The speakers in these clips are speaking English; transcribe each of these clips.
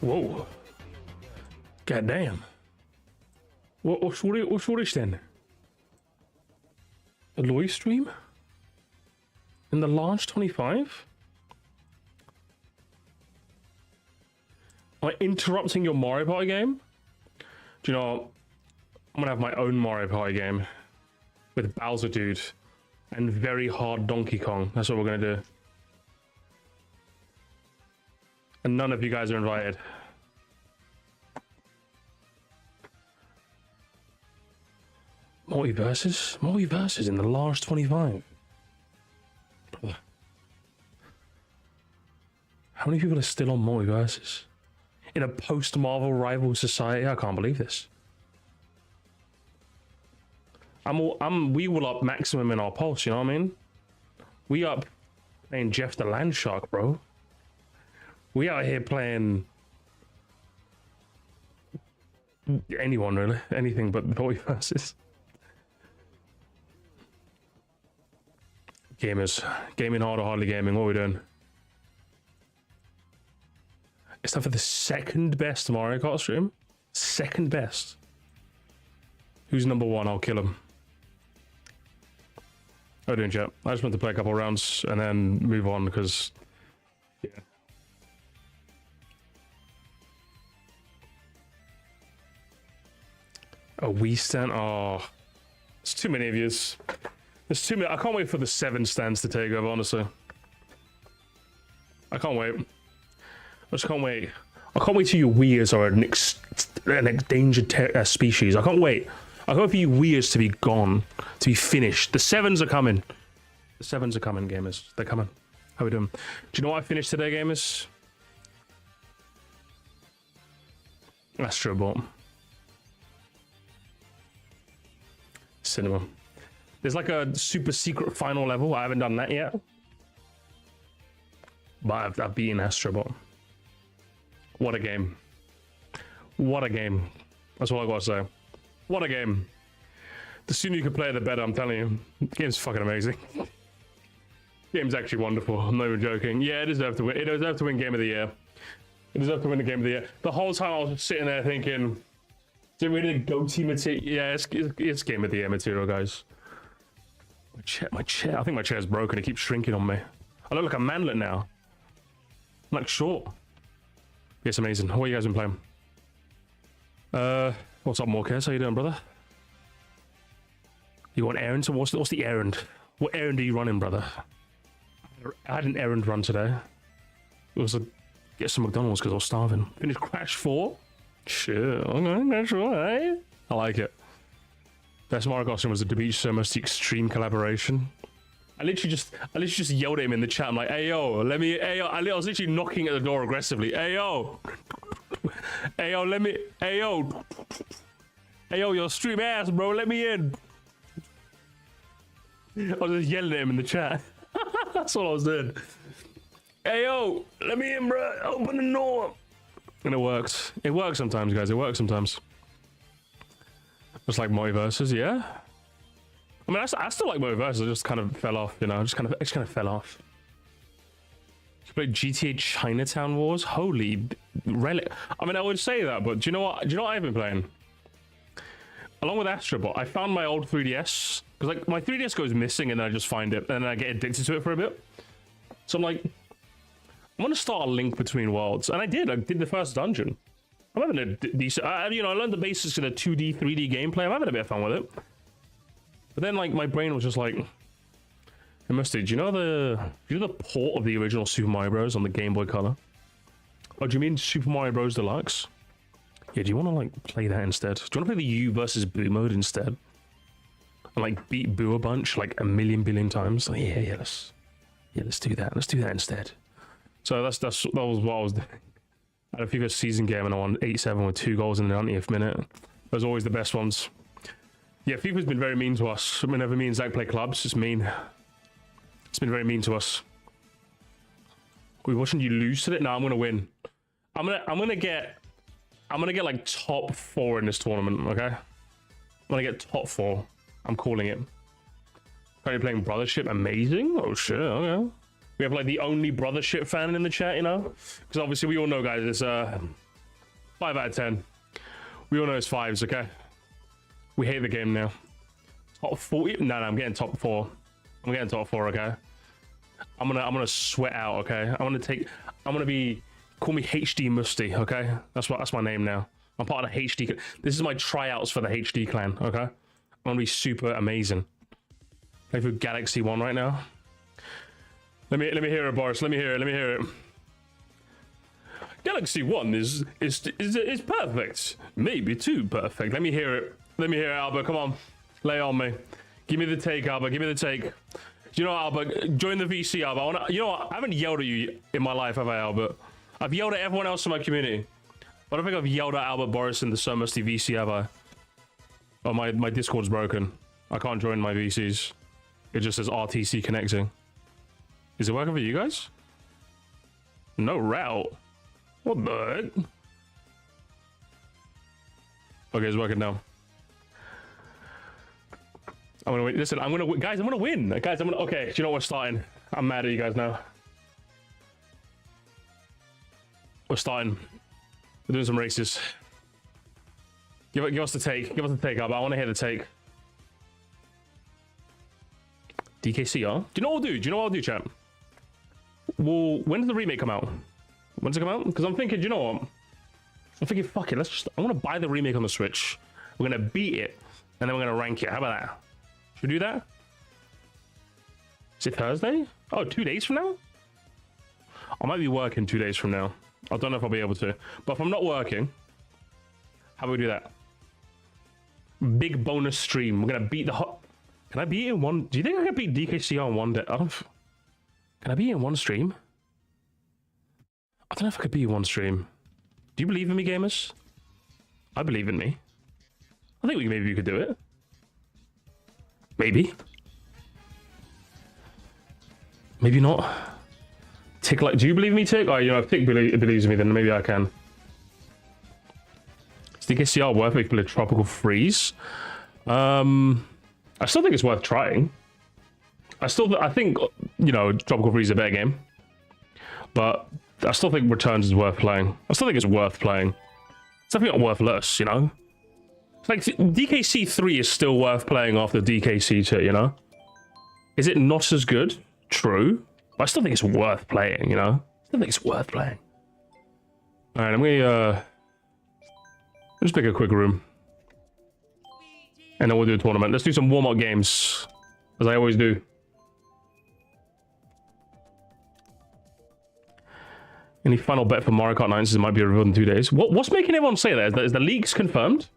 Whoa. God damn. What's this then? A live stream? In the launch 25? Am I interrupting your Mario Party game? Do you know, I'm gonna have my own Mario Party game with Bowser Dude and very hard Donkey Kong. That's what we're gonna do. And none of you guys are invited. Multiverses? Multiverses in the large 25. Brother. How many people are still on multiverses? In a post-Marvel rival society? I can't believe this. We will up maximum in our pulse, you know what I mean? We up playing Jeff the Land Shark, bro. We out here playing anyone, really. Anything but multiverses. Gamers. Gaming hard or hardly gaming. What are we doing? It's time for the second best Mario Kart stream. Second best. Who's number one? I'll kill him. How are we doing, chat? I just want to play a couple rounds and then move on because... yeah. A Wii stand? Oh. It's too many of yous. There's too many. I can't wait for the 7 stands to take over, honestly. I can't wait. I just can't wait. I can't wait till you Wiiers are an endangered species. I can't wait. I can't wait for you Wiiers to be gone, to be finished. The 7s are coming. The 7s are coming, gamers. They're coming. How we doing? Do you know what I finished today, gamers? Astro Bot. Cinema. There's like a super secret final level. I haven't done that yet. But I've beaten Astrobot. What a game. What a game. That's all I gotta say. What a game. The sooner you can play it, the better, I'm telling you. The game's fucking amazing. Game's actually wonderful. I'm not even joking. Yeah, it deserved to win. It deserved to win Game of the Year. It deserved to win the Game of the Year. The whole time I was sitting there thinking, is it really goatee material? Yeah, it's Game of the Year material, guys. My chair. I think my chair's broken. It keeps shrinking on me. I look like a manlet now. I'm like short. Yeah, it's amazing. What have you guys been playing? What's up, Morquez? How you doing, brother? You want errands? So what's the errand? What errand are you running, brother? I had an errand run today. It was get some McDonald's because I was starving. Finished Crash 4? Sure. Okay, Crash 4, eh? I like it. Best Mario Kart was the Beach So Musty Extreme collaboration. I literally just yelled at him in the chat. I'm like, hey yo, let me, hey yo. I was literally knocking at the door aggressively. Hey yo, hey yo, let me, hey yo, hey yo, your stream ass, bro, let me in. I was just yelling at him in the chat. That's all I was doing. Hey yo, let me in, bro. Open the door. And it works. It works sometimes, guys. It works sometimes. Just like multiverses, yeah. I mean, I still like multiverses. I just kind of fell off, you know. It just kind of fell off. You played GTA Chinatown Wars? Holy relic! I mean, I would say that, but do you know what? Do you know what I've been playing? Along with Astrobot, I found my old 3DS because like my 3DS goes missing, and then I just find it, and then I get addicted to it for a bit. So I'm like, I'm gonna start a Link Between Worlds, and I did. I did the first dungeon. I'm having a decent, you know, I learned the basics of the 2D, 3D gameplay. I'm having a bit of fun with it. But then, like, my brain was just like, hey, Musty, do you know the port of the original Super Mario Bros. On the Game Boy Color? Oh, do you mean Super Mario Bros. Deluxe? Yeah, do you want to, like, play that instead? Do you want to play the U versus Boo mode instead? And, like, beat Boo a bunch, like, a million billion times? Like, yeah, let's do that. Let's do that instead. So that was what I was doing. I had a FIFA season game and I won 8-7 with 2 goals in the 90th minute. Those are always the best ones. Yeah, FIFA's been very mean to us. Whenever me and Zach play clubs, it's mean. It's been very mean to us. We're watching you lose today. No, I'm gonna win. I'm gonna get like top 4 in this tournament. Okay, I'm gonna get top 4. I'm calling it. Currently playing Brothership. Amazing. Oh shit. Okay. We have like the only Brothership fan in the chat, you know, because obviously we all know, guys. It's 5 out of 10. We all know it's 5s, okay? We hate the game now. Top 40? No, I'm getting top 4. I'm getting top 4, okay? I'm gonna sweat out, okay? Call me HD Musty, okay? That's my name now. I'm part of the HD. This is my tryouts for the HD clan, okay? I'm gonna be super amazing. Play for Galaxy 1 right now. Let me hear it, Boris. Let me hear it. Galaxy 1 is perfect. Maybe too perfect. Let me hear it. Albert. Come on. Lay on me. Give me the take, Albert. Give me the take. You know, Albert, join the VC, Albert. You know what? I haven't yelled at you in my life, have I, Albert? I've yelled at everyone else in my community. I don't think I've yelled at Albert Boris in the So Musty VC, have I? Oh, my Discord's broken. I can't join my VCs. It just says RTC connecting. Is it working for you guys? No route. What the heck? Okay, it's working now. I'm gonna win. Listen, I'm gonna win. Guys, I'm gonna win. Guys, okay, do you know what? We're starting. I'm mad at you guys now. We're starting. We're doing some races. Give us the take. Give us the take, Albert. I want to hear the take. DKCR? Do you know what I'll do? Do you know what I'll do, chat? Well, when does the remake come out? When's it come out? Because I'm thinking, do you know what? I'm thinking, fuck it, I want to buy the remake on the Switch. We're going to beat it, and then we're going to rank it. How about that? Should we do that? Is it Thursday? Oh, 2 days from now? I might be working 2 days from now. I don't know if I'll be able to. But if I'm not working, how about we do that? Big bonus stream. We're going to beat the hot... Can I beat it in one... Do you think I can beat DKCR in one day? Can I beat it in one stream? I don't know if I could beat it in one stream. Do you believe in me, gamers? I believe in me. I think maybe we could do it. Maybe. Maybe not. Tick, like, do you believe me, Tick? Oh, you know, if Tick believes in me, then maybe I can. Is DKCR worth it for a tropical freeze? I still think it's worth trying. I think, you know, Tropical Freeze is a better game. But I still think Returns is worth playing. I still think it's worth playing. It's definitely not worthless, you know? It's like, DKC 3 is still worth playing after DKC 2, you know? Is it not as good? True. But I still think it's worth playing, you know? I still think it's worth playing. Alright, I'm gonna, just pick a quick room. And then we'll do a tournament. Let's do some warm-up games, as I always do. Any final bet for Mario Kart 9 since it might be revealed in 2 days? What's making everyone say that? Is the leaks confirmed?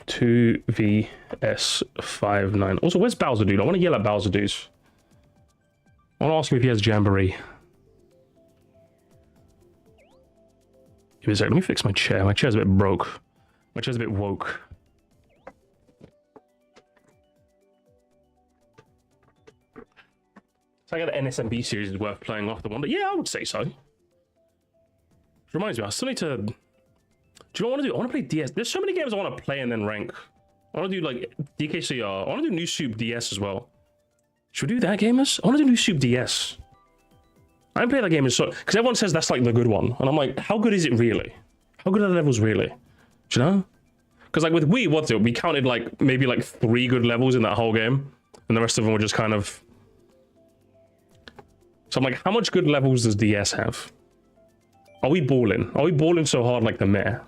2vs59. Also, where's Bowser Dude? I want to yell at Bowser Dudes. I want to ask him if he has Jamboree. Give me a second. Let me fix my chair. My chair's a bit broke. My chair's a bit woke. So I got the NSMB series is worth playing off the one. Yeah, I would say so. Which reminds me, I still need to... Do you know what I want to do? I want to play DS. There's so many games I want to play and then rank. I want to do like DKCR. I want to do New Soup DS as well. Should we do that, gamers? I want to do New Soup DS. I haven't played that game in so... Because everyone says that's like the good one. And I'm like, how good is it really? How good are the levels really? Do you know? Because like with Wii, what's it? We counted like maybe like 3 good levels in that whole game. And the rest of them were just kind of... So I'm like, how much good levels does DS have? Are we balling? Are we balling so hard like the mayor?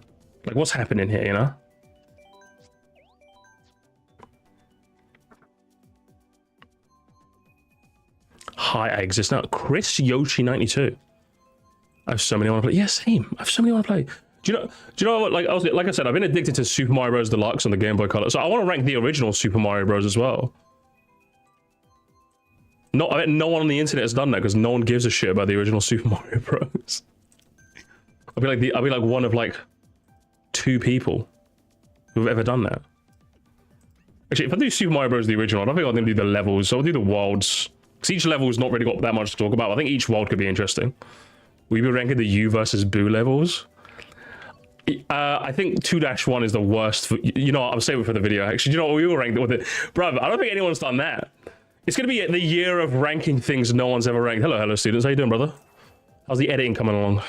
Like what's happening here, you know? Hi, I exist now. Chris Yoshi 92. I have so many I want to play. Yeah, same. I have so many I want to play. Do you know what? Like I said, I've been addicted to Super Mario Bros. Deluxe on the Game Boy Color, so I want to rank the original Super Mario Bros. As well. No, I bet no one on the internet has done that because no one gives a shit about the original Super Mario Bros. I'll be like one of like 2 people who've ever done that. Actually, if I do Super Mario Bros. The original, I don't think I'm gonna do the levels. So I'll do the worlds. Because each level's not really got that much to talk about. I think each world could be interesting. Will you be ranking the U versus Boo levels? I think 2-1 is the worst. You know what? I'm saving it for the video. Actually, you know what? We will rank it with it. Bruv, I don't think anyone's done that. It's going to be the year of ranking things no one's ever ranked. Hello, students. How you doing, brother? How's the editing coming along?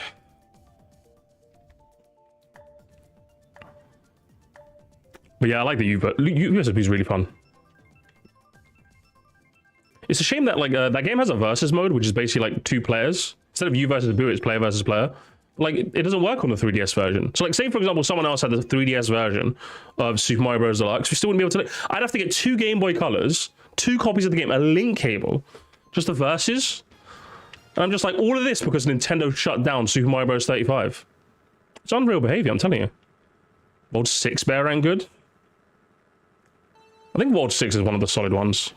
But yeah, I like the USP is really fun. It's a shame that like that game has a versus mode, which is basically like 2 players. Instead of you versus Boo, it's player versus player. Like it doesn't work on the 3DS version. So like say for example someone else had the 3DS version of Super Mario Bros. Deluxe, we still wouldn't be able to. I'd have to get 2 Game Boy Colors, 2 copies of the game, a link cable, just the versus. And I'm just like all of this because Nintendo shut down Super Mario Bros. 35. It's unreal behavior, I'm telling you. World 6 bear ran good. I think World 6 is one of the solid ones.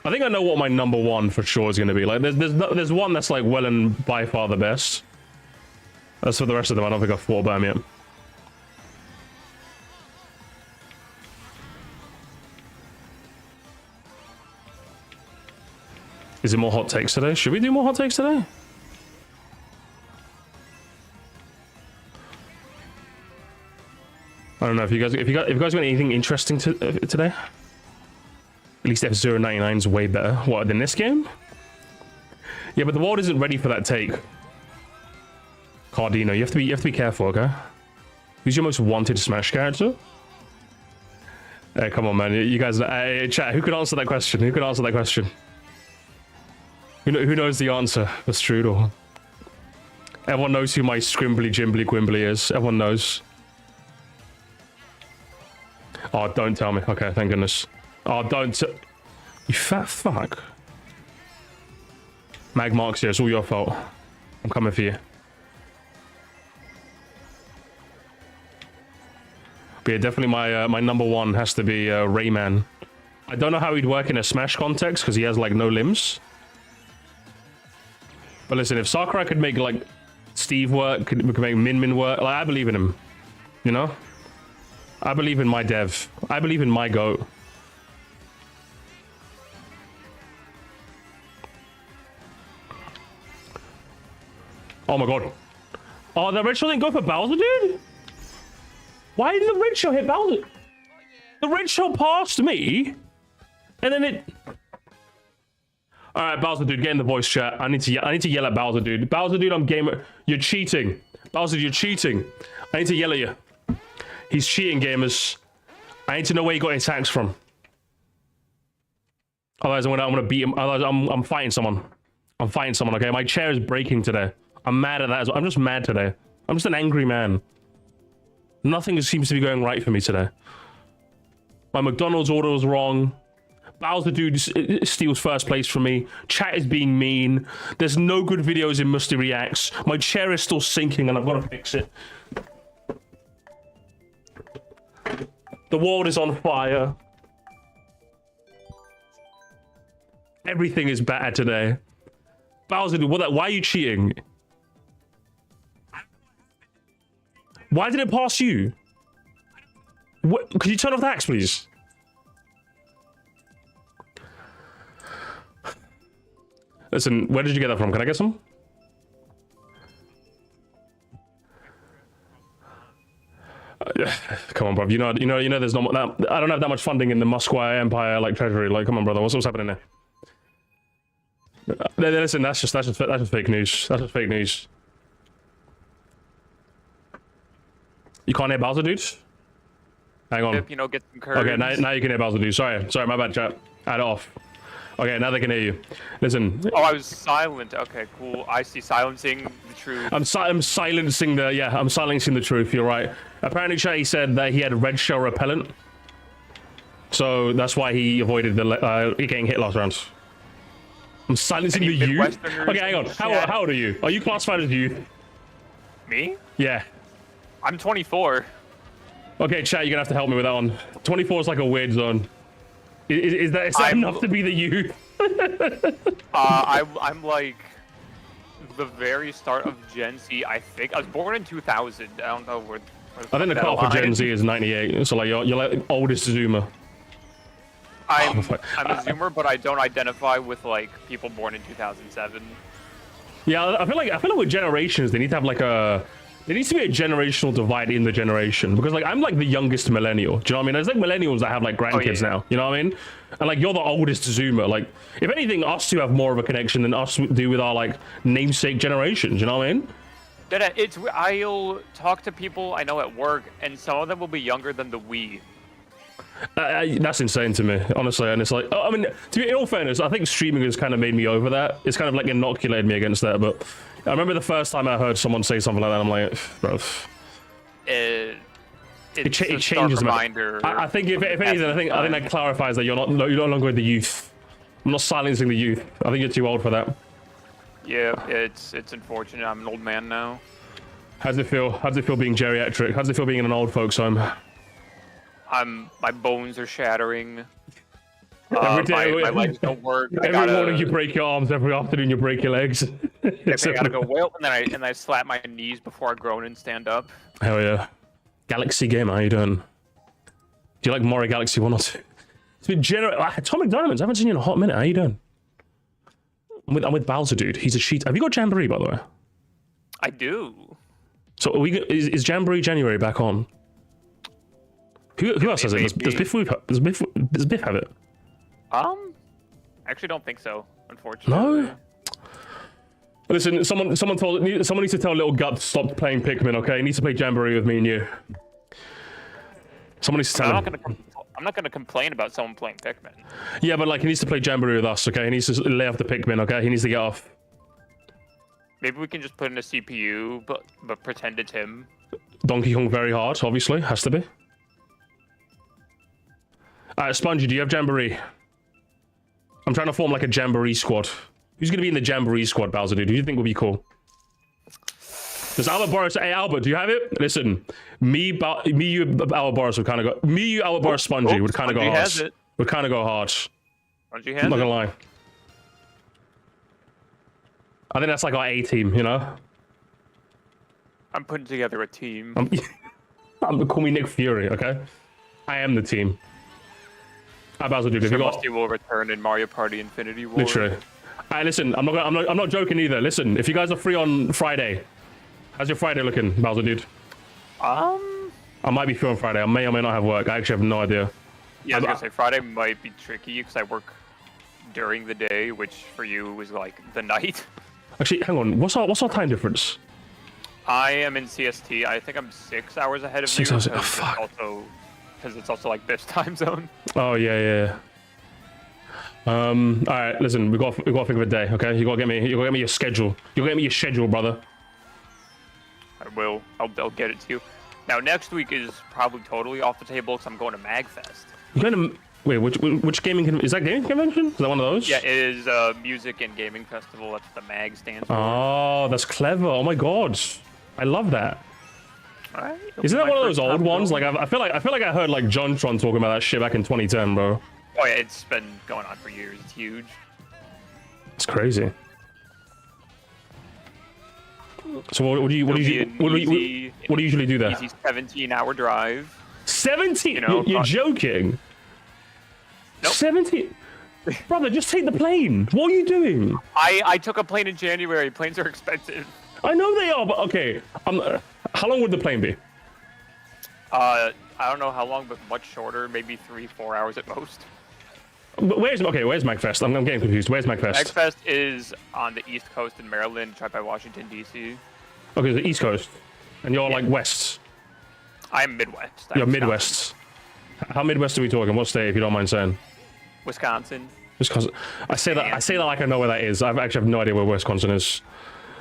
I think I know what my number 1 for sure is going to be. Like, there's one that's like well and by far the best. As for the rest of them, I don't think I've thought about them yet. Is it more hot takes today? Should we do more hot takes today? I don't know if you guys got anything interesting today. At least F099 is way better. What, than this game? Yeah, but the world isn't ready for that take. Cardino, you have to be careful, okay? Who's your most wanted Smash character? Hey, come on, man. You guys, chat. Who could answer that question? Who could answer that question? Who knows the answer? That's Strudel. Everyone knows who my Scrimbly Jimbly Quimbly is. Everyone knows. Oh, don't tell me. Okay, thank goodness. Oh, don't. You fat fuck. Magmarks here, it's all your fault. I'm coming for you. But yeah, definitely my number 1 has to be Rayman. I don't know how he'd work in a Smash context because he has like no limbs. But listen, if Sakurai could make like Steve work, could make Min work, like I believe in him. You know? I believe in my dev. I believe in my GOAT. Oh my god. Oh, the red shell didn't go for Bowser, dude? Why did the red shell hit Bowser? The red shell passed me, and then it... Alright, Bowser, dude, get in the voice chat. I need to yell at Bowser, dude. Bowser, dude, I'm gamer. You're cheating. Bowser, you're cheating. I need to yell at you. He's cheating, gamers. I need to know where he got his hacks from. Otherwise, I'm gonna beat him. Otherwise, I'm fighting someone. I'm fighting someone, okay? My chair is breaking today. I'm mad at that as well. I'm just mad today. I'm just an angry man. Nothing seems to be going right for me today. My McDonald's order was wrong. Bowser dude steals first place from me. Chat is being mean. There's no good videos in Musty Reacts. My chair is still sinking and I've got to fix it. The world is on fire. Everything is bad today. Bowser dude, why are you cheating? Why did it pass you? What? Could you turn off the hacks, please? Listen, where did you get that from? Can I get some? Come on, bro. You know. There's not that. I don't have that much funding in the Moscow Empire like treasury. Like, come on, brother. What's happening there? Listen, that's just fake news. That's just fake news. You can't hear Bowser, dude? Hang on. You know, get some courage. Okay, now you can hear Bowser, dude. Sorry, my bad, chat. Add it off. Okay, now they can hear you. Listen. Oh, I was silent. Okay, cool. I see silencing the truth. I'm silencing the truth. You're right. Apparently, Shay said that he had red shell repellent, so that's why he avoided the getting hit last round. I'm silencing the youth. Okay, hang on. How old are you? Are you classified as youth? Me? Yeah. I'm 24. Okay, chat, you're gonna have to help me with that one. 24 is like a weird zone. Is that enough to be the youth? I'm like the very start of Gen Z, I think. I was born in 2000. I don't know where I think the cutoff for Gen Z is 98. So like you're like oldest Zoomer. I'm a Zoomer, but I don't identify with like people born in 2007. Yeah, I feel like with generations they need to have like a There needs to be a generational divide in the generation because like I'm like the youngest millennial. Do you know what I mean? There's like millennials that have like grandkids now. You know what I mean? And like you're the oldest Zoomer. Like if anything, us two have more of a connection than us do with our like namesake generations. You know what I mean? I'll talk to people I know at work, and some of them will be younger than the we. That's insane to me, honestly. And it's like, I mean, to be in all fairness, I think streaming has kind of made me over that. It's kind of like inoculated me against that. But I remember the first time I heard someone say something like that, I'm like, bro. It changes me. I think if anything, I think that clarifies that you're no longer the youth. I'm not silencing the youth. I think you're too old for that. Yeah, it's unfortunate. I'm an old man now. How does it feel? How does it feel being geriatric? How does it feel being in an old folks' home? My bones are shattering. Every day, my legs don't work. Every morning you break your arms. Every afternoon you break your legs. I gotta go well, and I slap my knees before I groan and stand up. Hell yeah. Galaxy Gamer, how you doing? Do you like Mario Galaxy 1 or 2? It's been Atomic Diamonds, I haven't seen you in a hot minute. How you doing? I'm with Bowser, dude. He's a cheat. Have you got Jamboree, by the way? I do. So is Jamboree January back on? Who else has it? Does Biff have it? Actually don't think so, unfortunately. No? Listen, someone needs to tell Little Gut to stop playing Pikmin, okay? He needs to play Jamboree with me and you. Someone needs to tell him. I'm not gonna complain about someone playing Pikmin. Yeah, but like he needs to play Jamboree with us, okay? He needs to lay off the Pikmin, okay? He needs to get off. Maybe we can just put in a CPU, but pretend it's him. Donkey Kong very hard, obviously. Has to be. Alright, Spongy, do you have Jamboree? I'm trying to form like a Jamboree squad. Who's gonna be in the Jamboree squad, Bowser, dude? Who do you think would be cool? Does Albert Boris? Hey, Albert, do you have it? Listen, you, Albert Boris would kind of go. Me, you, Albert Boris, Spongy would kind of go hard. Has it. Would kind of go hard. Spongy has I'm not it. gonna lie. I think that's like our A team, you know? I'm putting together a team. Call me Nick Fury, okay? I am the team. How Bowser, dude? Sure, Musty will return in Mario Party Infinity War. Literally. Alright, listen, I'm not joking either. Listen, if you guys are free on Friday, how's your Friday looking, Bowser, dude? I might be free on Friday. I may or may not have work. I actually have no idea. Yeah, I was gonna say Friday might be tricky because I work during the day, which for you is like the night. Actually, hang on. What's our time difference? I am in CST. I think I'm 6 hours ahead of 6 you. hours. Oh, fuck. Because it's also like this time zone. Oh yeah. All right. Listen, we got to think of a day. Okay, you gotta get me your schedule. You gotta get me your schedule, brother. I will. I'll get it to you. Now next week is probably totally off the table because I'm going to MagFest. You're going to wait? Which gaming is that? Gaming convention? Is that one of those? Yeah, it is music and gaming festival. That's what the MAG stands for. Oh, that's clever. Oh my god, I love that. All right. Isn't that one of those old ones? Like I feel like I heard like JonTron talking about that shit back in 2010, bro. Oh yeah, it's been going on for years. It's huge. It's crazy. So what do you usually do there? Easy 17-hour drive. 17? You know, you're joking? Nope. 17? Brother, just take the plane. What are you doing? I took a plane in January. Planes are expensive. I know they are, but okay. How long would the plane be? I don't know how long, but much shorter. Maybe 3-4 hours at most. But where's MagFest? I'm getting confused. Where's MagFest? MagFest is on the East Coast in Maryland, right by Washington, D.C. Okay, the East Coast. And you're like West. I'm Midwest. You're Midwest. How Midwest are we talking? What state, if you don't mind saying? Wisconsin. Wisconsin. I say that like I know where that is. I actually have no idea where Wisconsin is.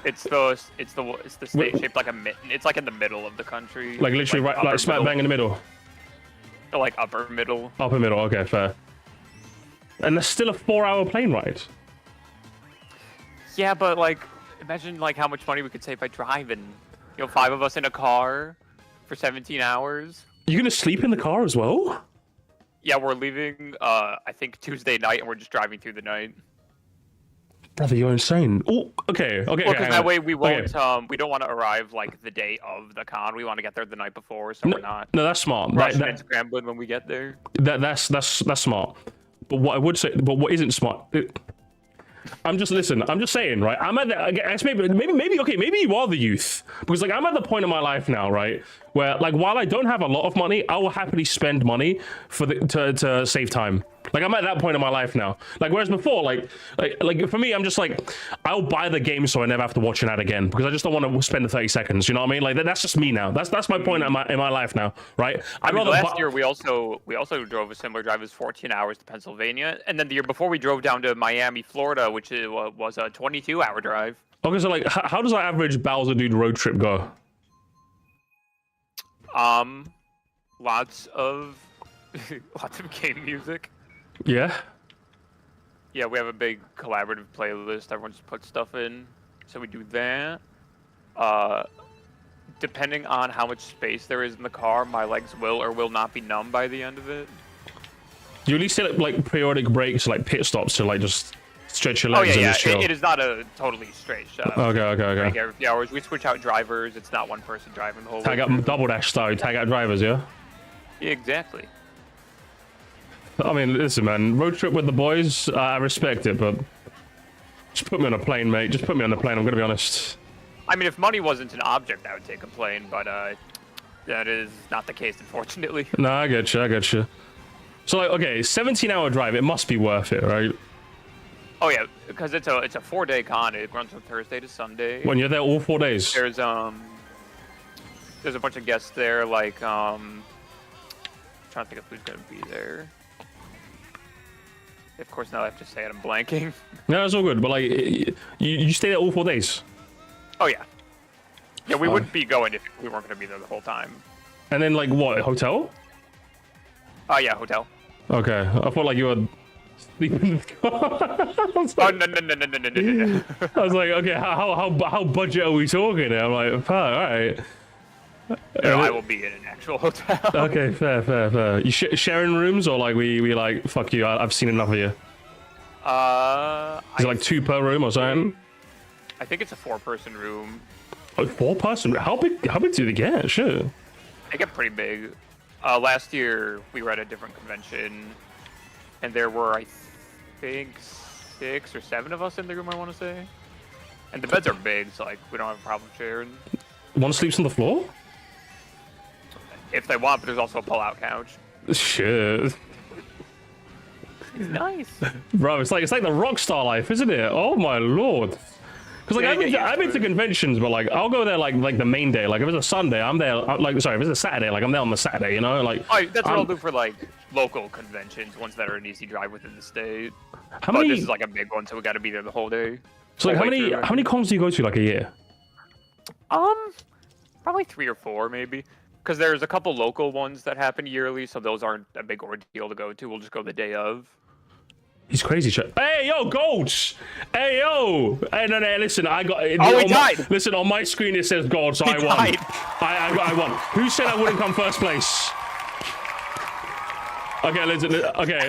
It's the state shaped like a mitten. It's like in the middle of the country. Like literally right, like smack bang in the middle. Like upper middle. Upper middle. Okay, fair. And there's still a 4-hour plane ride. Yeah, but like, imagine like how much money we could save by driving. You know, 5 of us in a car for 17 hours. You're gonna sleep in the car as well? Yeah, we're leaving. I think Tuesday night, and we're just driving through the night. Brother, you're insane. Oh, okay. Well, because that way we won't. Okay. We don't want to arrive like the day of the con. We want to get there the night before, so we're not. No, that's smart. Rushing and scrambling when we get there. That's smart. But what I would say, but what isn't smart, I'm just saying, right? I'm at the, I guess maybe okay, maybe you are the youth, because like I'm at the point in my life now, right, where like while I don't have a lot of money, I will happily spend money for to save time. Like I'm at that point in my life now. Like whereas before, like for me, I'm just like I'll buy the game so I never have to watch an ad again because I just don't want to spend the 30 seconds. You know what I mean? Like that's just me now. That's my point in my life now, right? I mean, last year we also drove a similar drive as 14 hours to Pennsylvania, and then the year before we drove down to Miami, Florida, which was a 22-hour drive. Okay, so like how does our average Bowser Dude road trip go? Lots of game music. Yeah. Yeah, we have a big collaborative playlist. Everyone just puts stuff in, so we do that. Depending on how much space there is in the car, my legs will or will not be numb by the end of it. You at least set up like periodic breaks, like pit stops to like just stretch your legs and just chill. It is not a totally straight shot. Okay. Every few hours, we switch out drivers. It's not one person driving the whole way. Tag out double dash style, tag out drivers, yeah? Yeah, exactly. I mean, listen, man, road trip with the boys, I respect it, but just put me on a plane, mate. Just put me on the plane, I'm gonna be honest. I mean, if money wasn't an object, I would take a plane, but that is not the case, unfortunately. No, I get you. So, like, okay, 17-hour drive, it must be worth it, right? Oh yeah, because it's a 4-day con. It runs from Thursday to Sunday. When you're there all 4 days. There's a bunch of guests there, like trying to think of who's gonna be there. Of course, now I have to say it. I'm blanking. No, it's all good. But like, you stay there all 4 days. Oh yeah. Yeah, we wouldn't be going if we weren't gonna be there the whole time. And then like what? Hotel? Oh yeah, hotel. Okay, I thought like you were sleeping in the car. Oh no. I was like, okay, how budget are we talking? I'm like, all right. No, I will be in an actual hotel. Okay, fair. You sharing rooms or like we like fuck you? I've seen enough of you. Is it like 2 per room or something? I think it's a 4-person room. Oh, 4-person? How big do they get? Shit. They get pretty big. Last year we were at a different convention, and there were I think 6 or 7 of us in the room. I want to say, and the beds are big, so like we don't have a problem sharing. One sleeps on the floor? If they want, but there's also a pull-out couch. Shit. It's nice. Bro, it's like the rock star life, isn't it? Oh my lord. Because like I've been to conventions, but like I'll go there like the main day. Like if it's a Sunday, I'm there. If it's a Saturday, like I'm there on the Saturday. You know, like. Oh, that's what I'll do for like local conventions, ones that are an easy drive within the state. How many? This is like a big one, so we got to be there the whole day. So like how many cons do you go to like a year? Probably 3 or 4 maybe. Because there's a couple local ones that happen yearly, so those aren't a big ordeal to go to. We'll just go the day of. He's crazy, chat. Hey, yo, Golds! Hey, yo! Hey, no, listen, I got... Oh, he died! Listen, on my screen it says Gold, so I won. I won. Who said I wouldn't come first place? Okay,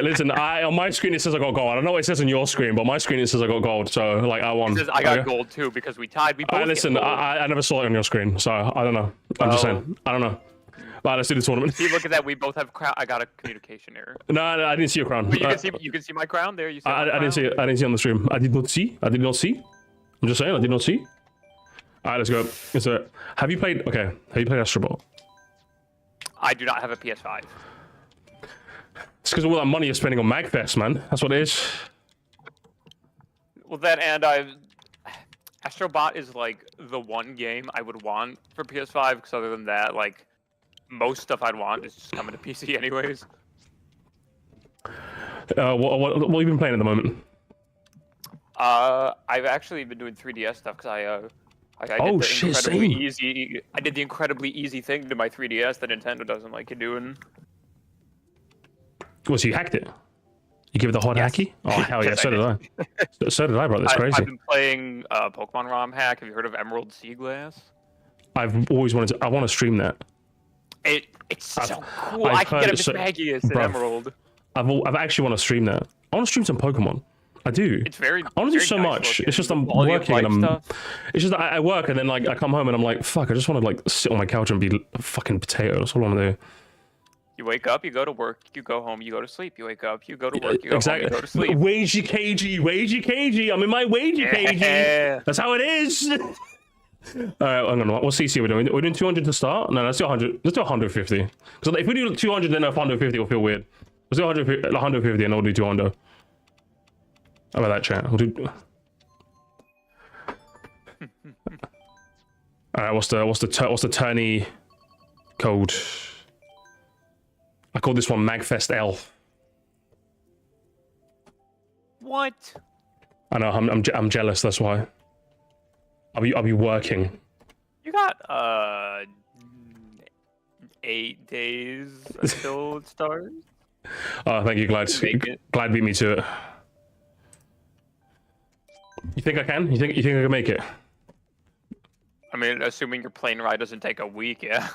listen, on my screen it says I got gold. I don't know what it says on your screen, but my screen it says I got gold, so, like, I won. It says I got gold, too, because we tied. We both listen, I never saw it on your screen, so I don't know. I'm just saying. I don't know. Right, let's do the tournament. See, look at that. We both have crown. I got a communication error. No, I didn't see your crown. But you can see my crown there. You see I didn't see it. I didn't see it on the stream. I did not see. I'm just saying, I did not see. All right, let's go. So, have you played Astro Bot? I do not have a PS5. It's because of all that money you're spending on MagFest, man. That's what it is. Well, that and Astrobot is like the one game I would want for PS5, because other than that, like, most stuff I'd want is just coming to PC anyways. What have you been playing at the moment? I've actually been doing 3DS stuff because I did the incredibly easy thing to my 3DS that Nintendo doesn't like you doing. Was you hacked it? You give it the hot hacky? Oh hell yeah! Yes, so did I. So did I, bro. That's crazy. I've been playing Pokemon ROM hack. Have you heard of Emerald Sea Glass? I've always wanted to. I want to stream that. It's so cool. I can get a Magius in Emerald. I've actually want to stream that. I want to stream some Pokemon. I do. It's very. I want to do so much. It's just I'm working and It's just I work and then like I come home and I'm like, fuck. I just want to like sit on my couch and be a fucking potato. That's all I want to do. You wake up, you go to work, you go home, you go to sleep. You wake up, you go to work, you go home, you go to sleep. Wagey cagey. I'm in my wagey cagey. That's how it is. All right, hang on. What CC are we doing? We're doing 200 to start? No, let's do 100. Let's do 150. Because if we do 200, then 150, it'll feel weird. Let's do 150 and we'll do 200. How about that, chat? We'll do... All right, what's the tourney code? I call this one Magfest L. What? I know. I'm jealous. That's why. I'll be working. You got 8 days until it starts. Oh, thank you, Glad. Glad beat me to it. You think I can? You think I can make it? I mean, assuming your plane ride doesn't take a week, yeah.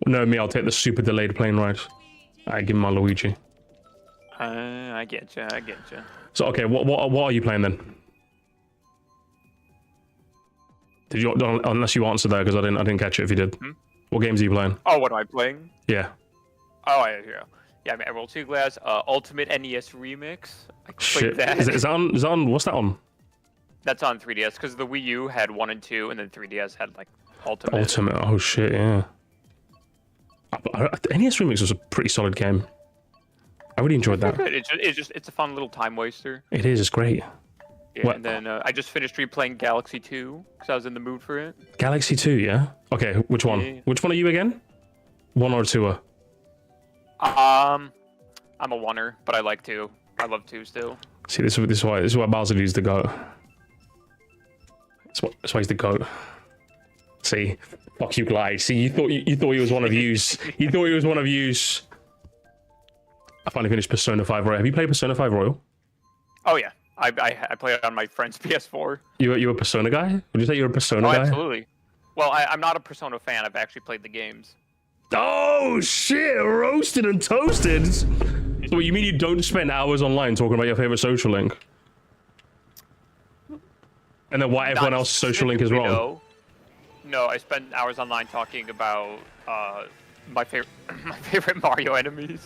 No, me. I'll take the super delayed plane ride. I give him my Luigi. I get you. So okay, what are you playing then? Did you, unless you answered there, because I didn't catch it if you did. What games are you playing? Oh, what am I playing? Yeah. Oh, yeah, I mean, Emerald 2 Glass, Ultimate NES Remix. I played that. Is that on? What's that on? That's on 3DS, because the Wii U had 1 and 2, and then 3DS had, like, Ultimate. Ultimate, oh shit, yeah. NES Remix was a pretty solid game. I really enjoyed that. It's a fun little time waster. It is, it's great. Yeah, and then I just finished replaying Galaxy 2, because I was in the mood for it. Galaxy 2, yeah? Okay, which one? Yeah. Which one are you again? 1 or 2? I'm a 1er, but I like 2. I love 2 still. See, this is why Bowser used the GOAT. That's why he's the GOAT. See, fuck you, Glide. See, you thought he was one of yous. You thought he was one of yous. I finally finished Persona 5 Royal. Have you played Persona 5 Royal? Oh yeah, I played it on my friend's PS4. You a Persona guy? Would you say you're a Persona guy? Absolutely. Well, I'm not a Persona fan. I've actually played the games. Oh shit! Roasted and toasted. So you mean you don't spend hours online talking about your favorite social link? And then why everyone else's social link is wrong? No, I spend hours online talking about my favorite Mario enemies.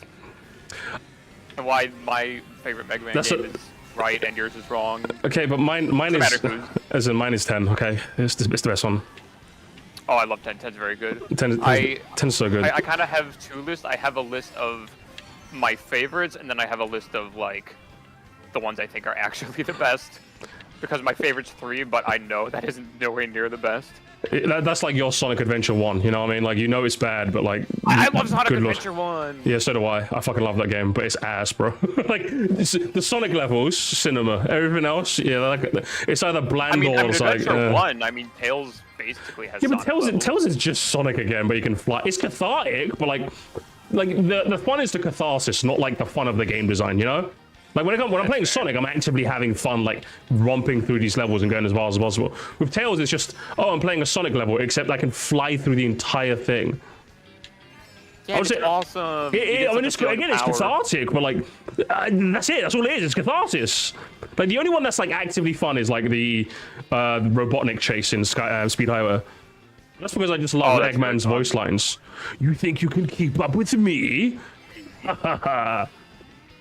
And why my favorite Mega Man game is right and yours is wrong. Okay, but mine is 10, okay? It's the best one. Oh, I love 10. 10's very good. 10's so good. I kind of have 2 lists. I have a list of my favorites, and then I have a list of, like, the ones I think are actually the best. Because my favorite's 3, but I know that isn't nowhere near the best. That's like your Sonic Adventure 1, you know what I mean? Like, you know it's bad, but like... I love Sonic Adventure 1! Yeah, so do I. I fucking love that game, but it's ass, bro. Like, the Sonic levels, cinema. Everything else, yeah, like, it's either bland or it's like... Adventure 1, I mean, Tails basically has Sonic but Tails is just Sonic again, but you can fly. It's cathartic, but like the fun is the catharsis, not like the fun of the game design, you know? Like when I'm playing Sonic, I'm actively having fun, like romping through these levels and going as far as possible. With Tails, it's just, oh, I'm playing a Sonic level, except I can fly through the entire thing. Yeah, it's awesome. I mean, it's cathartic, but like, that's it. That's all it is. It's catharsis. Like the only one that's like actively fun is like the Robotnik chase in Speed Highway. That's because I just love Eggman's voice lines. You think you can keep up with me? Ha ha ha.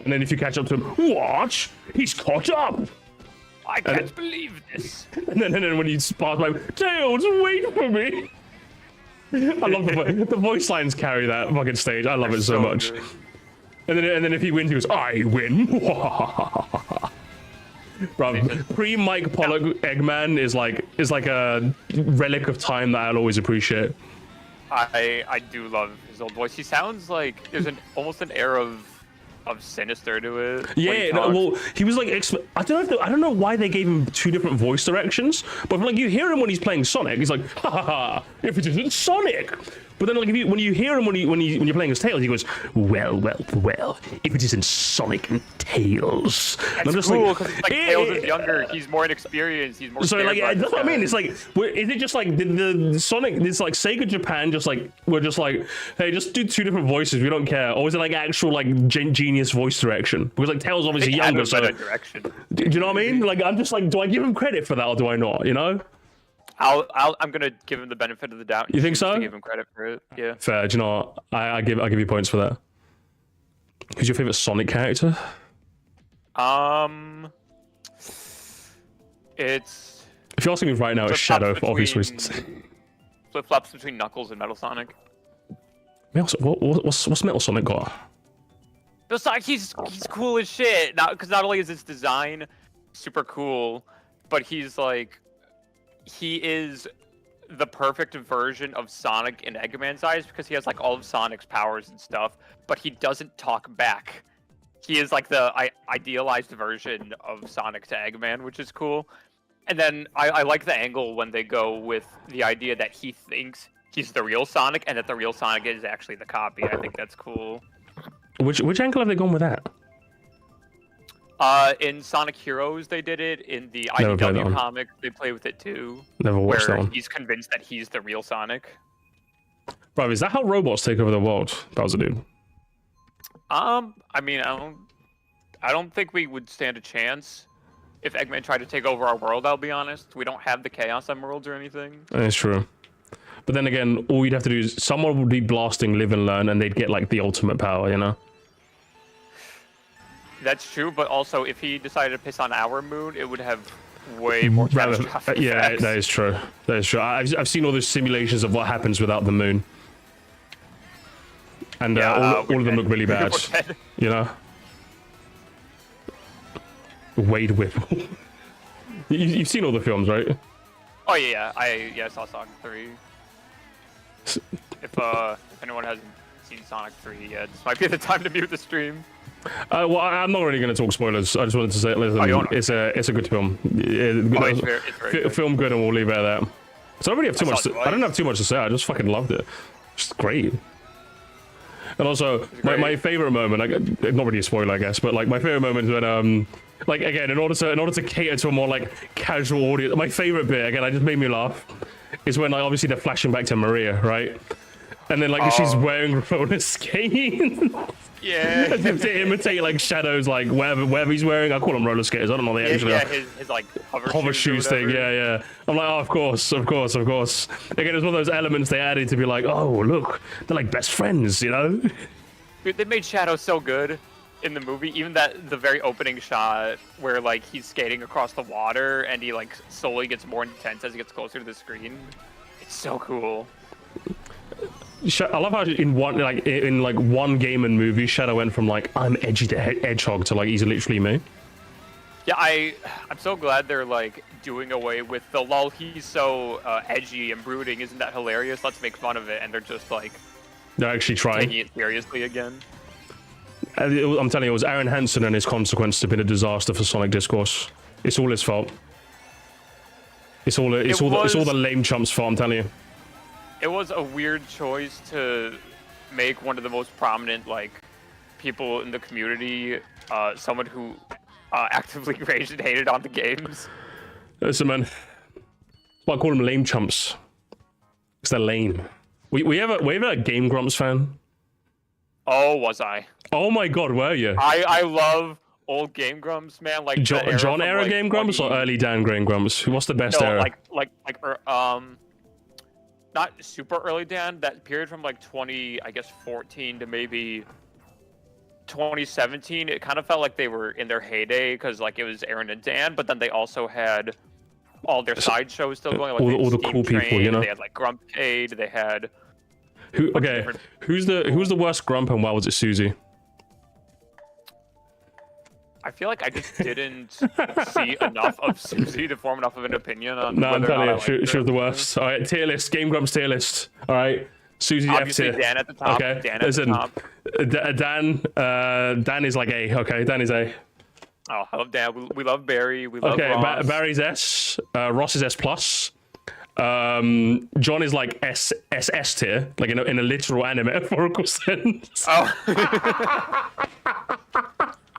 And then if you catch up to him, watch, he's caught up. I can't believe this. And then when you spark like, Tails, wait for me. I love the voice lines carry that fucking stage. I love it so much. Good. And then if he wins, he goes, I win. Bro, pre-Mike Pollock Eggman is like a relic of time that I'll always appreciate. I do love his old voice. He sounds like there's almost an air of sinister to it. Yeah, well, he was like, I don't know why they gave him 2 different voice directions, but like you hear him when he's playing Sonic, he's like, ha ha ha, if it isn't Sonic. But then like when you hear him when you're playing as Tails, he goes, well, if it isn't Sonic and Tails. That's just cool, because like Tails is younger, he's more inexperienced, he's more. So like, that's what I mean. It's like, is it just like the Sonic? It's like Sega Japan we're just like, hey, just do 2 different voices, we don't care. Or is it like actual like genius voice direction? Because like Tails obviously younger, so. Direction. Do you know what I mean? Like I'm just like, do I give him credit for that or do I not? You know? I'm gonna give him the benefit of the doubt. You think choose to so? Give him credit for it. Yeah. Fair. Do you know what? I give you points for that. Who's your favorite Sonic character? It's. If you're asking me right now, it's Shadow for obvious reasons. Flip flops between Knuckles and Metal Sonic. What's Metal Sonic got? Metal Sonic, he's cool as shit. Because not only is his design super cool, but he is the perfect version of Sonic in Eggman's eyes because he has like all of Sonic's powers and stuff, but he doesn't talk back. He is like the idealized version of Sonic to Eggman, which is cool. And then I like the angle when they go with the idea that he thinks he's the real Sonic and that the real Sonic is actually the copy. I think that's cool. Which angle have they gone with that? In Sonic Heroes, they did it. In the Never played that IDW one. comic, they play with it too. Never watched where that one. he's convinced that he's the real Sonic. Bro, is that how robots take over the world? Bowser, dude. I mean, I don't think we would stand a chance if Eggman tried to take over our world. I'll be honest. We don't have the Chaos Emeralds or anything. That's true. But then again, all you'd have to do is someone would be blasting Live and Learn, and they'd get like the ultimate power, you know? That's true, but also if he decided to piss on our moon, it would have way more catastrophic Yeah, effects. that is true. That is true. I've seen all those simulations of what happens without the moon, and all of them look really bad. You know. Wade Whipple. You've seen all the films, right? Oh yeah, I saw Sonic 3. If anyone hasn't seen Sonic 3 yet, this might be the time to mute the stream. Well, I'm not really going to talk spoilers. I just wanted to say, listen, it's a good film. It's very good. Film good, and we'll leave it at that. So I don't really have too much. I don't have too much to say. I just fucking loved it. It's great. And also, my favorite moment, like, not really a spoiler, I guess, but like my favorite moment is when like again, in order to cater to a more like casual audience, my favorite bit again, it just made me laugh, is when like obviously they're flashing back to Maria, right? And then like she's wearing roller skates. Yeah. To imitate like Shadow's like whatever he's wearing. I call them roller skaters. I don't know what they actually are. His like Hover shoes thing. Yeah. I'm like, oh, of course. Again, it's one of those elements they added to be like, oh, look, they're like best friends, you know? Dude, they made Shadow so good in the movie. Even the very opening shot where like he's skating across the water and he like slowly gets more intense as he gets closer to the screen. It's so cool. I love how in one game and movie, Shadow went from like I'm edgy to hedgehog to like he's literally me. Yeah, I'm so glad they're like doing away with the lol. He's so edgy and brooding. Isn't that hilarious? Let's make fun of it. And they're just like they're actually trying taking it seriously again. I'm telling you, it was Aaron Hansen and his consequence to been a disaster for Sonic Discourse. It's all his fault. It's all the lame chumps' fault. I'm telling you. It was a weird choice to make one of the most prominent like people in the community someone who actively raged and hated on the games. Listen, man. Well, I call them lame chumps. Because they're lame. We have a Game Grumps fan. Oh, was I? Oh my god, were you? I love old Game Grumps, man. Like John era like Game Grumps or early Dan Game Grumps? What's the best era? Not super early Dan. That period from like 14 to maybe 2017. It kind of felt like they were in their heyday because like it was Aaron and Dan, but then they also had all their side shows still going. Like all the cool people, you know. They had like Grumpade. They had. Who's the worst Grump and why was it Susie? I feel like I just didn't see enough of Susie to form enough of an opinion on. No, I'm telling you, she she was the worst. All right, tier list, Game Grumps tier list. All right, Susie obviously F tier. Dan at the top. Okay, Dan at the top. Dan is like A. Okay, Dan is A. Oh, I love Dan. We love Barry. We love Ross. Barry's S. Ross is S plus. John is like SS tier, like in a literal and a metaphorical sense. Oh.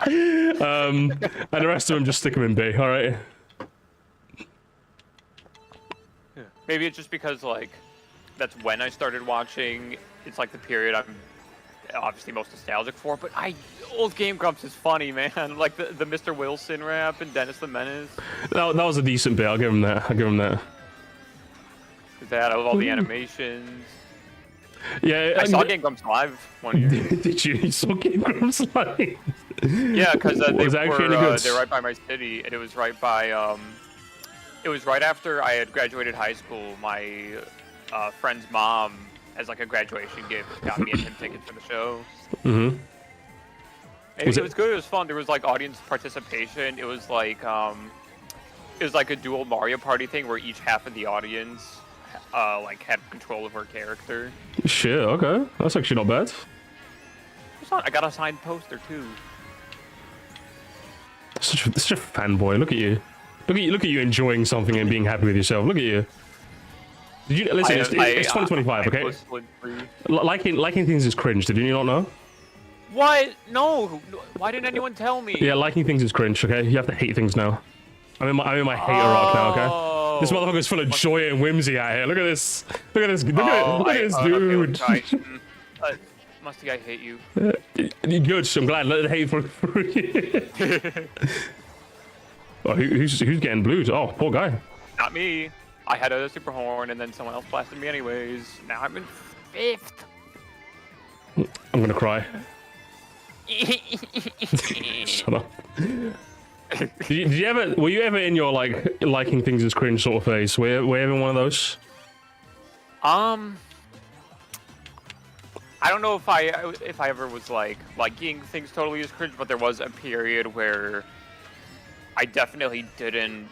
And the rest of them just stick them in B. All right. Maybe it's just because like that's when I started watching. It's like the period I'm obviously most nostalgic for. But old Game Grumps is funny, man. Like the Mr. Wilson rap and Dennis the Menace. That was a decent bit. I'll give him that. That I love all the animations. Yeah, I saw Game Grumps live one year. Did you? You saw Game Grumps live? Yeah, because they're right by my city, and it was right by it was right after I had graduated high school. My friend's mom, as like a graduation gift, got me and him tickets for the show. Mm-hmm. It was good. It was fun. There was like audience participation. It was like a dual Mario Party thing where each half of the audience like had control of her character. Shit. Okay, that's actually not bad. I got a signed poster too. Such a fanboy. Look at you. Look at you enjoying something and being happy with yourself. Look at you. Did you listen? It's 2025, okay? Liking things is cringe. Did you not know? What? No. Why didn't anyone tell me? Yeah, liking things is cringe. Okay, you have to hate things now. I'm in my hater arc now. Okay. This motherfucker's full of joy and whimsy out here. Look at this. Look at this. Look at this dude. Musty, I hate you. Good. I'm glad. Let it hate for free. Oh, who's getting blued? Oh, poor guy. Not me. I had a super horn, and then someone else blasted me anyways. Now I'm in 5th. I'm gonna cry. Shut up. Did you ever? Were you ever in your like liking things as cringe sort of phase? Were you ever in one of those? I don't know if I ever was like liking things totally as cringe, but there was a period where I definitely didn't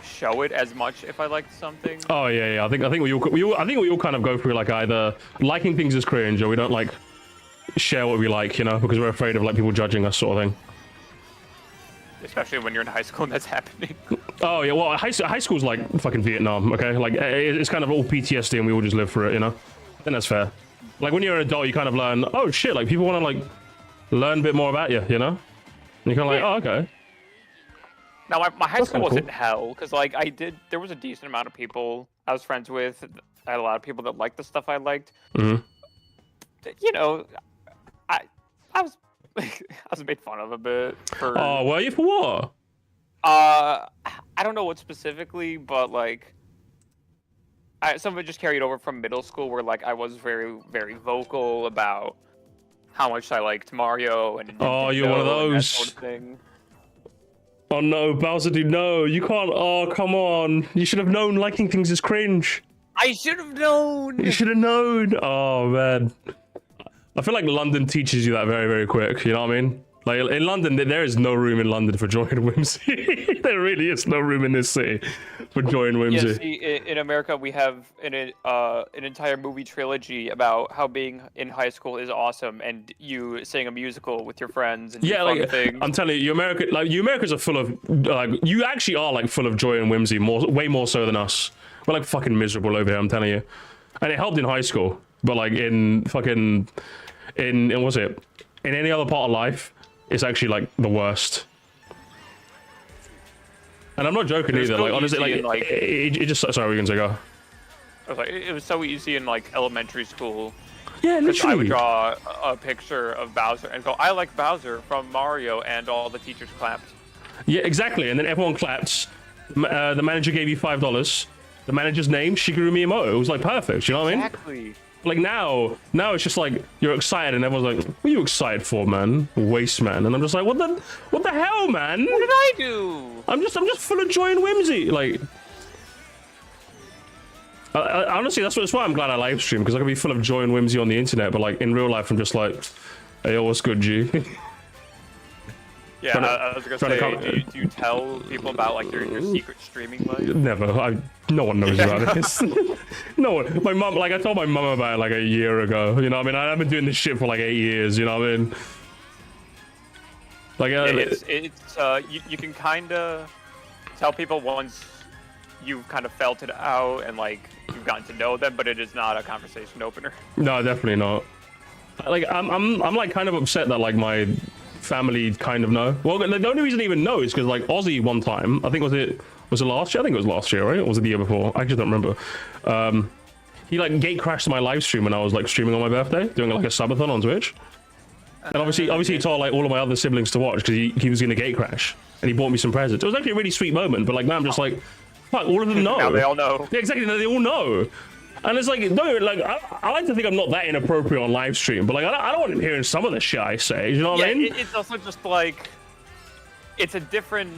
show it as much if I liked something. Oh yeah. I think we all kind of go through like either liking things as cringe or we don't like share what we like, you know, because we're afraid of like people judging us, sort of thing. Especially when you're in high school and that's happening. Oh yeah, well high school's like fucking Vietnam, okay? Like it's kind of all PTSD and we all just live through it, you know. I think that's fair. Like when you're an adult, you kind of learn, oh shit, like people want to like learn a bit more about you, you know. And you're kind of like, oh okay. Now my high school wasn't hell because like there was a decent amount of people I was friends with. I had a lot of people that liked the stuff I liked. Mm-hmm. You know, I was I was made fun of a bit for. Oh, were you for what? I don't know what specifically, but like, some of it just carried over from middle school, where like I was very, very vocal about how much I liked Mario and. Oh, you're one of those. That sort of thing. Oh no, Bowser, dude, no, you can't. Oh, come on. You should have known liking things is cringe. I should have known. You should have known. Oh man. I feel like London teaches you that very, very quick. You know what I mean? Like in London, there is no room in London for joy and whimsy. There really is no room in this city for joy and whimsy. Yeah, see, in America, we have an entire movie trilogy about how being in high school is awesome, and you sing a musical with your friends and do fun things. I'm telling you, Americans are full of like you actually are like full of joy and whimsy, way more so than us. We're like fucking miserable over here. I'm telling you, and it helped in high school, but like in fucking. In what's it? In any other part of life, it's actually like the worst. And I'm not joking either. Like honestly, like it just. Sorry, we can say go. I was like, it was so easy in like elementary school. Yeah, literally. I would draw a picture of Bowser and go, "I like Bowser from Mario," and all the teachers clapped. Yeah, exactly. And then everyone clapped. The manager gave you $5. The manager's name Shigeru Miyamoto. It was like perfect. You know what I mean? Exactly. Like now it's just like you're excited and everyone's like, what are you excited for, man? Waste man. And I'm just like, what the hell, man? What did I do? I'm just full of joy and whimsy. Like honestly, that's why I'm glad I live stream, because I can be full of joy and whimsy on the internet, but like in real life I'm just like, hey, yo, what's good, G? Yeah, I was gonna say, do you tell people about like your secret streaming life? Never. No one knows about this. No one. My mom, like I told my mom about it like a year ago. You know what I mean? I've been doing this shit for like 8 years. You know what I mean? Like you can kind of tell people once you've kind of felt it out and like you've gotten to know them, but it is not a conversation opener. No, definitely not. Like I'm like kind of upset that like my family kind of know. Well, the only reason they even know is because like Ozzy one time, I think was it last year? I think it was last year, right? Or was it the year before? I actually don't remember. He like gate crashed my live stream when I was like streaming on my birthday, doing like a subathon on Twitch. And obviously he told like all of my other siblings to watch because he was gonna gate crash, and he bought me some presents. It was actually a really sweet moment, but like now I'm just like, Fuck, all of them know. Now they all know. Yeah, exactly. They all know. And it's like, no, like I like to think I'm not that inappropriate on live stream, but like I don't want him hearing some of the shit I say. You know what I mean? It's also just like it's a different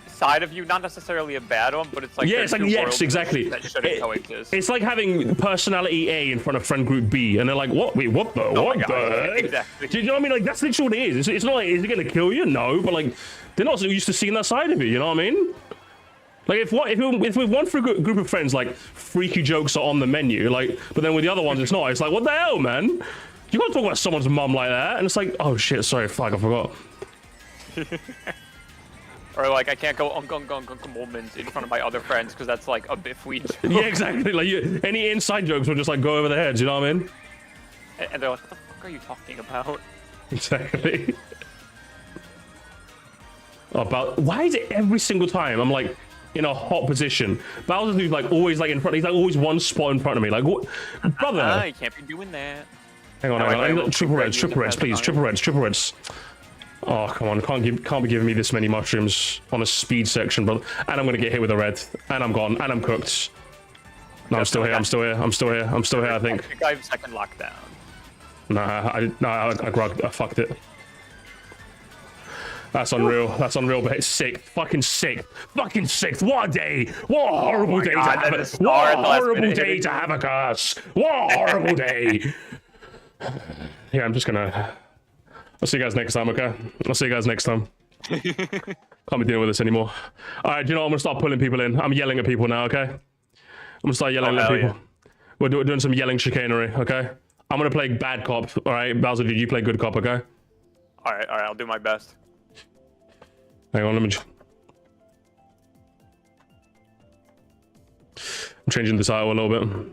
side of you, not necessarily a bad one, but it's like it's like yes, exactly. That shouldn't coexist. It's like having personality A in front of friend group B, and they're like, what? Wait, what the? What the? Exactly. Do you know what I mean? Like that's literally what it is. It's not like is it gonna kill you? No, but like they're not so used to seeing that side of you. You know what I mean? Like if with one group of friends, like freaky jokes are on the menu, like, but then with the other ones it's not. It's like, what the hell, man? You can't talk about someone's mum like that, and it's like, oh shit, sorry, fuck, I forgot. Or like I can't go Uncle moments in front of my other friends because that's like a biffweed joke. Yeah, exactly. Like any inside jokes will just like go over their heads. You know what I mean? And they're like, what the fuck are you talking about? Exactly. About why is it every single time I'm like in a hot position? Bowser's dude's like always like in front. He's like always one spot in front of me. Like what, brother? You can't be doing that. Hang on. Triple reds, please. Triple reds. Oh come on! Can't be giving me this many mushrooms on a speed section, bro. And I'm gonna get hit with a red. And I'm gone. And I'm cooked. No, I'm still here. I'm still here. I think. I have second lockdown. Nah, I fucked it. That's unreal. That's unreal, but it's sick. Fucking sick. Fucking sick. What a day. What a horrible day to have it. What a horrible day to have a curse. What a horrible day. Yeah, I'm just gonna... I'll see you guys next time, okay? I'll see you guys next time. Can't be dealing with this anymore. Alright, do you know what? I'm gonna start pulling people in. I'm yelling at people now, okay? I'm gonna start yelling at people. Yeah. We're doing some yelling chicanery, okay? I'm gonna play bad cop, alright? Bowser, did you play good cop, okay? Alright, I'll do my best. Hang on, let me just... I'm changing the title a little bit.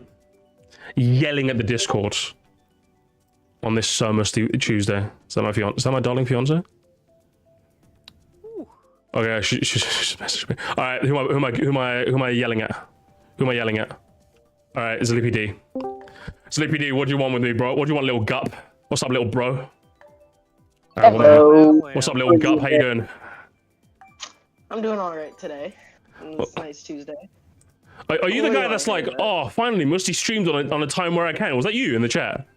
Yelling at the Discord on this Musty Tuesday. Is that my fiance? Is that my darling fiance? Okay, she messaged me. All right, who am I yelling at? Who am I yelling at? All right, Sleepy D. Sleepy D, what do you want with me, bro? What do you want, little gup? What's up, little bro? Hello. What's up, little gup? How you doing? I'm doing all right today. It's a nice Tuesday. Are you the guy that's like, oh, finally, Musty streamed on a time where I can? Was that you in the chat?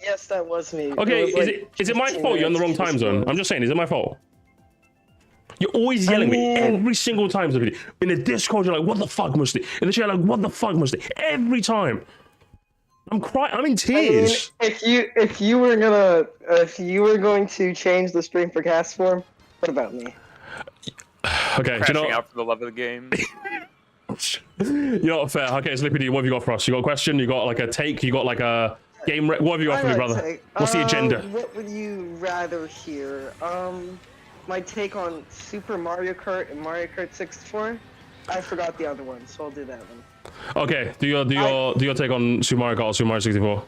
Yes, that was me. Okay, is it my fault you're in the wrong time zone? I'm just saying, is it my fault? You're always yelling at me every single time. In the Discord, you're like, what the fuck, Musty? In the chat, like, what the fuck, Musty? Every time. I'm crying. I'm in tears. I mean, if you were going to change the stream for cast form, what about me? Okay, crashing do you know out for the love of the game. You're not fair. Okay, Sleepy D, what have you got for us? You got a question? You got like a take? You got like a game? What have you got for me, brother? What's the agenda? What would you rather hear? My take on Super Mario Kart and Mario Kart 64. I forgot the other one, so I'll do that one. Okay, do your take on Super Mario Kart or Super Mario 64?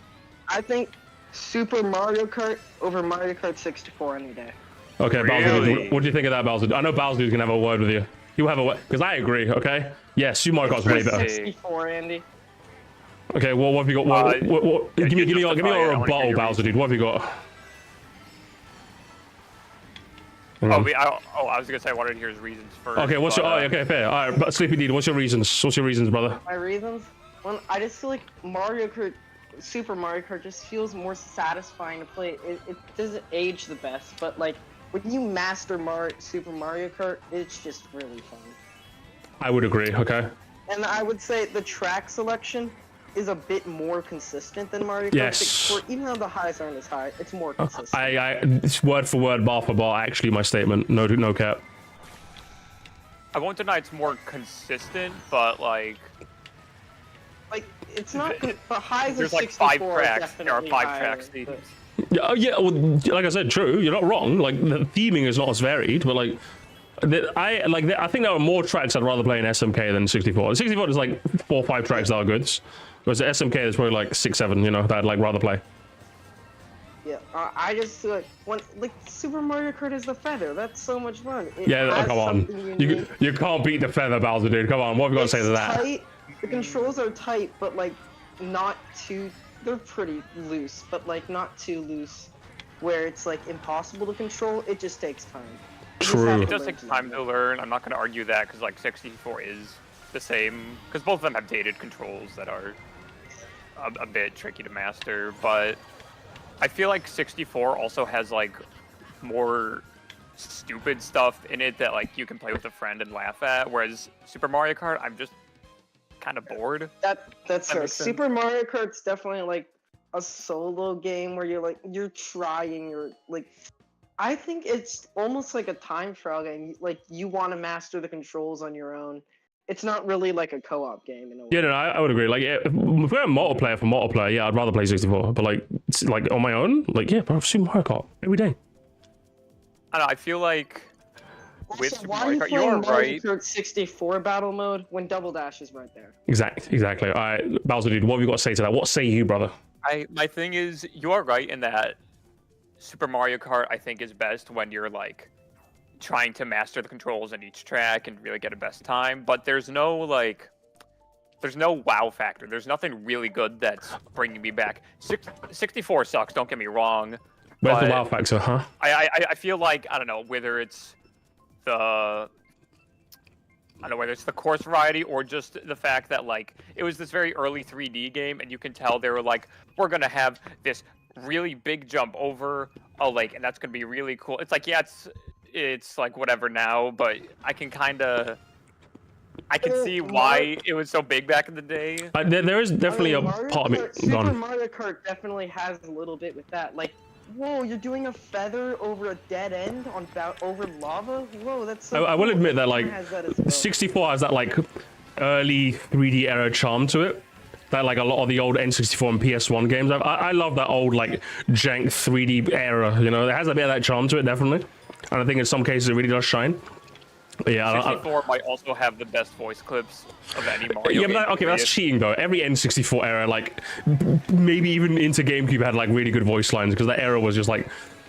I think Super Mario Kart over Mario Kart 64 any day. Okay, Really? Bowser, what do you think of that, Bowser? I know Bowser's gonna have a word with you. He'll have a word, because I agree, okay? Yeah, Super Mario Kart's way better. 64, Andy. Okay, well, what have you got? Give me a rebuttal, Bowser, dude. What have you got? I was gonna say I wanted to hear his reasons first. Okay, okay, fair. All right, but Sleepy D, what's your reasons? What's your reasons, brother? My reasons? Well, I just feel like Super Mario Kart just feels more satisfying to play. It doesn't age the best, but like when you master Super Mario Kart, it's just really fun. I would agree. Okay. And I would say the track selection is a bit more consistent than Mario Kart 64. Even though the highs aren't as high, it's more consistent. It's word for word, bar for bar. Actually, my statement. No cap. I won't deny it's more consistent, but like it's not good. The highs there's of like 64 5 tracks. There are 5 higher, tracks. Yeah, yeah. Well, like I said, true. You're not wrong. Like the theming is not as varied, but like. I think there are more tracks I'd rather play in SMK than 64. The 64 is like 4 or 5 tracks that are good, whereas the SMK there's probably like 6, 7. You know, that I'd like rather play. Yeah, I just like Super Mario Kart is the feather. That's so much fun. Come on, you can't beat the feather, Bowser, dude. Come on, what have you got to say to that? Tight. The controls are tight, but like not too. They're pretty loose, but like not too loose, where it's like impossible to control. It just takes time. True. It does take time to learn. I'm not going to argue that because like 64 is the same, because both of them have dated controls that are a bit tricky to master, but I feel like 64 also has like more stupid stuff in it that like you can play with a friend and laugh at, whereas Super Mario Kart, I'm just kind of bored. That's fair. makes sense. Super Mario Kart's definitely like a solo game where you're trying, you're like, I think it's almost like a time trial game. Like you want to master the controls on your own. It's not really like a co-op game in a way. Yeah, no, I would agree. Like, if we're a multiplayer for multiplayer, yeah, I'd rather play 64. But like on my own, like, yeah, bro, Super Mario Kart every day. I don't know, I feel like with Also, Super why are Mario you Kart, you playing are Mario right. Kart 64 battle mode when Double Dash is right there? Exactly. All right, Bowser, dude, what have you got to say to that? What say you, brother? My thing is, you are right in that Super Mario Kart, I think, is best when you're like trying to master the controls in each track and really get a best time. But there's no wow factor. There's nothing really good that's bringing me back. 64 sucks. Don't get me wrong. Where's the but wow factor, huh? I feel like, I don't know whether it's the course variety or just the fact that like it was this very early 3D game, and you can tell they were like, we're gonna have this really big jump over a lake, and that's gonna be really cool. It's like, yeah, it's like whatever now, but I can see why it was so big back in the day. There is definitely a part of me Super gone. Mario Kart definitely has a little bit with that. Like, whoa, you're doing a feather over a dead end over lava? Whoa, that's so I will cool. admit that This one like has that as well. 64 has that like early 3D era charm to it. That like a lot of the old N64 and PS1 games. I love that old like jank 3D era. You know, it has a bit of that charm to it, definitely. And I think in some cases it really does shine. But yeah, 64 might also have the best voice clips of any Mario yeah, game. but okay, that's period. cheating though. Every N64 era, like maybe even into GameCube, had like really good voice lines because that era was just like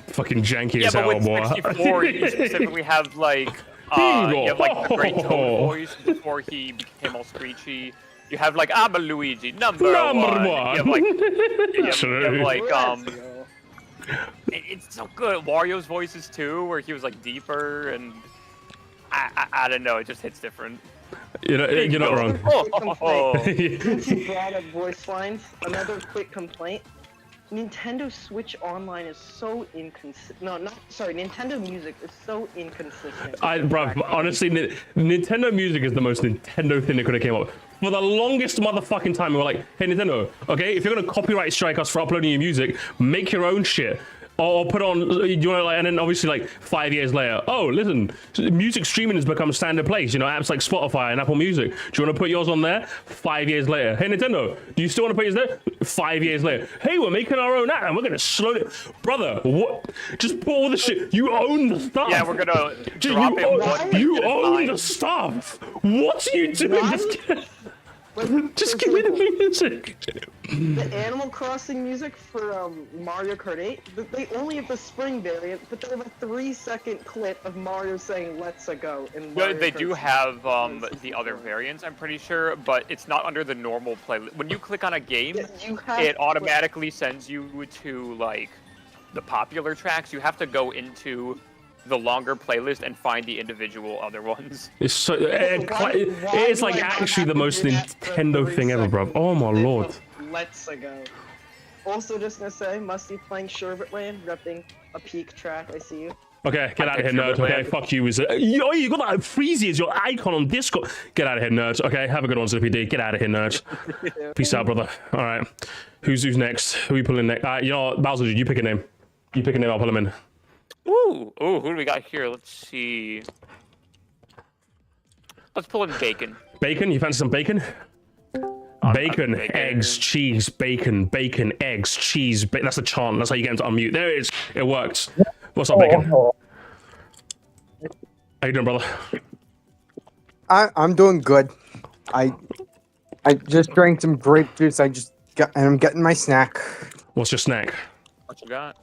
fucking janky Yeah, as but hell, with boy. 64, you specifically have like you have like the great Toad voice before he became all screechy. You have like, I'm a Luigi, number one. You have like, you have like Let's go. it's so good. Wario's voices too, where he was like deeper, and I don't know, it just hits different. You're not wrong. Since you brought up voice lines, another quick complaint. Nintendo Switch Online is so inconsistent. No, not sorry. Nintendo Music is so inconsistent. Bro, honestly, Nintendo Music is the most Nintendo thing that could have came up. For the longest motherfucking time, we were like, hey, Nintendo, okay, if you're gonna copyright strike us for uploading your music, make your own shit. Or put on, you know, like, and then obviously like 5 years later, oh, listen, music streaming has become standard place. You know, apps like Spotify and Apple Music. Do you want to put yours on there? 5 years later, hey Nintendo, do you still want to put yours there? 5 years later, hey, we're making our own app and we're gonna slow it, brother. What? Just put all the shit. You own the stuff. Yeah, we're gonna drop it one week You at a own time. the stuff. What are you doing? Just give me the music. The Animal Crossing music for Mario Kart 8, they only have the spring variant, but they have a 3-second clip of Mario saying "Let's go." In Mario They Kart do 6. have the other variants, I'm pretty sure, but it's not under the normal playlist. When you click on a game, Yeah, you have it automatically sends you to like the popular tracks. You have to go into the longer playlist and find the individual other ones. It's so why it's do like I not actually have the to most do that for Nintendo 3 thing ever, bro. seconds? Oh my lord. Let's go. Also, just gonna say, Musty playing Sherbetland, repping a peak track. I see you. Okay, get out of here, picture nerd. of it, Okay, man. fuck you. Yo, you got that Freezy as your icon on Discord. Get out of here, nerds. Okay, have a good one, ZPD. Get out of here, nerds. Peace out, brother. All right, who's next? Who are we pulling next? You know what, Bowser, you pick a name. You pick a name, I'll pull him in. Ooh, who do we got here? Let's see. Let's pull in Bacon. Bacon? You fancy some bacon? Bacon, eggs, cheese, bacon, bacon, eggs, cheese. That's a chant. That's how you get him to unmute. There it is. It worked. What's up, Bacon? How you doing, brother? I'm doing good. I just drank some grape juice. And I'm getting my snack. What's your snack? What you got?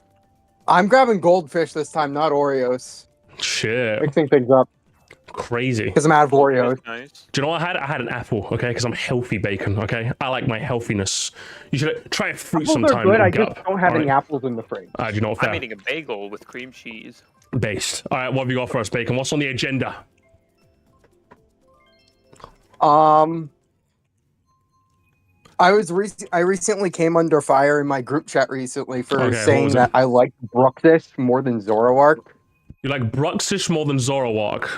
I'm grabbing goldfish this time, not Oreos. Shit. Mixing things up Crazy. because I'm out of Oreos. Nice. Do you know what I had? I had an apple, okay? Because I'm healthy, Bacon, okay? I like my healthiness. You should try a fruit Apples sometime. are good. little I just gup. don't have any Alright. apples in the fridge. Do you know what? I'm Fair. eating a bagel with cream cheese. Based. All right, what have you got for us, Bacon? What's on the agenda? I recently came under fire in my group chat recently for Okay, what saying was it? that I like Bruxish more than Zoroark. You like Bruxish more than Zoroark?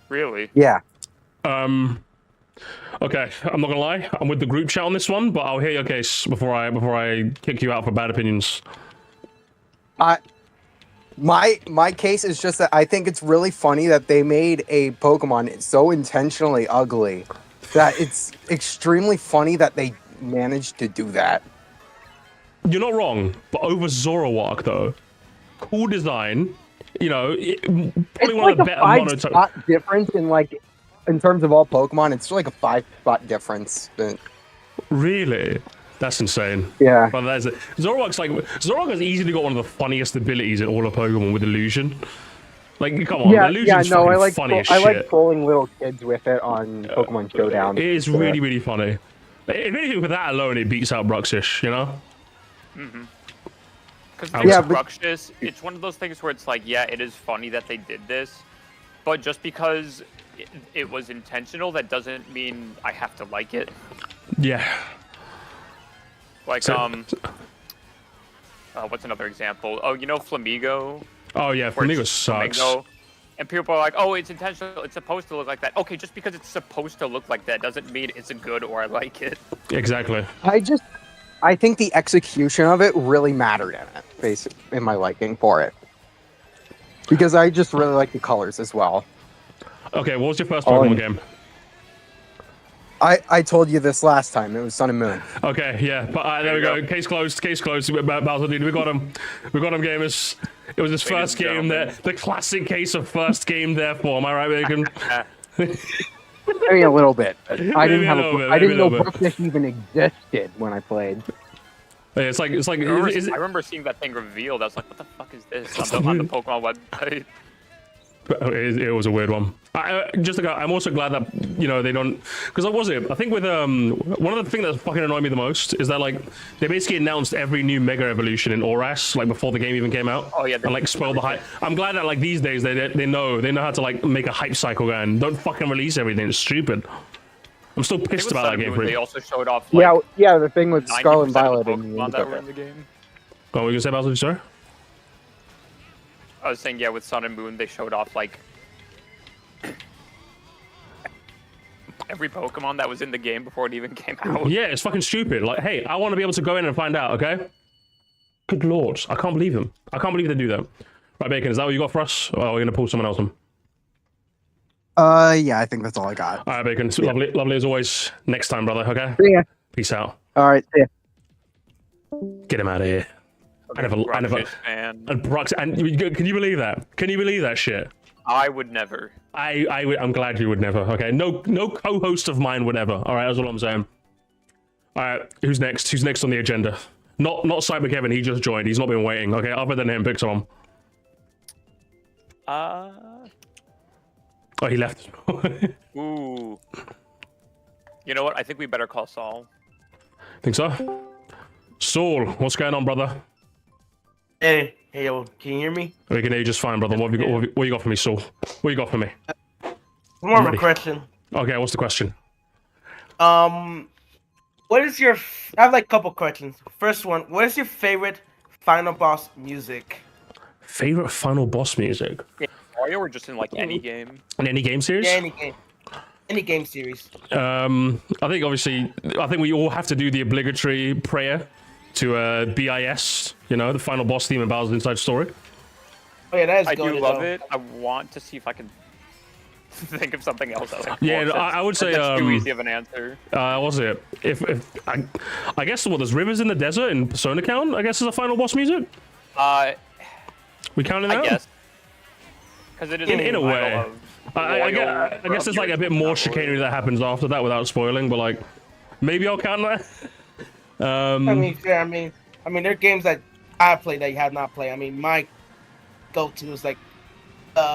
Really? Yeah. Okay, I'm not gonna lie. I'm with the group chat on this one, but I'll hear your case before I kick you out for bad opinions. My case is just that I think it's really funny that they made a Pokemon so intentionally ugly that it's extremely funny that they managed to do that. You're not wrong, but over Zoroark though, cool design. You know, probably It's one like of the a better 5-spot difference in terms of all Pokemon. It's like a 5-spot difference. Really? That's insane. Yeah. But that's it. Zoroark has easily got one of the funniest abilities in all of Pokemon with Illusion. Like, come on, Illusion's fucking funny as I shit. like trolling little kids with it on Pokemon Showdown. It is really, really funny. If anything, with that alone, it beats out Bruxish, you know? Because Yeah, Bruxish, it's one of those things where it's like, yeah, it is funny that they did this, but just because it was intentional, that doesn't mean I have to like it. Yeah. Like, what's another example? Oh, you know Flamigo? Oh yeah, Where Flamigo it's sucks. Flamigo, and people are like, oh, it's intentional, it's supposed to look like that. Okay, just because it's supposed to look like that doesn't mean it's good or I like it. Exactly. I think the execution of it really mattered in it, basically, in my liking for it. Because I just really like the colors as well. Okay, what was your first Pokemon game? I told you this last time. It was Sun and Moon. Okay, yeah, but there we go. Case closed. Case closed. Bowser, dude, we got him. We got him, gamers. It was his first game there. The classic case of first game, therefore. Am I right, Bacon? Maybe a little bit. I didn't know bit. Bruxish even existed when I played. Yeah, it's like. I remember seeing that thing revealed. I was like, what the fuck is this? On the Pokemon website. It was a weird one. I'm also glad that they don't, because what was it? I think with one of the things that fucking annoyed me the most is that like they basically announced every new Mega Evolution in Oras like before the game even came out. Oh yeah, and like spoiled the hype. I'm glad that like these days they know how to like make a hype cycle going. Don't fucking release everything. It's stupid. I'm still pissed about that game. They also showed off. Like, yeah. The thing with Scarlet and Violet Pokemon that were in the game. Oh, what were you gonna say, Bowser? Sorry. I was saying, yeah, with Sun and Moon, they showed off, like, every Pokemon that was in the game before it even came out. Yeah, it's fucking stupid. Like, hey, I want to be able to go in and find out, okay? Good lord. I can't believe them. I can't believe they do that. Right, Bacon, is that what you got for us? Or are we going to pull someone else in? Yeah, I think that's all I got. All right, Bacon. Yeah. Lovely as always. Next time, brother, okay? Yeah. Peace out. All right, see ya. Get him out of here. I never. And Brux, and can you believe that? Can you believe that shit? I would never. I'm glad you would never. Okay, no co-host of mine would ever. All right, that's all I'm saying. All right, who's next? Who's next on the agenda? Not Cyber Kevin. He just joined. He's not been waiting. Okay, other than him, pick someone. Oh, he left. Ooh. You know what? I think we better call Saul. Think so? Saul, what's going on, brother? Hey, yo, can you hear me? We can hear you just fine, brother. What you got for me, Saul? What you got for me? More of a question. Okay, what's the question? What is your... I have like a couple questions. First one, what is your favorite final boss music? Favorite final boss music? Yeah, Mario or just in like any game? In any game series? Yeah, any game. Any game series. I think we all have to do the obligatory prayer to BIS, the final boss theme in Bowser's Inside Story. Oh yeah, that is I good. do love it. I want to see if I can think of something else. Yeah, I would say that's too easy of an answer. Was it? If I guess there's rivers in the desert in Persona count. I guess is a final boss music. We counting that? I guess. Because it is in a way. I guess there's like a bit more chicanery that happens after that without spoiling, but like maybe I'll count that. I mean, fair. I mean, there are games that I played that you have not played. I mean, my go-to is like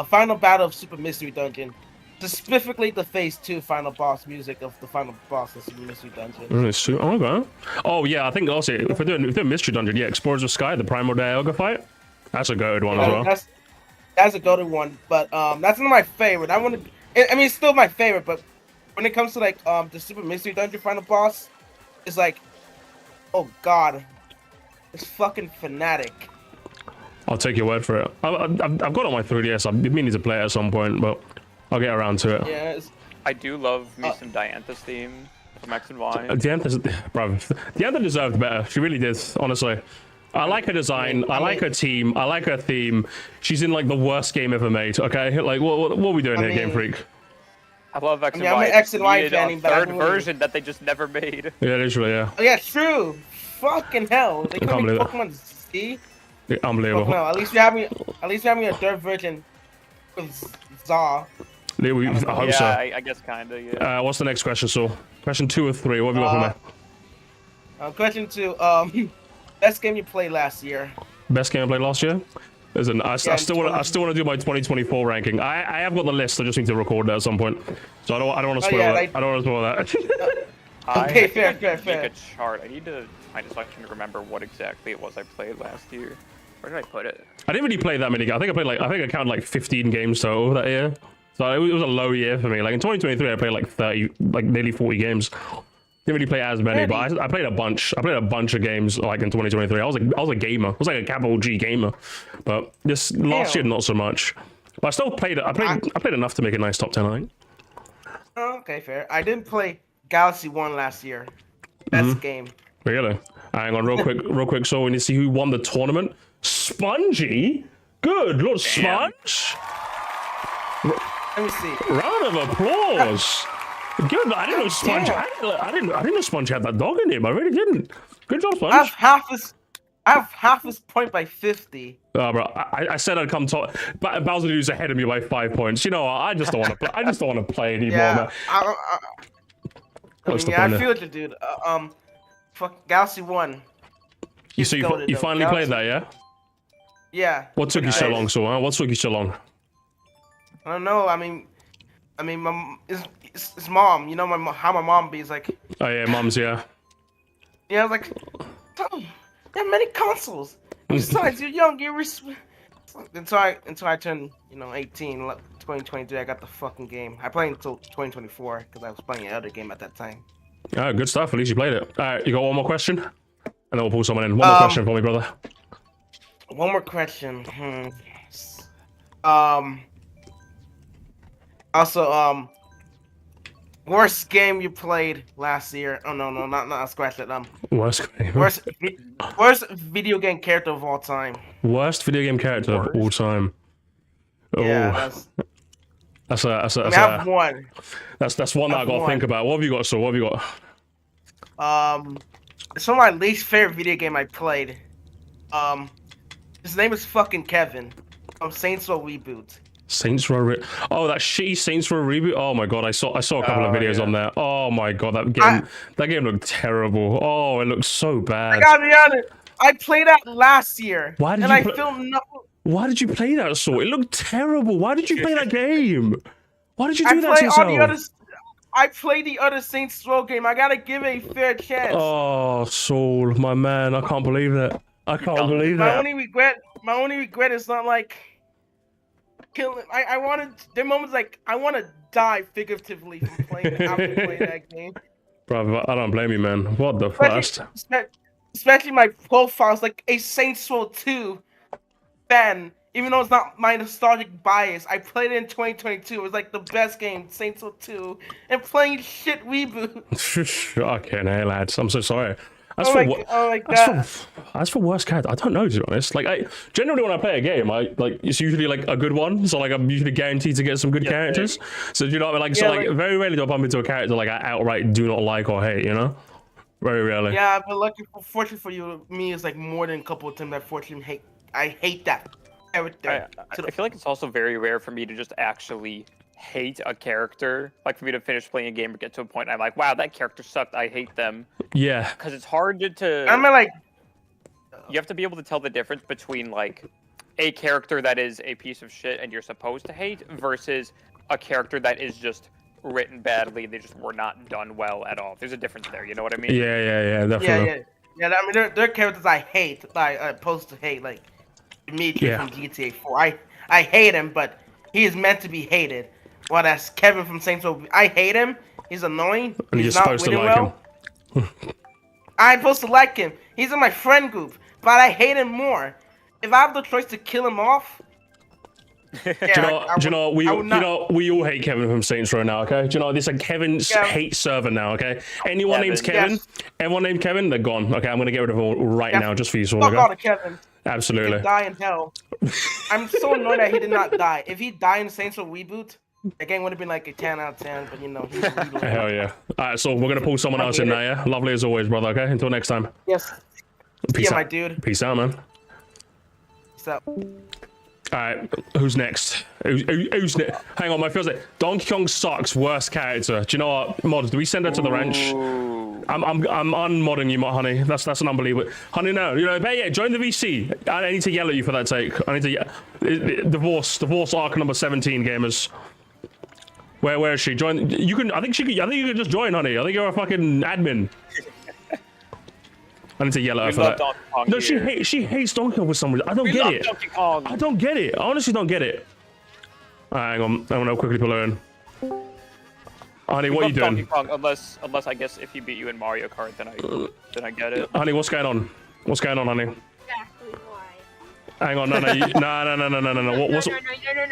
Final Battle of Super Mystery Dungeon, specifically the Phase 2 final boss music of the final boss of Super Mystery Dungeon. Okay. Oh yeah, I think also if we're doing Mystery Dungeon, yeah, Explorers of Sky, the Primal Dialga fight, that's a good one as well. That's a go-to one, but that's not my favorite. I mean, it's still my favorite, but when it comes to like the Super Mystery Dungeon final boss, it's like, oh god, it's fucking fanatic. I'll take your word for it. I've got it on my 3DS. I've been meaning to play it at some point, but I'll get around to it. Yeah. I do love me some Diantha's theme from X and Y. Diantha deserved better. She really did, honestly. I like her design. I like her team. I like her theme. She's in like the worst game ever made. Okay, like what are we doing here, Game Freak? I love X and I'm Y. an X and Y Needed fan, a but I third don't really- version that they just never made. Yeah, literally, yeah. Oh, yeah, true. Fucking hell, they can't couldn't make believe Pokemon Z. Yeah, unbelievable. No, at least we're having a third version with Zaw. I hope Yeah, so. I guess kinda. Yeah. What's the next question, Saul? Question 2 or 3? What have you got for me? Question 2. Best game you played last year. Best game I played last year? Listen, I still want to do my 2024 ranking. I have got the list. I just need to record that at some point. So I don't want to spoil it. I don't want to spoil that. Okay, I fair. Make a chart. I need to find it so I can remember what exactly it was I played last year. Where did I put it? I didn't really play that many games. I think I counted like 15 games total that year. So it was a low year for me. Like in 2023, I played like 30, like nearly 40 games. Didn't really play as many, but I played a bunch. I played a bunch of games like in 2023. I was a gamer. I was like a capital G gamer. But this last year, not so much. But I still played it. I played enough to make a nice top 10, I think. Oh, okay, fair. I didn't play Galaxy 1 last year. Best game. Really? Hang on, real quick. So we need to see who won the tournament. Spongy? Good Lord, Sponge. Let me see. Round of applause. Good. I didn't know Sponge. I didn't know Sponge had that dog in him. I really didn't. Good job, Sponge. I have half his point by 50. Oh, bro, I said I'd come top. But Bowser was ahead of me by 5 points. You know what? I just don't want to play. I just don't want to play anymore. Yeah, Man. What's the I point feel you, dude. Fuck Galaxy 1. So you goated, finally though. played that, yeah? Yeah. What took you so long, so? What took you so long? I don't know. I mean, it's mom. You know how my mom be. It's like, Oh yeah, mums, yeah. yeah, I was like, oh, there are many consoles. Besides, you're young. Until I turned 18, 2023. I got the fucking game. I played until 2024 because I was playing another game at that time. Oh, good stuff. At least you played it. All right, you got one more question, and then we'll pull someone in. One more question for me, brother. One more question. Also, worst game you played last year? Oh no, not scratch that. Worst game. Worst video game character of all time. Worst video game character of all time. Oh, Yeah, that's I have one. That's one that I gotta think about. What have you got, so? What have you got? It's one of my least favorite video game I played. His name is fucking Kevin from Saints Row Reboot. Saints Row. Oh, that shitty Saints Row reboot. Oh my god, I saw a couple of videos on there. Oh my god, that game looked terrible. Oh, it looked so bad. I gotta be honest. I played that last year. Why did Why did you play that, so? It looked terrible. Why did you play that game? Why did you do that to yourself? I played the other Saints Row game. I gotta give it a fair chance. Oh, Saul, my man, I can't believe it. I can't believe my that. only regret is not like killing. I wanted. There are moments like I want to die figuratively from playing after playing that game. Bro, I don't blame you, man. What the first? Especially my profile is like a Saints Row 2 fan. Even though it's not my nostalgic bias, I played it in 2022. It was like the best game, Saints Row 2, and playing shit reboot. Okay, no, lads, I'm so sorry. As for worst character, I don't know, to be honest. Like, I generally when I play a game, it's usually like a good one. So like I'm usually guaranteed to get some good characters. So do you know what I mean? Like, very rarely do I bump into a character like I outright do not like or hate. You know, very rarely. Yeah, but fortunately for you, me is like more than a couple of times. I hate that character. I feel like it's also very rare for me to just actually hate a character. Like for me to finish playing a game or get to a point, I'm like, wow, that character sucked. I hate them. Yeah. Because it's hard to. I mean, like, you have to be able to tell the difference between like a character that is a piece of shit and you're supposed to hate versus a character that is just written badly. They just were not done well at all. There's a difference there. You know what I mean? Yeah, definitely. Yeah. I mean, there are characters I hate, like opposed to hate, like Dimitri from GTA 4. I hate him, but he is meant to be hated. Well, that's Kevin from Saints Row. I hate him, He's annoying. And you're He's not supposed to winning like well. him. I'm supposed to like him. He's in my friend group, but I hate him more. If I have the choice to kill him off, yeah, Do you know, we all hate Kevin from Saints Row now, okay? Do you know, this is a Kevin's Yeah. hate server now, okay? Anyone Kevin. named Kevin, Yes. everyone named Kevin, they're gone. Okay, I'm gonna get rid of them all right Yeah. now, just for you, fuck okay? all the Kevin. Absolutely. He die in hell. I'm so annoyed that he did not die. If he died in Saints Row reboot, the game would have been like a 10 out of 10. But you know, he's reloading. Hell yeah. Alright, so we're gonna pull someone else in now, yeah? Lovely as always, brother, okay? Until next time. Yes. Peace Yeah, out. my dude. Peace out, man. So. Alright, who's next? Who's next? Hang on, my feels like Donkey Kong sucks. Worst character. Do you know what, mods? Do we send her to the wrench? Ooh. I'm unmodding you, honey. That's an unbelievable. Honey, no, you know, but yeah, join the VC. I need to yell at you for that take. I need to divorce arc number 17, gamers. Where is she? Join. You can. I think you can just join, honey. I think you're a fucking admin. I need to yell at her We for love that. Donkey Kong No, here. she hates Donkey Kong for some reason. I don't We get love it. Donkey Kong. I don't get it. I honestly don't get it. Alright, hang on. I'm gonna quickly pull her in. Honey, We what are you love doing? Donkey Kong, unless I guess if he beat you in Mario Kart, then I get it. Honey, what's going on? What's going on, honey? Exactly why. Hang on, no. What's No.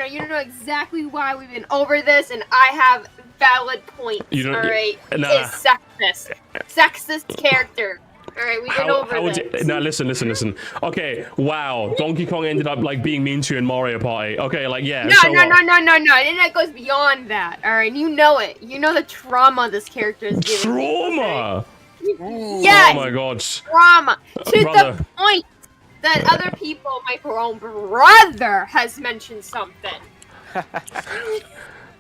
You don't know exactly why we've been over this, and I have valid points. You don't- all right, nah. it's sexist character. All right, we've been over would this. no, listen. Okay, wow. Donkey Kong ended up like being mean to you in Mario Party. Okay, like yeah. No. so what? And it goes beyond that. All right, you know it. You know the trauma this character is giving. Trauma. Yes, Oh my god. trauma to Brother. the point that other people, my own brother, has mentioned something.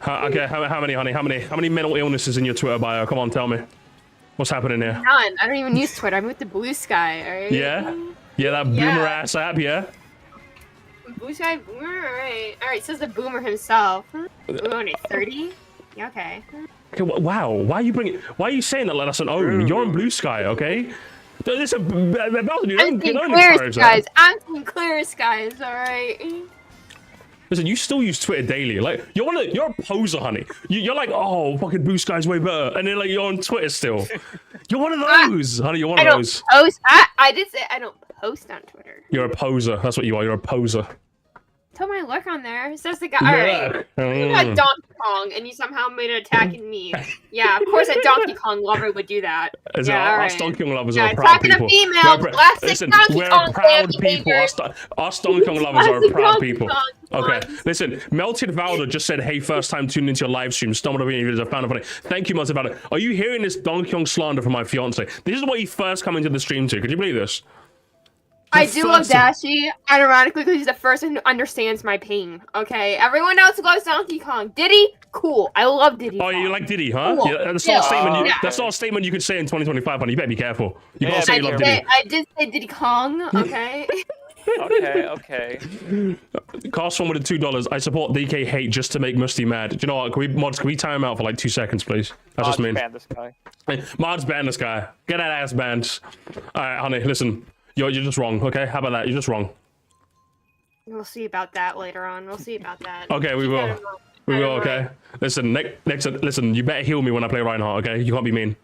Okay, how many, honey? How many mental illnesses in your Twitter bio? Come on, tell me. What's happening here? None. I don't even use Twitter. I'm with the Blue Sky. All right. Yeah, that boomer ass app. Yeah. Blue Sky Boomer. All right. Says the Boomer himself. Ooh, only 30. Yeah, okay. Okay, wow. Why are you saying that like that's an own? You're on Blue Sky, okay? Listen, Belton, you I'm don't seeing encourage clear that. skies. I'm seeing clear skies. All right. Listen, you still use Twitter daily. Like you're a poser, honey. You're like, oh, fucking Blue Sky's way better, and then like you're on Twitter still. You're one of those, honey. You're one I of don't those. post. I did say I don't post on Twitter. You're a poser. That's what you are. You're a poser. Tell my look on there. It says the guy. All right. You got Donkey Kong, and you somehow made it attacking me. Yeah, of course a Donkey Kong lover would do that. Yeah, all Us right. Donkey Kong lovers Yeah, are proud attacking a people. female, We're classic listen, Donkey we're Kong a proud fan people. behavior. Us Donkey Kong lovers are Classic proud Donkey people. Kong. Okay, listen. Melted Valder just said, "Hey, first time tuning into your live stream. Stumbled over your videos. I found it funny. Thank you, Melted Valder. Are you hearing this Donkey Kong slander from my fiance? This is what he first come into the stream to. Could you believe this? I do love Dashi, ironically, because he's the first one who understands my pain. Okay, everyone else loves Donkey Kong. Diddy, cool. I love Diddy. Oh, Kong. you like Diddy, huh? Cool. Yeah, that's not a statement. Yeah. That's not a statement you could say in 2025, honey. You better be careful. You Yeah, can't say I you love did, Diddy. I did say Diddy Kong. Okay. Okay. Cast one with the $2. I support DK hate just to make Musty mad. Do you know what? Can we time out for like 2 seconds, please? That's just mean. Ban this guy. Mods ban this guy. Get that ass banned. All right, honey. Listen, you're just wrong. Okay, how about that? You're just wrong. We'll see about that later on. We'll see about that. Okay, we will. We will. Okay. Listen, next. Listen, you better heal me when I play Reinhardt. Okay, you can't be mean.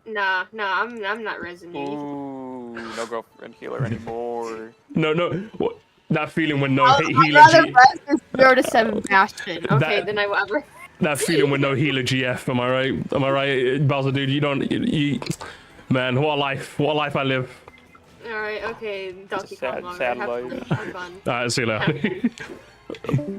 Nah, I'm not resonating. Ooh, no girlfriend healer anymore. No. What? That feeling when no I'd healer. rather res this 0 to 7 Bastion. Okay, That- then I will ever. That feeling with no healer GF. Am I right? Am I right, Bowser, dude? You don't. Man, what a life! What a life I live. All right, okay, Donkey Kong. sad- lover. sad Have life. fun. All right, see you later.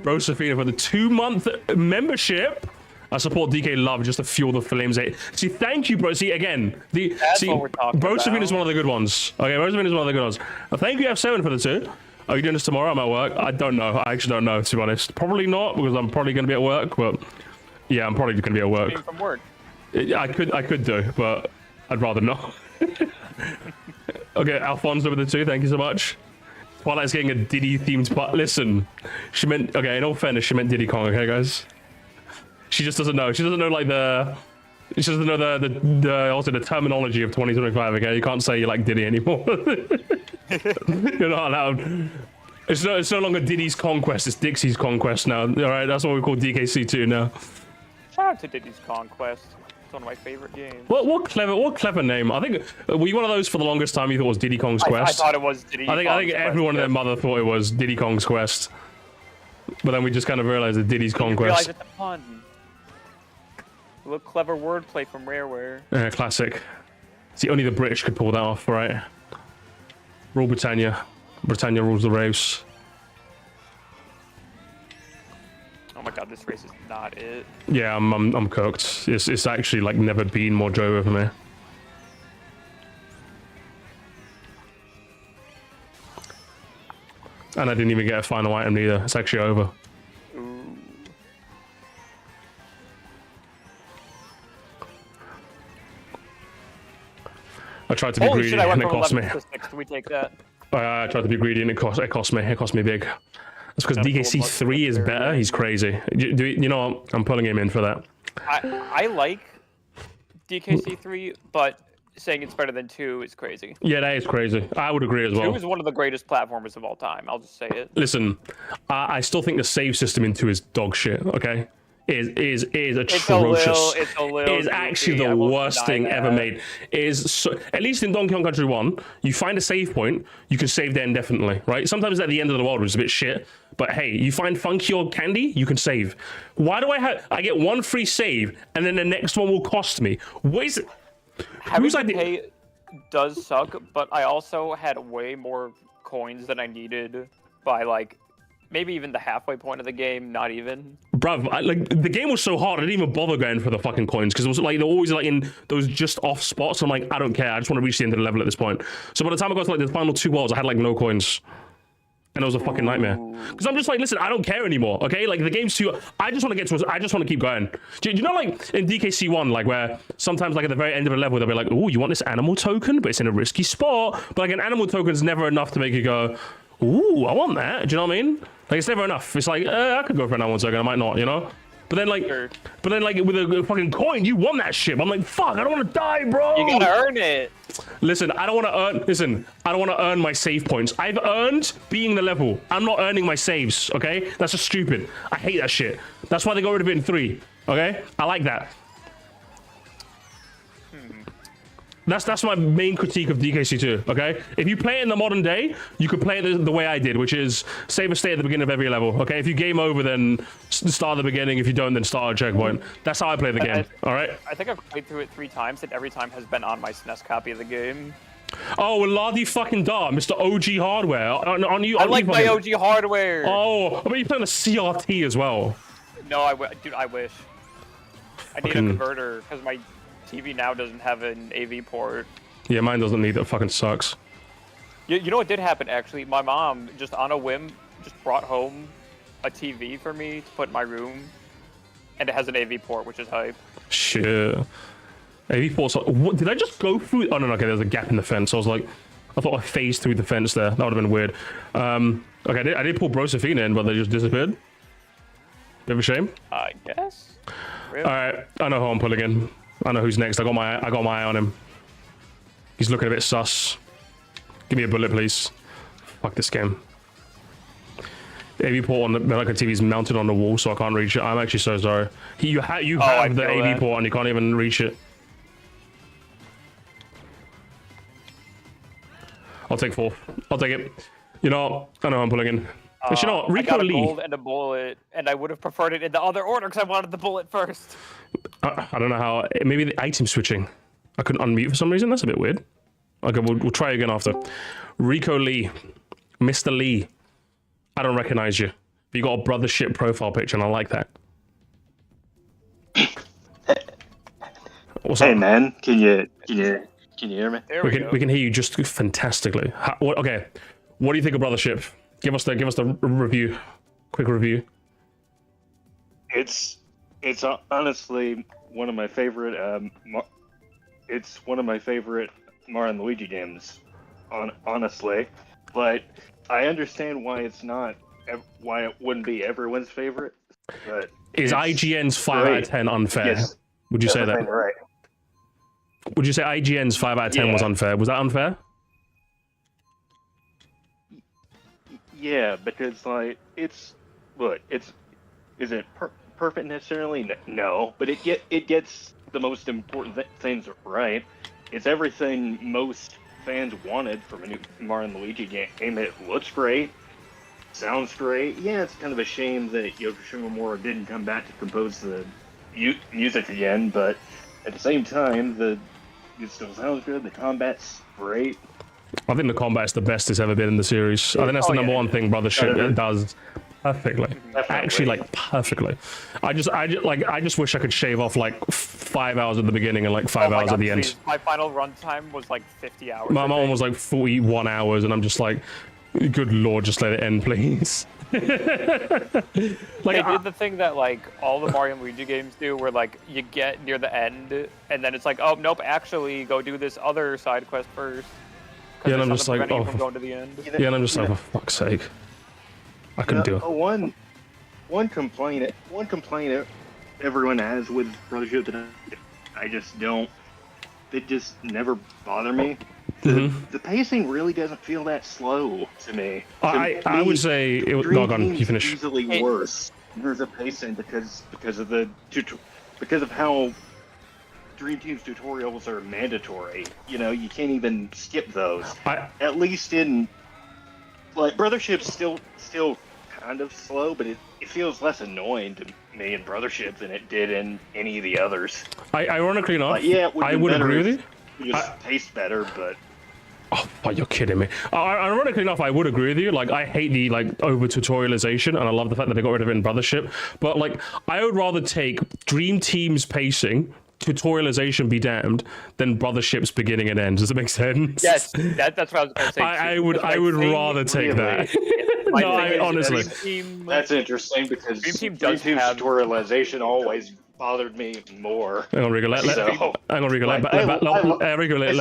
Bro, Safina for the 2-month membership. I support DK Love just to fuel the flames. See, thank you, bro. See, again, That's what we're talking Bro about. Safina is one of the good ones. Okay, Bro Safina is one of the good ones. Thank you, F7 for the 2. Are you doing this tomorrow? I'm at work. I don't know. I actually don't know, to be honest. Probably not, because I'm probably going to be at work, but yeah, I'm probably going to be at work. Being from work. I could do, but I'd rather not. Okay, Alfonso with the 2. Thank you so much. Twilight's getting a Diddy themed, but listen, she meant, okay, in all fairness, she meant Diddy Kong, okay, guys? She just doesn't know. She doesn't know, like, she doesn't know also the terminology of 2025, okay? You can't say you like Diddy anymore. You're not allowed. It's no longer Diddy's Conquest, it's Dixie's Conquest now. Alright, that's what we call DKC2 now. Shout out to Diddy's Conquest. It's one of my favorite games. What clever name. I think, were you one of those for the longest time you thought it was Diddy Kong's Quest? I thought it was Diddy Kong's Quest. I think everyone and their mother thought it was Diddy Kong's Quest. But then we just kind of realized it's Diddy's Kong realize Quest. it's a pun. A little clever wordplay from Rareware. Yeah, classic. See, only the British could pull that off, right? Rule Britannia. Britannia rules the race. Oh my god, this race is not it. Yeah, I'm cooked. It's actually like never been more Jovo for me. And I didn't even get a final item either. It's actually over. Ooh. I tried to be greedy and it cost me. We take that. I tried to be greedy and it cost me. It cost me big. That's because DKC 3 is better. He's crazy. You know what? I'm pulling him in for that. I like DKC 3, but saying it's better than 2 is crazy. Yeah, that is crazy. I would agree as well. 2 is one of the greatest platformers of all time. I'll just say it. Listen, I still think the save system in 2 is dog shit. Okay, is atrocious. It's a little. It is actually the worst thing ever made. At least in Donkey Kong Country 1, you find a save point, you can save there indefinitely, right? Sometimes at the end of the world, which is a bit shit. But hey, you find Funky or Candy, you can save. Why do I get one free save and then the next one will cost me? What is it? Having to pay does suck, but I also had way more coins than I needed by like maybe even the halfway point of the game, not even. Bruv, like the game was so hard, I didn't even bother going for the fucking coins because it was like they're always like in those just off spots. I'm like, I don't care. I just want to reach the end of the level at this point. So by the time I got to like the final 2 worlds, I had like no coins. And it was a fucking nightmare. Because I'm just like, listen, I don't care anymore, okay? Like, the game's too... I just want to get to... I just want to keep going. Do you know, like, in DKC 1, like, where sometimes, like, at the very end of a level, they'll be like, oh, you want this animal token? But it's in a risky spot. But, like, an animal token's never enough to make you go, ooh, I want that. Do you know what I mean? Like, it's never enough. It's like, I could go for an animal token. I might not, you know? But then, like, with a fucking coin, you won that shit. I'm like, fuck, I don't want to die, bro. You gotta earn it. Listen, I don't want to earn. Listen, I don't want to earn my save points. I've earned being the level. I'm not earning my saves. Okay, that's just stupid. I hate that shit. That's why they got rid of it in 3. Okay, I like that. That's my main critique of DKC 2, okay? If you play it in the modern day, you could play it the way I did, which is save a state at the beginning of every level, okay? If you game over, then start at the beginning. If you don't, then start at a checkpoint. That's how I play the game, all right? I think I've played through it 3 times, and every time has been on my SNES copy of the game. Oh, well, Lardy fucking Dar, Mr. OG Hardware. On you, I like my OG Hardware. Oh, but you're playing a CRT as well. No, dude, I wish. I need a converter, because my TV now doesn't have an AV port. Yeah, mine doesn't need it. Fucking sucks. You know what did happen, actually? My mom, just on a whim, just brought home a TV for me to put in my room. And it has an AV port, which is hype. Shit. AV ports... What, did I just go through... Oh, no, okay, there's a gap in the fence. I was like... I thought I phased through the fence there. That would have been weird. Okay, I did pull Brosafina in, but they just disappeared. Bit of a shame. I guess. Really? Alright, I know who I'm pulling in. I know who's next. I got my eye on him. He's looking a bit sus. Give me a bullet, please. Fuck this game. The AV port on the Metallica TV is mounted on the wall, so I can't reach it. I'm actually so sorry. You have the AV port and you can't even reach it. I'll take 4th. I'll take it. You know, I know who I'm pulling in. But you know what? Rico I got a Lee. gold and a bullet, and I would have preferred it in the other order because I wanted the bullet first. I don't know how. Maybe the item switching. I couldn't unmute for some reason. That's a bit weird. Okay, we'll try again after. Rico Lee. Mr. Lee. I don't recognize you. But you got a brothership profile picture, and I like that. What's hey, up? man. Can you hear me? We can hear you just fantastically. Okay. What do you think of brothership? Give us the review. Quick review. It's honestly one of my favorite. It's one of my favorite Mario and Luigi games. Honestly, but I understand why it's not. Why it wouldn't be everyone's favorite. But is IGN's 5 out of 10 unfair? Yes. Would you say that? Right. Would you say IGN's 5 out of 10 was unfair? Was that unfair? Yeah, because like is it perfect necessarily? No, but it gets the most important things right. It's everything most fans wanted from a new Mario and Luigi game. It looks great, sounds great. Yeah, it's kind of a shame that Yoko Shimomura didn't come back to compose the music again, but at the same time, it still sounds good. The combat's great. I think the combat's the best it's ever been in the series. I think that's the number one thing Brothership does perfectly. Actually, like perfectly. I just wish I could shave off like 5 hours at the beginning and like 5 hours at the end. My final run time was like 50 hours. My mom was like 41 hours, and I'm just like, good lord, just let it end, please. Like they did the thing that like all the Mario and Luigi games do, where like you get near the end, and then it's like, oh nope, actually go do this other side quest first. Yeah, and I'm just like, oh, from going to the end. Yeah, and I'm just like, for fuck's sake, I couldn't do it. One complaint everyone has with Brothership that I just don't. It just never bother me. The pacing really doesn't feel that slow to me. I would say it was doggone. You finish. Easily worse. There's a pacing because of how Dream Team's tutorials are mandatory. You know, you can't even skip those. At least in like Brothership's still kind of slow, but it feels less annoying to me in Brothership than it did in any of the others. Ironically enough, I would agree with you. It just tastes better, but. Oh, you're kidding me. Ironically enough, I would agree with you. Like, I hate the like over tutorialization, and I love the fact that they got rid of it in Brothership. But like, I would rather take Dream Team's pacing, tutorialization be damned, than Brothership's beginning and end. Does it make sense? Yes, that's what I was going to say. I would rather take that. No, honestly. That's interesting because Dream Team's tutorialization always bothered me more. Hang on, Rico. Let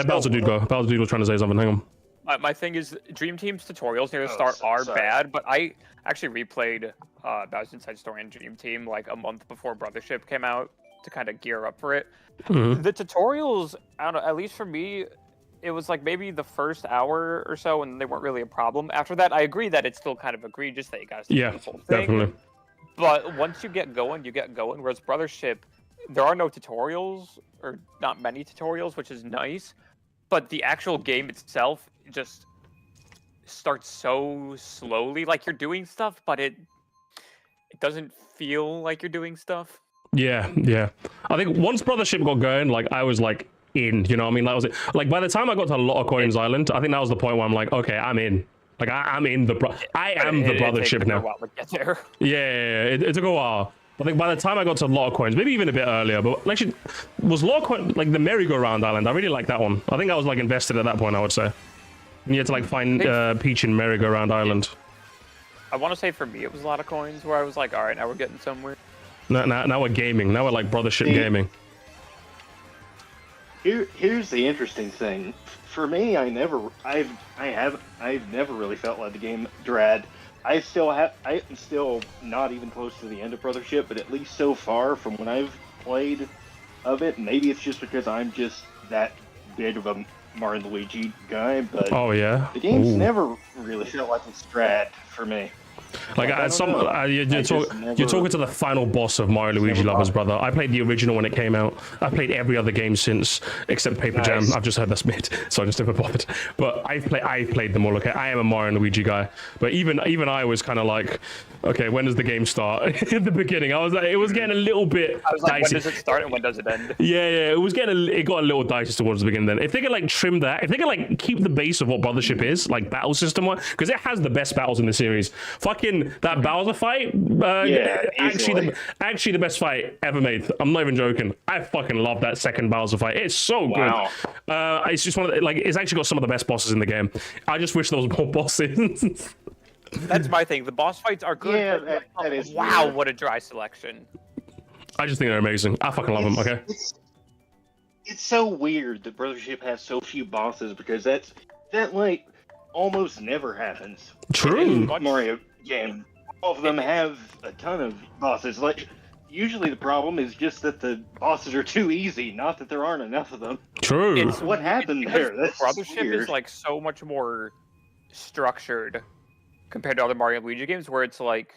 Bowser Dude go. Bowser Dude was trying to say something. Hang on. My thing is, Dream Team's tutorials near the start are bad, but I actually replayed Bowser's Inside Story and Dream Team like a month before Brothership came out to kind of gear up for it. The tutorials, I don't know, at least for me, it was like maybe the first hour or so, and they weren't really a problem. After that, I agree that it's still kind of egregious that you guys do the whole thing. Definitely. But once you get going, you get going. Whereas Brothership, there are no tutorials, or not many tutorials, which is nice. But the actual game itself just starts so slowly, like you're doing stuff, but it doesn't feel like you're doing stuff. Yeah. I think once Brothership got going, like I was like in, you know what I mean? Like, like by the time I got to A Lot of Coins Island, I think that was the point where I'm like, okay, I'm in. Like I'm in the Brothership now. Yeah, it took a while. I think by the time I got to A Lot of Coins, maybe even a bit earlier, but actually, was Lot of Coins like the merry-go-round island? I really like that one. I think I was like invested at that point, I would say. And you had to like find Peach in merry-go-round island. I want to say for me it was A Lot of Coins where I was like, all right, now we're getting somewhere. Now we're gaming. Now we're like Brothership gaming. Here's the interesting thing. For me, I've never really felt like the game dragged. I'm still not even close to the end of Brothership, but at least so far from when I've played of it, maybe it's just because I'm just that big of a Mario and Luigi guy, but the game's never really felt like it's dragged for me. Like you're talking to the final boss of Mario Luigi Lovers, brother. I played the original when it came out. I played every other game since except Paper Jam. I've just heard that's mid, so I just never bothered. But I played them all. Okay, I am a Mario and Luigi guy. But even I was kind of like, okay, when does the game start? In the beginning, I was like, it was getting a little bit. I was like, dicey. when does it start and when does it end? Yeah, it got a little dicey towards the beginning. Then, if they could like trim that, if they could like keep the base of what Brothership is, like battle system wise, because it has the best battles in the series. Fucking that Bowser fight, actually the best fight ever made. I'm not even joking. I fucking love that second Bowser fight. It's so good. It's just one of the, it's actually got some of the best bosses in the game. I just wish there was more bosses. That's my thing. The boss fights are good. Yeah, that is wow, weird. what a dry selection. I just think they're amazing. I fucking love them. Okay. It's so weird that Brothership has so few bosses because that like almost never happens. True. In Mario game, all of them have a ton of bosses. Like usually the problem is just that the bosses are too easy, not that there aren't enough of them. True. What happened there? That's Brothership weird. is like so much more structured compared to other Mario and Luigi games, where it's like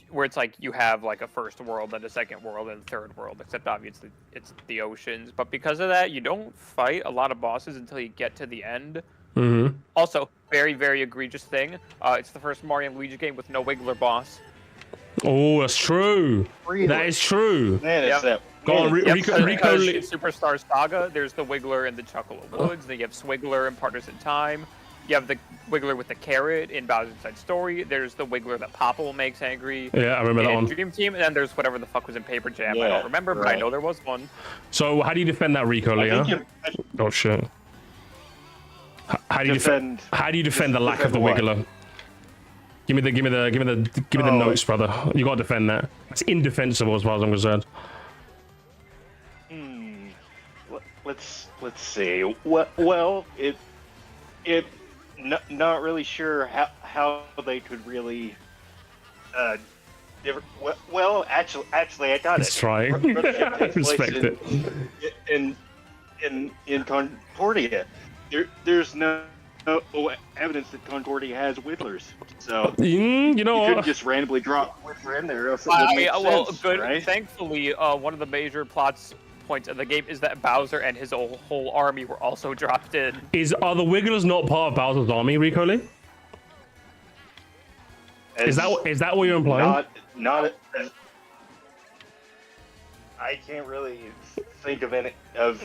where it's like you have like a first world and a second world and a third world, except obviously it's the oceans. But because of that, you don't fight a lot of bosses until you get to the end. Mm-hmm. Also, very, very egregious thing. It's the first Mario and Luigi game with no Wiggler boss. Oh, that's true. Really? That is true. Man, Yep. is that Go on, man, Rico. Because Superstar Saga, there's the Wiggler in the Chocolate Woods. Then you have Swiggler in Partners in Time. You have the Wiggler with the carrot in Bowser's Inside Story. There's the Wiggler that Popple makes angry. Yeah, I remember that in one. Dream Team, and then there's whatever the fuck was in Paper Jam. I Yeah, don't remember, but I right. know there was one. So how do you defend that, Rico, I Leo? think Oh shit. How do you defend? How do you defend the lack of the defend what? Wiggler? Give me the Oh. notes, brother. You gotta defend that. It's indefensible as far as I'm concerned. Let's see. Well, not really sure how they could really. Well, actually, I got He's it. trying. Brothership takes Respect place it. in Concordia. There's no evidence that Concordia has Whittlers, so You know you what? couldn't just randomly drop Whittler in there. Else it wouldn't make Well, sense, good. right? Thankfully, one of the major points of the game is that Bowser and his whole army were also dropped in. Are the Wigglers not part of Bowser's army, Rico Lee? Is that what you're implying? Not. I can't really think of any of.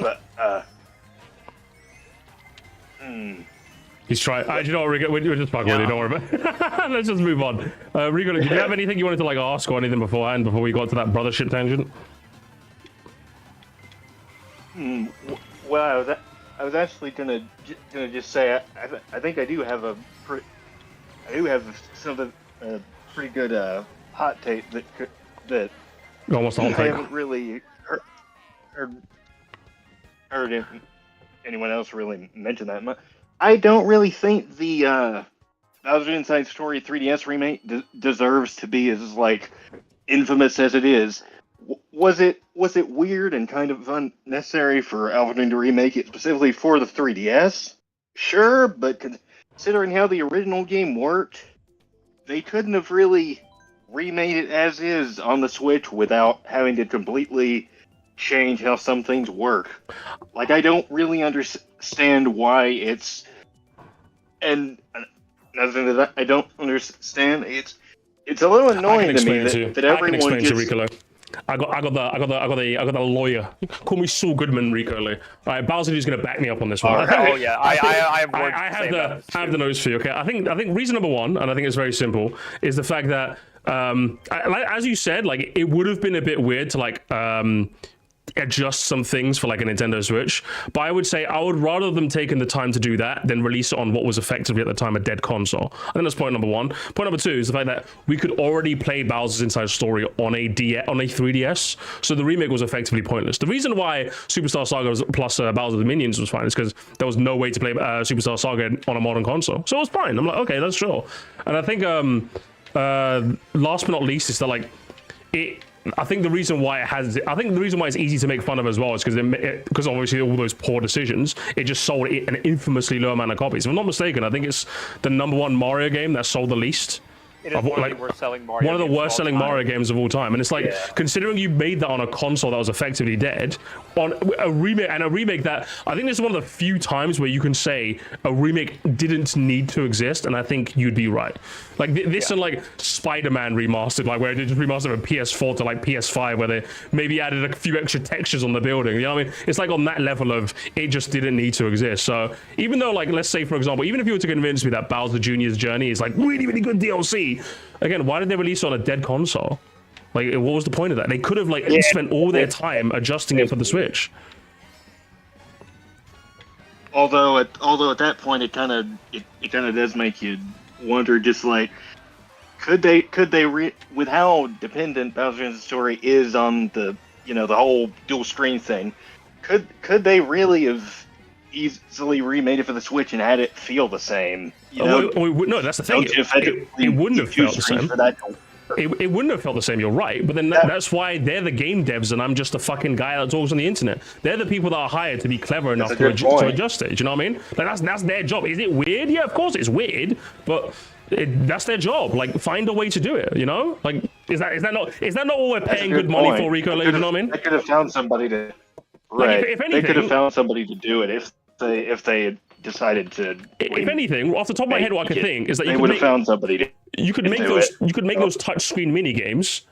He's trying. You know what, Rico? We're just fucking with you. Don't worry about it. Let's just move on. Rico, did you have anything you wanted to like ask or anything beforehand before we got to that brothership tangent? Well, I was actually gonna just say I think I do have something pretty good hot take that Almost a hot I take. haven't really heard anyone else really mention that much. I don't really think the Bowser Inside Story 3DS remake deserves to be as like infamous as it is. Was it weird and kind of unnecessary for Alvin to remake it specifically for the 3DS? Sure, but considering how the original game worked, they couldn't have really remade it as is on the Switch without having to completely change how some things work. Like, I don't really understand why it's... And another thing that I don't understand, it's a little annoying to me that everyone gets... Rico. I got the lawyer. Call me Saul Goodman, Rico Lee. All right, Bowser is going to back me up on this one. All right. Oh yeah, I have words I to say about this have too. the notes for you. Okay, I think reason number one, and I think it's very simple, is the fact that as you said, like it would have been a bit weird to like adjust some things for like a Nintendo Switch, but I would say I would rather them taking the time to do that than release it on what was effectively at the time a dead console. I think that's point number one. Point number two is the fact that we could already play Bowser's Inside Story on a 3DS, so the remake was effectively pointless. The reason why Superstar Saga plus Bowser's Minions was fine is because there was no way to play Superstar Saga on a modern console, so it was fine. I'm like, okay, that's sure. And I think last but not least is that like I think the reason why it's easy to make fun of as well is because obviously all those poor decisions, it just sold an infamously low amount of copies. If I'm not mistaken, I think it's the #1 Mario game that sold the least. It is one of the worst-selling Mario One of the games of all worst-selling time. Mario games of all time, and it's like considering you made that on a console that was effectively dead, on a remake that I think this is one of the few times where you can say a remake didn't need to exist, and I think you'd be right. Like this and like Spider-Man remastered, like where they just remastered from PS4 to like PS5, where they maybe added a few extra textures on the building. You know what I mean? It's like on that level of it just didn't need to exist. So even though, like, let's say for example, even if you were to convince me that Bowser Jr.'s Journey is like really, really good DLC, again, why did they release it on a dead console? Like, what was the point of that? They could have like spent all their time adjusting it for the Switch. Although at that point, it kind of does make you wonder, just like, could they with how dependent Bowser's Story is on the the whole dual screen thing, could they really have easily remade it for the Switch and had it feel the same? No, that's the thing. It wouldn't have felt the same. It wouldn't have felt the same, you're right. But then that's why they're the game devs and I'm just a fucking guy that talks on the internet. They're the people that are hired to be clever enough to adjust it. Do you know what I mean? Like that's their job. Is it weird? Yeah, of course it's weird. But That's their job. Like, find a way to do it. You know, like is that not what we're paying good money point. for, Rico? You know what I mean? They could have found somebody to. Like, Right. if anything, they could have found somebody to do it if they had decided to. If anything, off the top of my head, what I could think is that they would have found somebody to. You could make those touchscreen mini games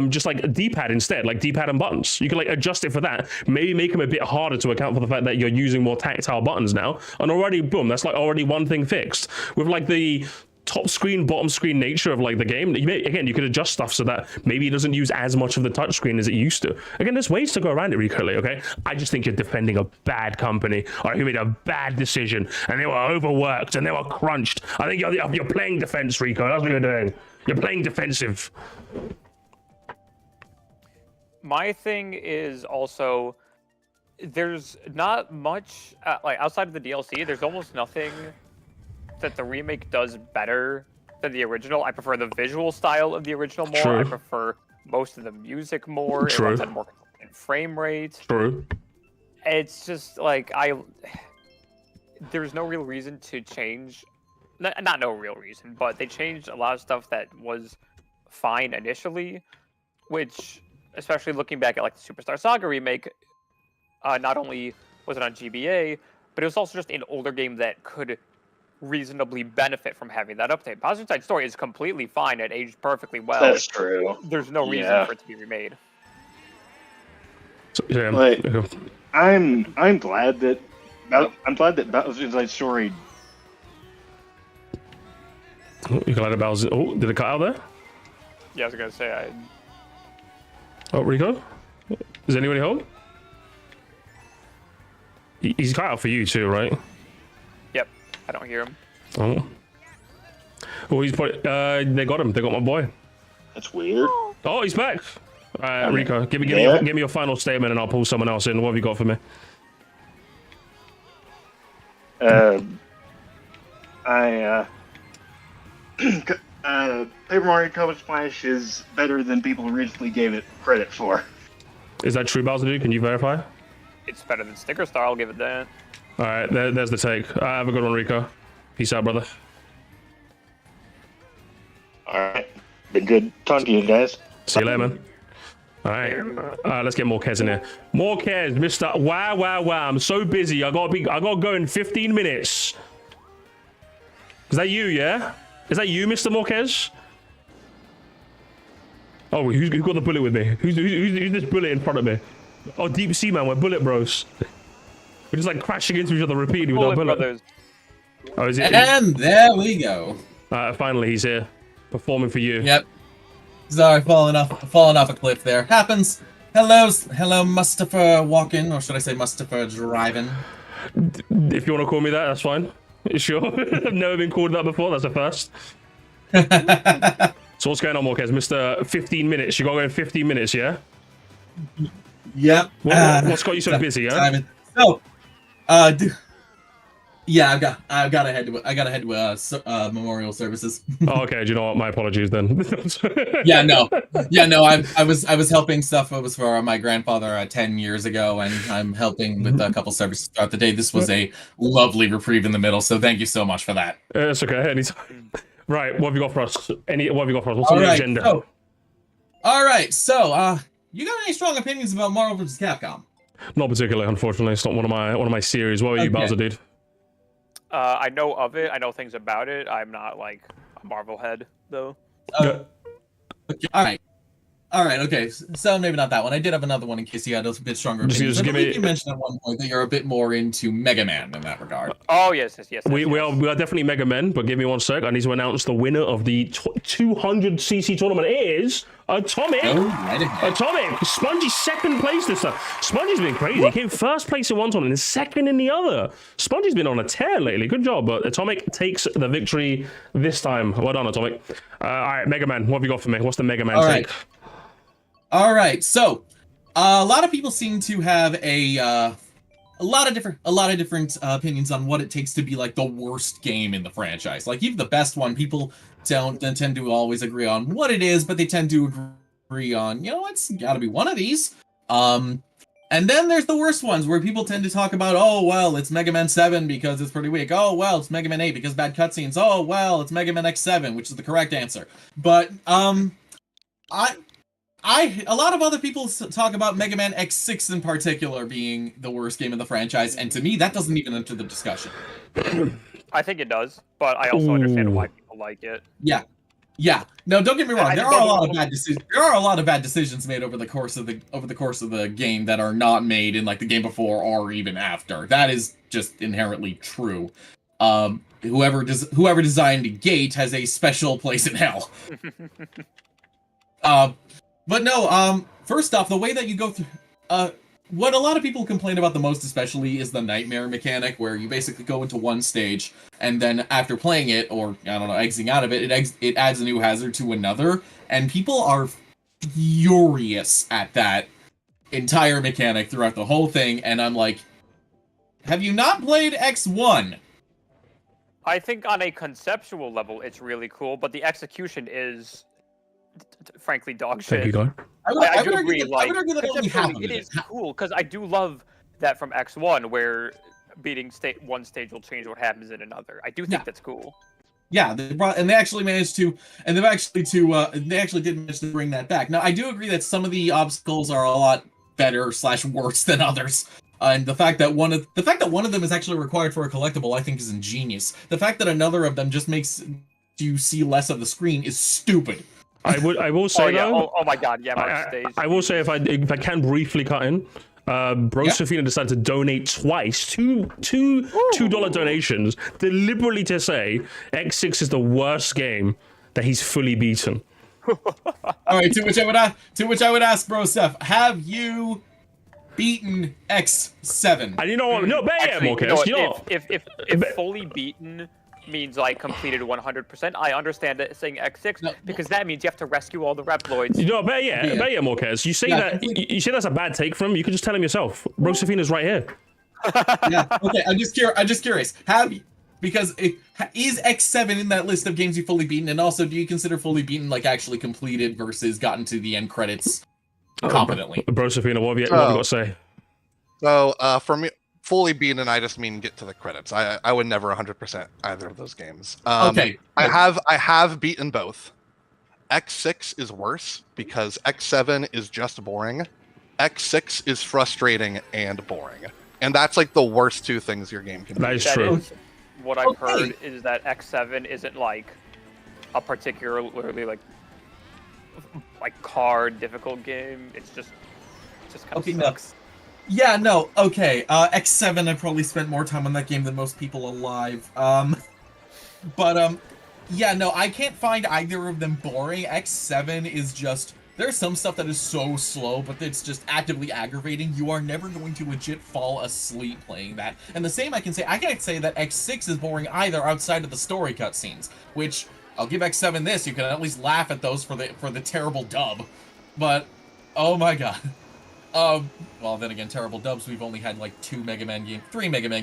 just like a D-pad instead, like D-pad and buttons. You could like adjust it for that. Maybe make them a bit harder to account for the fact that you're using more tactile buttons now. And already, boom, that's like already one thing fixed. With like the top screen, bottom screen nature of like the game, again, you could adjust stuff so that maybe it doesn't use as much of the touchscreen as it used to. Again, there's ways to go around it, Rico, okay? I just think you're defending a bad company, or who made a bad decision, and they were overworked, and they were crunched. I think you're playing defense, Rico. That's what you're doing. You're playing defensive. My thing is also, there's not much, like, outside of the DLC, there's almost nothing that the remake does better than the original. I prefer the visual style of the original more. True. I prefer most of the music more. True. It runs at more consistent frame rate. True. It's just like there's no real reason to change. Not no real reason, but they changed a lot of stuff that was fine initially, which, especially looking back at like the Superstar Saga remake, not only was it on GBA, but it was also just an older game that could reasonably benefit from having that update. Positive Side Story is completely fine. It aged perfectly well. That's true. There's no reason for it to be remade. So, yeah. Like, I'm glad that Bowser's Side Story. Oh, you glad about Bowser? Oh, did it cut out there? Yeah, I was gonna say Oh, Rico? Is anybody home? He's cut out for you too, right? Yep, I don't hear him. Oh. Oh, he's probably, they got him. They got my boy. That's weird. Oh, he's back. Rico, give me your final statement, and I'll pull someone else in. What have you got for me? Paper Mario Color Splash is better than people originally gave it credit for. Is that true, Bowser dude? Can you verify? It's better than Sticker Star, I'll give it that. All right, there's the take. Have a good one, Rico. Peace out, brother. All right, been good talking to you guys. See you later, man. All right, let's get more Kez in here. More Kez, Mr. Wow. I'm so busy. I gotta go in 15 minutes. Is that you? Yeah. Is that you, Mr. Marquez? Oh, who got the bullet with me? Who's this bullet in front of me? Oh, Deep Sea Man, we're bullet bros. We're just like crashing into each other repeatedly with our bullet. Brothers. Oh, is it? And there we go. Finally, he's here, performing for you. Yep. Sorry, falling off a cliff there. Happens. Hello, Mustafa walking, or should I say Mustafa driving? If you want to call me that, that's fine. Sure. I've never been called that before. That's a first. So what's going on, Marquez? Mr. 15 minutes. You got to go in 15 minutes, yeah? Yep. What's got you so busy, yeah? So, yeah, I got to head to memorial services. Oh, okay. Do you know what? My apologies then. Yeah, no. I was helping stuff. It was for my grandfather 10 years ago, and I'm helping with a couple services throughout the day. This was a lovely reprieve in the middle, so thank you so much for that. It's okay. Anytime. Right. What have you got for us? What have you got for us? What's on the agenda? All right. So, you got any strong opinions about Marvel vs. Capcom? Not particularly, unfortunately. It's not one of my series. What are you, Bowser, dude? I know of it. I know things about it. I'm not like a Marvel head though. Okay. All right. Okay. So maybe not that one. I did have another one in case you had a bit stronger opinions. You mentioned at one point that you're a bit more into Mega Man in that regard. Oh yes. We are definitely Mega Men, but give me one sec. I need to announce the winner of the 200cc tournament is Atomic. Atomic. Spongy's second place this time. Spongy's been crazy. He came first place in one tournament and second in the other. Spongy's been on a tear lately. Good job. But Atomic takes the victory this time. Well done, Atomic. All right, Mega Man. What have you got for me? What's the Mega Man take? All right. So, a lot of people seem to have a lot of different opinions on what it takes to be like the worst game in the franchise. Like even the best one, people don't tend to always agree on what it is, but they tend to agree on, it's got to be one of these. And then there's the worst ones where people tend to talk about, oh, well, it's Mega Man 7 because it's pretty weak. Oh, well, it's Mega Man 8 because bad cutscenes. Oh, well, it's Mega Man X7, which is the correct answer. But, a lot of other people talk about Mega Man X6 in particular being the worst game in the franchise, and to me, that doesn't even enter the discussion. I think it does, but I also understand why people like it. Yeah. Yeah. No, don't get me wrong. There are a lot of bad decisions. There are a lot of bad decisions made over the course of the game that are not made in like the game before or even after. That is just inherently true. Whoever designed Gate has a special place in hell. But no, first off, the way that you go through, what a lot of people complain about the most especially is the nightmare mechanic, where you basically go into one stage, and then after playing it, or, I don't know, exiting out of it, it adds a new hazard to another, and people are furious at that entire mechanic throughout the whole thing, and I'm like, have you not played X1? I think on a conceptual level, it's really cool, but the execution is, frankly, dog shit. Thank you, Don. I do agree. It is cool because I do love that from X1, where beating one stage will change what happens in another. I do think that's cool. Yeah, they actually managed to, and they actually did manage to bring that back. Now, I do agree that some of the obstacles are a lot better / worse than others. And the fact that one of them is actually required for a collectible, I think, is ingenious. The fact that another of them just makes you see less of the screen is stupid. I will say though. Oh my god, yeah, stage. I will say if I can briefly cut in, Safina decided to donate twice, two $2 donations, deliberately to say X6 is the worst game that he's fully beaten. All right, to which I would ask, Bro Steph, have you beaten X7? And you know what? No, if fully beaten means like completed 100%, I understand it saying X6 because that means you have to rescue all the Reploids. You know, better yet, Morquez. You say you say that's a bad take from him. You can just tell him yourself. Rosefina's right here. Yeah. Okay. I'm just curious. Because is X7 in that list of games you fully beaten, and also do you consider fully beaten like actually completed versus gotten to the end credits competently? Brosefina, what have you got to say? So for me, fully beaten, I just mean get to the credits. I would never 100% either of those games. Okay. I have beaten both. X6 is worse because X7 is just boring. X6 is frustrating and boring. And that's like the worst two things your game can do. That is true. What I've heard is that X7 isn't like a particularly like hard, difficult game. It's just kind of sucks. Yeah, no, okay. X7, I probably spent more time on that game than most people alive. Yeah, no, I can't find either of them boring. X7 is just, there's some stuff that is so slow, but it's just actively aggravating. You are never going to legit fall asleep playing that. And the same I can't say that X6 is boring either outside of the story cutscenes, which I'll give X7 this, you can at least laugh at those for the terrible dub. But, oh my god. Well, then again, terrible dubs, we've only had like 3 Mega Man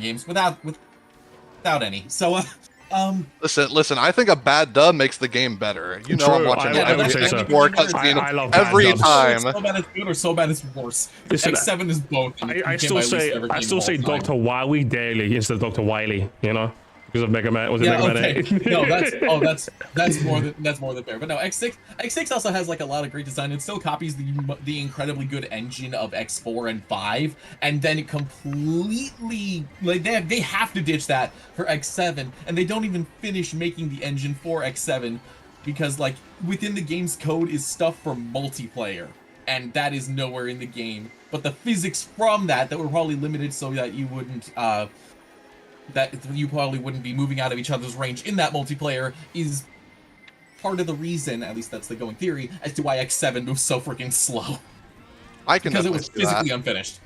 games without any. So, Listen, I think a bad dub makes the game better. You know, I'm watching every cutscene every time. So bad it's good or so bad it's worse. Listen, X7 is both. I still say Dr. Wily daily instead of Dr. Wily, you know? Because of Mega Man, Mega Man 8? No, that's more than fair. But no, X6 also has like a lot of great design. It still copies the incredibly good engine of X4 and 5, and then it completely like they have to ditch that for X7, and they don't even finish making the engine for X7 because like within the game's code is stuff for multiplayer, and that is nowhere in the game. But the physics from that were probably limited so that you wouldn't be moving out of each other's range in that multiplayer is part of the reason, at least that's the going theory, as to why X7 moves so freaking slow. Because it was physically unfinished.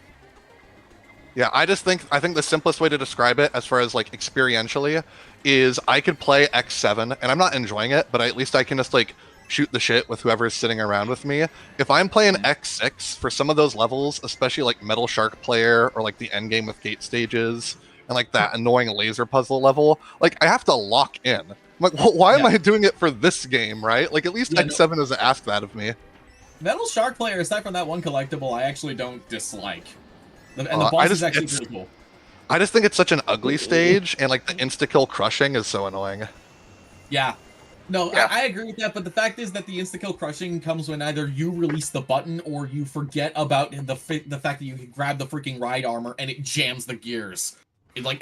Yeah, I think the simplest way to describe it, as far as like experientially, is I could play X7, and I'm not enjoying it, but at least I can just like shoot the shit with whoever's sitting around with me. If I'm playing X6 for some of those levels, especially like Metal Shark Player or like the end game with gate stages, and like that annoying laser puzzle level, like I have to lock in. I'm like, well, why am I doing it for this game, right? Like at least X7 doesn't ask that of me. Metal Shark Player, aside from that one collectible, I actually don't dislike. And the boss is actually pretty cool. I just think it's such an ugly stage, and like the insta-kill crushing is so annoying. Yeah. No, yeah. I agree with that, but the fact is that the insta-kill crushing comes when either you release the button or you forget about the fact that you can grab the freaking ride armor and it jams the gears. Why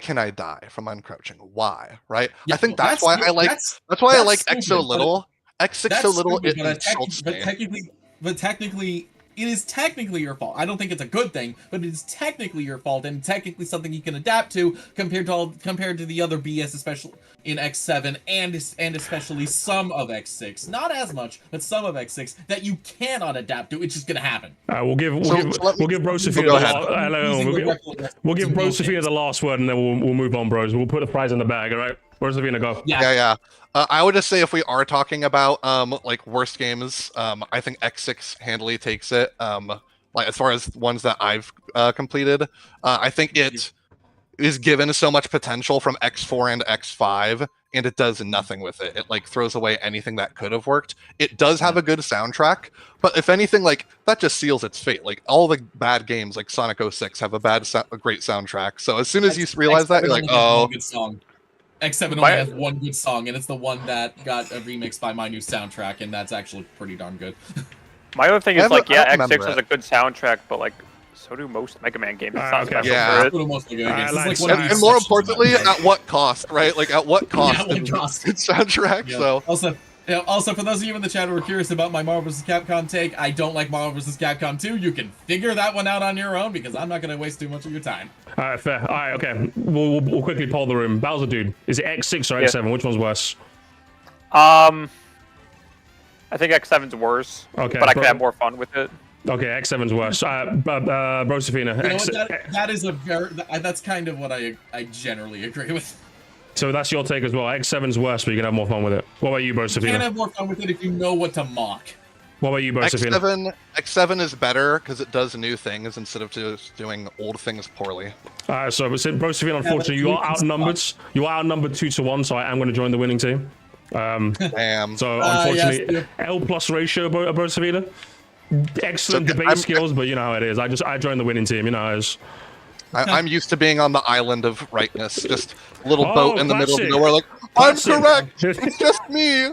can I die from uncrouching? Why? Right? Yeah, I think that's why I like X so little. X6 so little, it insults me. But technically, it is technically your fault. I don't think it's a good thing, but it is technically your fault and technically something you can adapt to compared to the other BS, especially in X7 and especially some of X6. Not as much, but some of X6 that you cannot adapt to. It's just gonna happen. We'll give Brosophilia the last word, and then we'll move on, bros. We'll put the prize in the bag. All right, Brosophilia, go. Yeah. I would just say if we are talking about like worst games, I think X6 handily takes it. Like as far as ones that I've completed, I think it is given so much potential from X4 and X5, and it does nothing with it. It like throws away anything that could have worked. It does have a good soundtrack, but if anything, like that just seals its fate. Like all the bad games, like Sonic 06, have a great soundtrack. So as soon as you realize that, you're like, oh. Good song. X7 only has one good song, and it's the one that got a remix by my new soundtrack, and that's actually pretty darn good. My other thing is like, yeah, X6 has a good soundtrack, but like, so do most Mega Man games. It's not special for it. And more importantly, at what cost, right? Like, at what cost? Yeah, what cost? Good soundtrack. Yeah. So also, for those of you in the chat who are curious about my Marvel vs. Capcom take, I don't like Marvel vs. Capcom 2. You can figure that one out on your own because I'm not going to waste too much of your time. All right, fair. All right, okay. We'll quickly poll the room. Bowser, dude, is it X6 or X7? Which one's worse? I think X7's worse. Okay, but I could have more fun with it. Okay, X7's worse. Brosophilia. That is that's kind of what I generally agree with. So that's your take as well. X7's worse, but you can have more fun with it. What about you, Brosophilia? You can have more fun with it if you know what to mock. What about you, Brosophilia? X7 is better because it does new things instead of just doing old things poorly. Alright, so Brosophilia, unfortunately, you are outnumbered. You are outnumbered 2-1, so I am going to join the winning team. Damn. So unfortunately, yes, L plus ratio, Brosophilia. Excellent debate skills, but you know how it is. I joined the winning team. You know how it is. I'm used to being on the island of rightness, just a little boat in the middle of nowhere. Like, I'm correct. It's just me.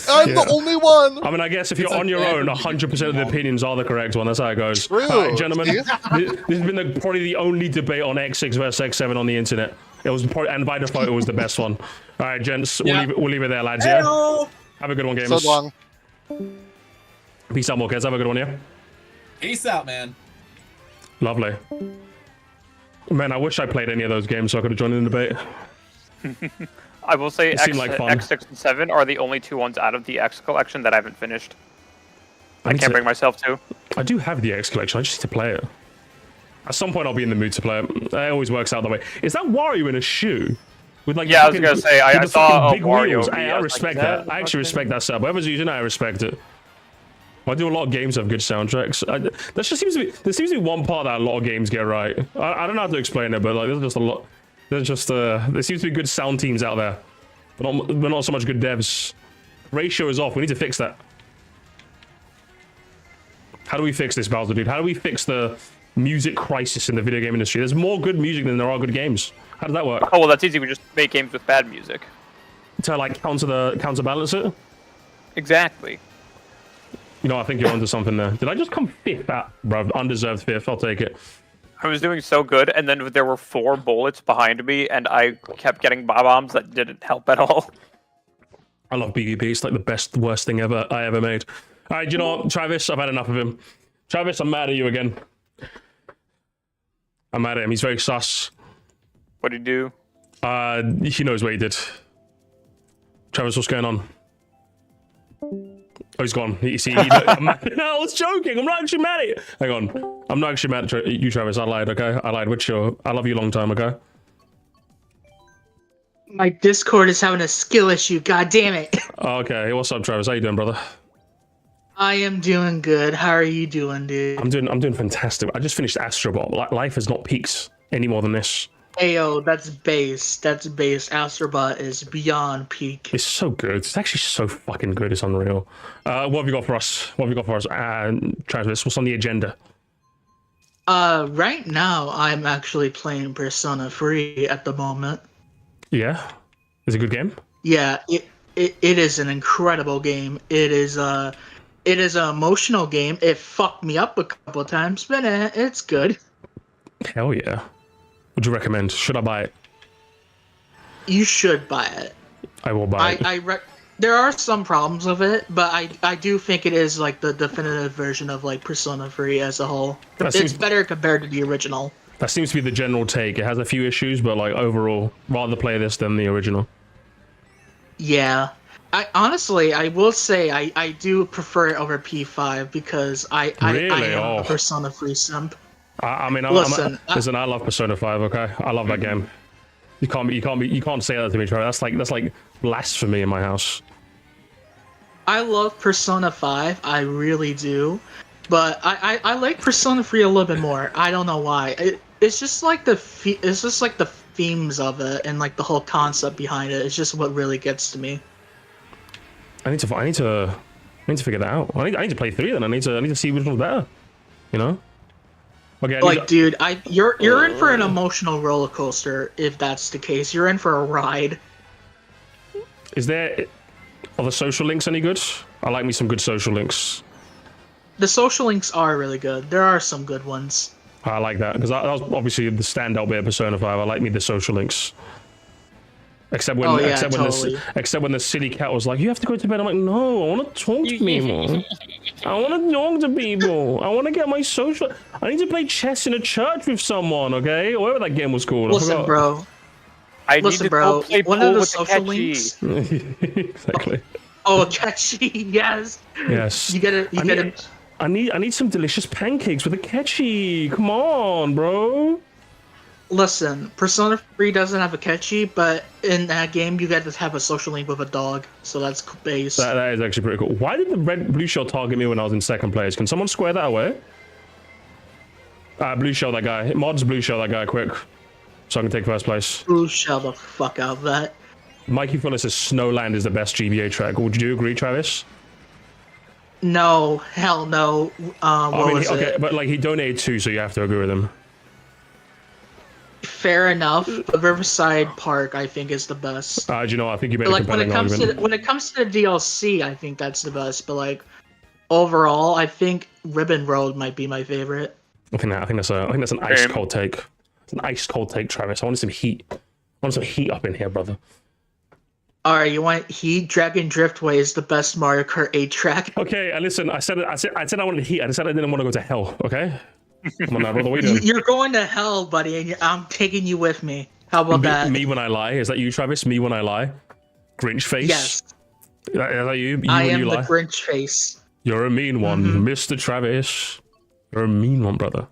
I'm the only one. I mean, I guess if you're on your own, 100% of the opinions are the correct one. That's how it goes. True. All right, gentlemen, this has been probably the only debate on X6 versus X7 on the internet. It was probably, and by default, it was the best one. All right, gents, we'll leave it there, lads. Yeah. Have a good one, gamers. So long. Peace out, more kids. Have a good one, yeah. Peace out, man. Lovely. Man, I wish I played any of those games so I could have joined in the debate. I will say like X6 and 7 are the only two ones out of the X collection that I haven't finished. I can't bring myself to. I do have the X collection. I just need to play it. At some point, I'll be in the mood to play it. It always works out that way. Is that Wario in a shoe? With like I was gonna say I saw big Wario. I respect that. I actually respect that setup. Whoever's using it, I respect it. I do a lot of games that have good soundtracks. There seems to be one part that a lot of games get right. I don't know how to explain it, but like there's just a lot. There seems to be good sound teams out there, but not so much good devs. Ratio is off. We need to fix that. How do we fix this, Bowser, dude? How do we fix the music crisis in the video game industry? There's more good music than there are good games. How does that work? Oh well, that's easy. We just make games with bad music. To like counterbalance it. Exactly. You know, I think you're onto something there. Did I just come fifth? Bro, undeserved fifth. I'll take it. I was doing so good, and then there were 4 bullets behind me, and I kept getting bombs that didn't help at all. I love BBB. It's like the worst thing I ever made. All right, you know what, Travis? I've had enough of him. Travis, I'm mad at you again. I'm mad at him. He's very sus. What'd he do? He knows what he did. Travis, what's going on? Oh, he's gone. No, I was joking. I'm not actually mad at you. Hang on. I'm not actually mad at you, Travis. I lied, okay? I lied. I love you a long time, okay? My Discord is having a skill issue. God damn it. Okay. Hey, what's up, Travis? How you doing, brother? I am doing good. How are you doing, dude? I'm doing fantastic. I just finished Astrobot. Life has not peaks any more than this. Ayo, that's base. That's base. Astrobot is beyond peak. It's so good. It's actually so fucking good. It's unreal. What have you got for us? Travis, what's on the agenda? Right now I'm actually playing Persona 3 at the moment. Yeah, it's a good game. Yeah, it is an incredible game. It is an emotional game. It fucked me up a couple of times, but it's good. Hell yeah. Would you recommend? Should I buy it? You should buy it. I will buy it. There are some problems with it, but I do think it is like the definitive version of like Persona 3 as a whole. It's better compared to the original. That seems to be the general take. It has a few issues, but like overall, rather play this than the original. Yeah. I will say I do prefer it over P5 because I am a Persona 3 simp. Listen, I love Persona 5. Okay, I love that game. You can't say that to me, Trevor. That's like blasphemy in my house. I love Persona 5. I really do, but I like Persona 3 a little bit more. I don't know why. It's just like the themes of it and like the whole concept behind it. It's just what really gets to me. I need to figure that out. I need to play 3 then. I need to see which one's better. You know? Okay. Dude, you're in for an emotional roller coaster if that's the case. You're in for a ride. Are the social links any good? I like me some good social links. The social links are really good. There are some good ones. I like that because that was obviously the standout bit of Persona 5. I like me the social links. Except when the silly cat was like, "You have to go to bed." I'm like, "No, I want to talk to people. I want to talk to people. I want to get my social. I need to play chess in a church with someone, okay? Or whatever that game was called." Listen, bro. One of the social links. Exactly. Oh, catchy, yes. Yes. You gotta. I need some delicious pancakes with a catchy. Come on, bro. Listen, Persona 3 doesn't have a catchy, but in that game you get to have a social link with a dog, so that's base. That is actually pretty cool. Why did the red blue shell target me when I was in second place? Can someone square that away? Blue shell that guy. Mods blue shell that guy quick, so I can take first place. Blue shell the fuck out of that. Mikey Fuller says Snowland is the best GBA track. Would you agree, Travis? No, hell no. But like he donated 2, so you have to agree with him. Fair enough, but Riverside Park I think is the best. Do you know? I think you made a compelling argument. When it comes to the DLC, I think that's the best. But like overall, I think Ribbon Road might be my favorite. I think that's an ice cold take. It's an ice cold take, Travis. I want some heat. I want some heat up in here, brother. All right, you want heat? Dragon Driftway is the best Mario Kart 8 track. Okay, listen. I said I wanted heat. I said I didn't want to go to hell. Okay. Come on now, brother. What are you doing? You're going to hell, buddy, and I'm taking you with me. How about that? Me when I lie? Is that you, Travis? Me when I lie? Grinch face? Yes. Is that you? I am the Grinch face. You're a mean one, Mr. Travis. You're a mean one, brother.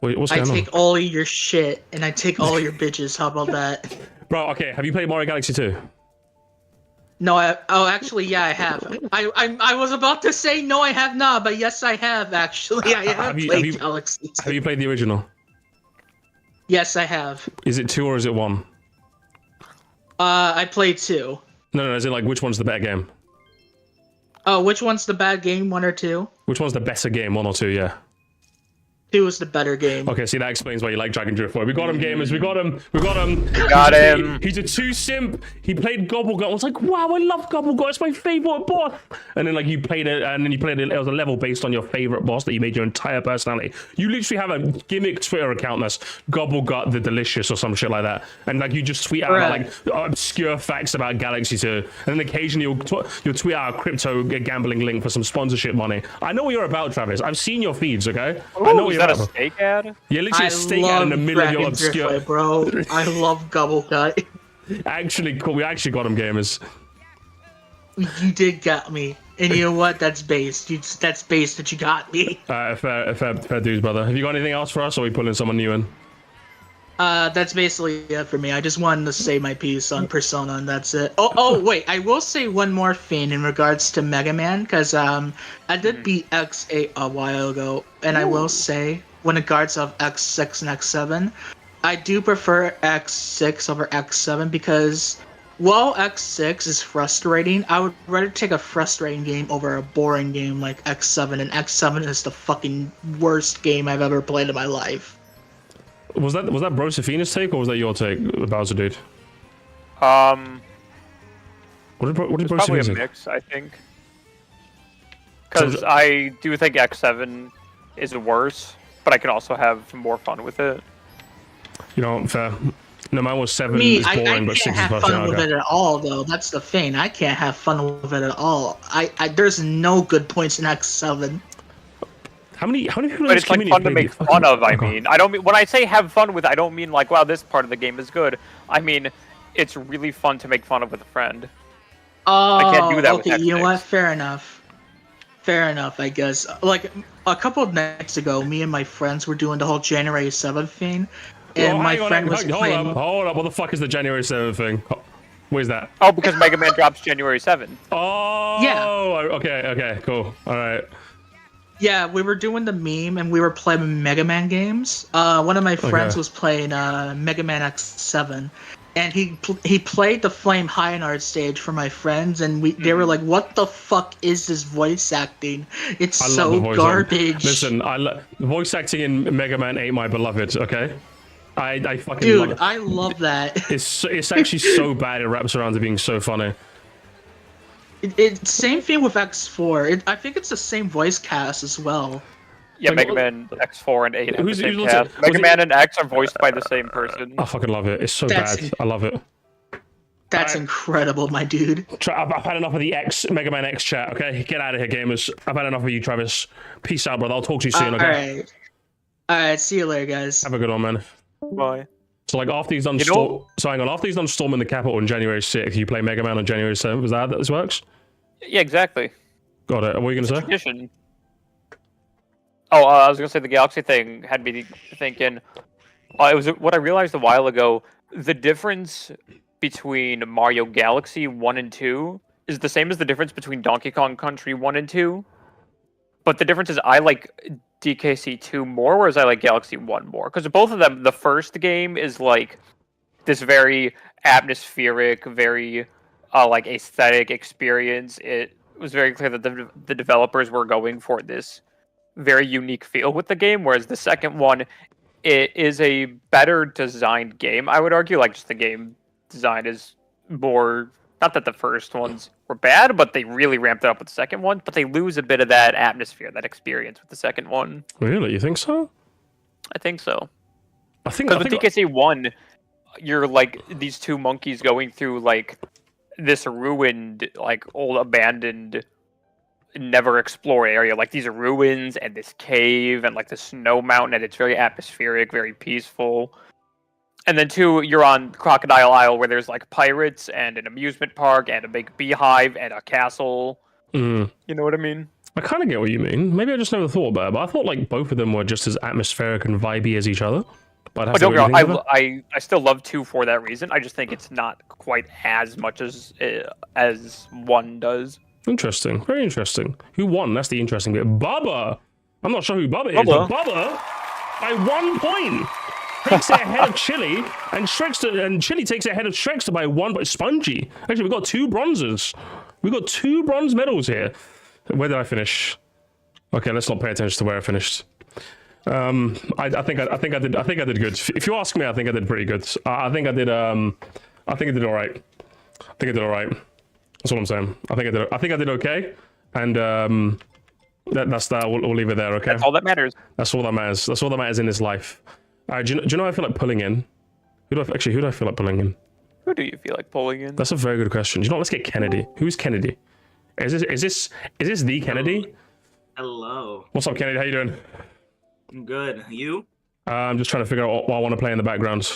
Wait, what's going on? I take all your shit, and I take all your bitches. How about that? Bro, okay, have you played Mario Galaxy 2? No, actually, yeah, I have. I was about to say no, I have not, but yes, I have actually. I have played Galaxy 2. Have you played the original? Yes, I have. Is it 2 or is it 1? I played 2. No, is it like which one's the better game? Oh, which one's the bad game, 1 or 2? Which one's the better game, 1 or 2? Yeah. 2 is the better game. Okay, see, that explains why you like Dragon Driftway. We got him, gamers. We got him. Got him. He's a 2 simp. He played Gobblegut. I was like, wow, I love Gobblegut. It's my favorite boss. And then, like, you played it, and then you played it. It was a level based on your favorite boss that you made your entire personality. You literally have a gimmick Twitter account that's Gobblegut the Delicious or some shit like that. And, like, you just tweet out, like, obscure facts about Galaxy 2. And then occasionally you'll tweet out a crypto gambling link for some sponsorship money. I know what you're about, Travis. I've seen your feeds, okay? Ooh, I know what you're about. Is that a steak ad? Yeah, literally a steak ad in the middle of your obscure... Driftway, bro. I love Gobblegut. Actually, cool. We actually got him, gamers. You did get me. And you know what? That's based. That's based that you got me. Fair dues, brother. Have you got anything else for us, or are we pulling someone new in? That's basically it for me. I just wanted to say my piece on Persona, and that's it. Oh, wait. I will say one more thing in regards to Mega Man, because I did beat X8 a while ago, and I will say, when it regards of X6 and X7, I do prefer X6 over X7 because while X6 is frustrating, I would rather take a frustrating game over a boring game like X7, and X7 is the fucking worst game I've ever played in my life. Was that Bro Safina's take, or was that your take, Bowser dude? What did Bro probably a Safina say? mix, I think. Because I do think X7 is worse, but I can also have more fun with it. You know, fair. No, mine was 7 Me, is boring, but 6 can't is have better. fun with it at all, though. That's the thing. I can't have fun with it at all. There's no good points in X7. How many people in But this it's like community fun to play make the fun of, I okay. mean. I don't mean, when I say have fun with, I don't mean like, wow, this part of the game is good. I mean, it's really fun to make fun of with a friend. Oh, I can't do that with okay, you know what? X6. Fair enough. Fair enough, I guess. Like, a couple of nights ago, me and my friends were doing the whole January 7th thing, and my friend was playing... Hold up, what the fuck is the January 7th thing? Where's that? Oh, because Mega Man drops January 7th. Oh, yeah. Okay, cool. Alright. Yeah, we were doing the meme, and we were playing Mega Man games. One of my friends was playing Mega Man X7, and he played the Flame High stage for my friends, and they were like, "What the fuck is this voice acting? It's so garbage." Listen, voice acting in Mega Man 8, my beloved. Okay, I fucking dude, love it. I love that. It's actually so bad it wraps around to being so funny. Same thing with X4. I think it's the same voice cast as well. Yeah, Mega Man X4 and 8 have the same who's cast. Mega Man and X are voiced by the same person. I fucking love it. It's so bad. I love it. That's incredible, my dude. I've had enough of the Mega Man X chat, okay? Get out of here, gamers. I've had enough of you, Travis. Peace out, brother. I'll talk to you soon, okay? Alright, see you later, guys. Have a good one, man. Bye. So, like, after he's done after he's done Storming the Capital on January 6th, you play Mega Man on January 7th. Is that how this works? Yeah, exactly. Got it. What were you going to say? Tradition. Oh, I was going to say the Galaxy thing had me thinking. It was what I realized a while ago. The difference between Mario Galaxy 1 and 2 is the same as the difference between Donkey Kong Country 1 and 2. But the difference is I like DKC 2 more, whereas I like Galaxy 1 more. Because both of them, the first game is like this very atmospheric, very like aesthetic experience. It was very clear that the developers were going for this very unique feel with the game, whereas the second one, it is a better designed game, I would argue. Like, just the game design is more, not that the first ones were bad, but they really ramped it up with the second one, but they lose a bit of that atmosphere, that experience with the second one. Really? You think so? I think so. I think because with DKC 1, you're like these two monkeys going through like this ruined, like old abandoned, never explored area. Like these ruins and this cave and like the snow mountain, and it's very atmospheric, very peaceful. And then 2, you're on Crocodile Isle, where there's like pirates and an amusement park and a big beehive and a castle. You know what I mean? I kind of get what you mean. Maybe I just never thought about it, but I thought like both of them were just as atmospheric and vibey as each other. But don't get me wrong, I still love 2 for that reason. I just think it's not quite as much as 1 does. Interesting. Very interesting. Who won? That's the interesting bit. Bubba! I'm not sure who Bubba is, but Bubba, by 1 point, takes it ahead of Chili, and Chili takes it ahead of Shrekster by 1, but Spongy. Actually, we've got 2 bronzes. We've got 2 bronze medals here. Where did I finish? Okay, let's not pay attention to where I finished. I think I did good. If you ask me, I think I did pretty good. I think I did all right. That's what I'm saying. I think I did okay, and that's that. We'll leave it there. Okay. That's all that matters. That's all that matters. That's all that matters in this life. Do you know? I feel like pulling in. Who do I feel like pulling in? Who do you feel like pulling in? That's a very good question. Do you know? Let's get Kennedy. Who's Kennedy? Is this the Kennedy? Hello. What's up, Kennedy? How you doing? I'm good. You? I'm just trying to figure out what I want to play in the background.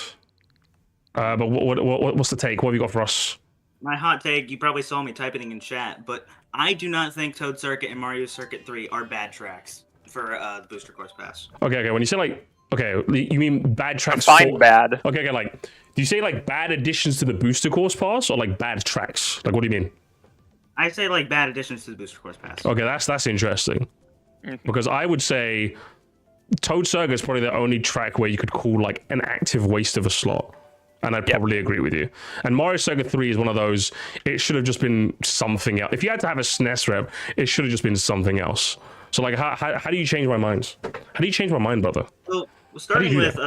But what's the take? What have you got for us? My hot take, you probably saw me typing in chat, but I do not think Toad Circuit and Mario Circuit 3 are bad tracks for the Booster Course Pass. Okay. When you say like, okay, you mean bad tracks? Define bad. Okay. Like, do you say like bad additions to the Booster Course Pass or like bad tracks? Like, what do you mean? I say like bad additions to the Booster Course Pass. Okay, that's interesting. Because I would say Toad Circuit is probably the only track where you could call like an active waste of a slot. and I'd probably agree with you. And Mario Circuit 3 is one of those, it should have just been something else. If you had to have a SNES rep, it should have just been something else. So, like, how do you change my mind? How do you change my mind, brother? Well, starting with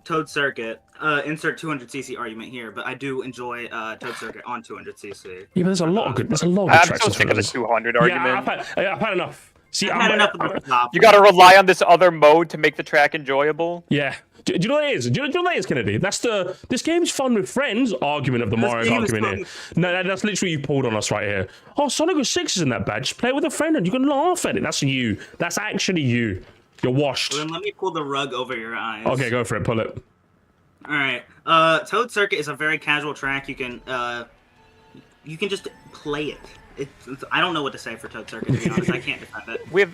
Toad Circuit, insert 200cc argument here, but I do enjoy Toad Circuit on 200cc. Yeah, but there's a lot of good I'm so sick of the 200 argument. I've had enough. See, I've had enough of the top. You gotta rely on this other mode to make the track enjoyable. Yeah. Do you know what it is? Do you know what it is, Kennedy? That's the this game's fun with friends argument of the Mario Kart community. No, that's literally you pulled on us right here. Oh, Sonic 06 isn't that bad. Just play it with a friend and you can laugh at it. That's you. That's actually you. You're washed. Well, then let me pull the rug over your eyes. Okay, go for it. Pull it. All right. Toad Circuit is a very casual track. You can just play it. I don't know what to say for Toad Circuit, to be honest. I can't defend it.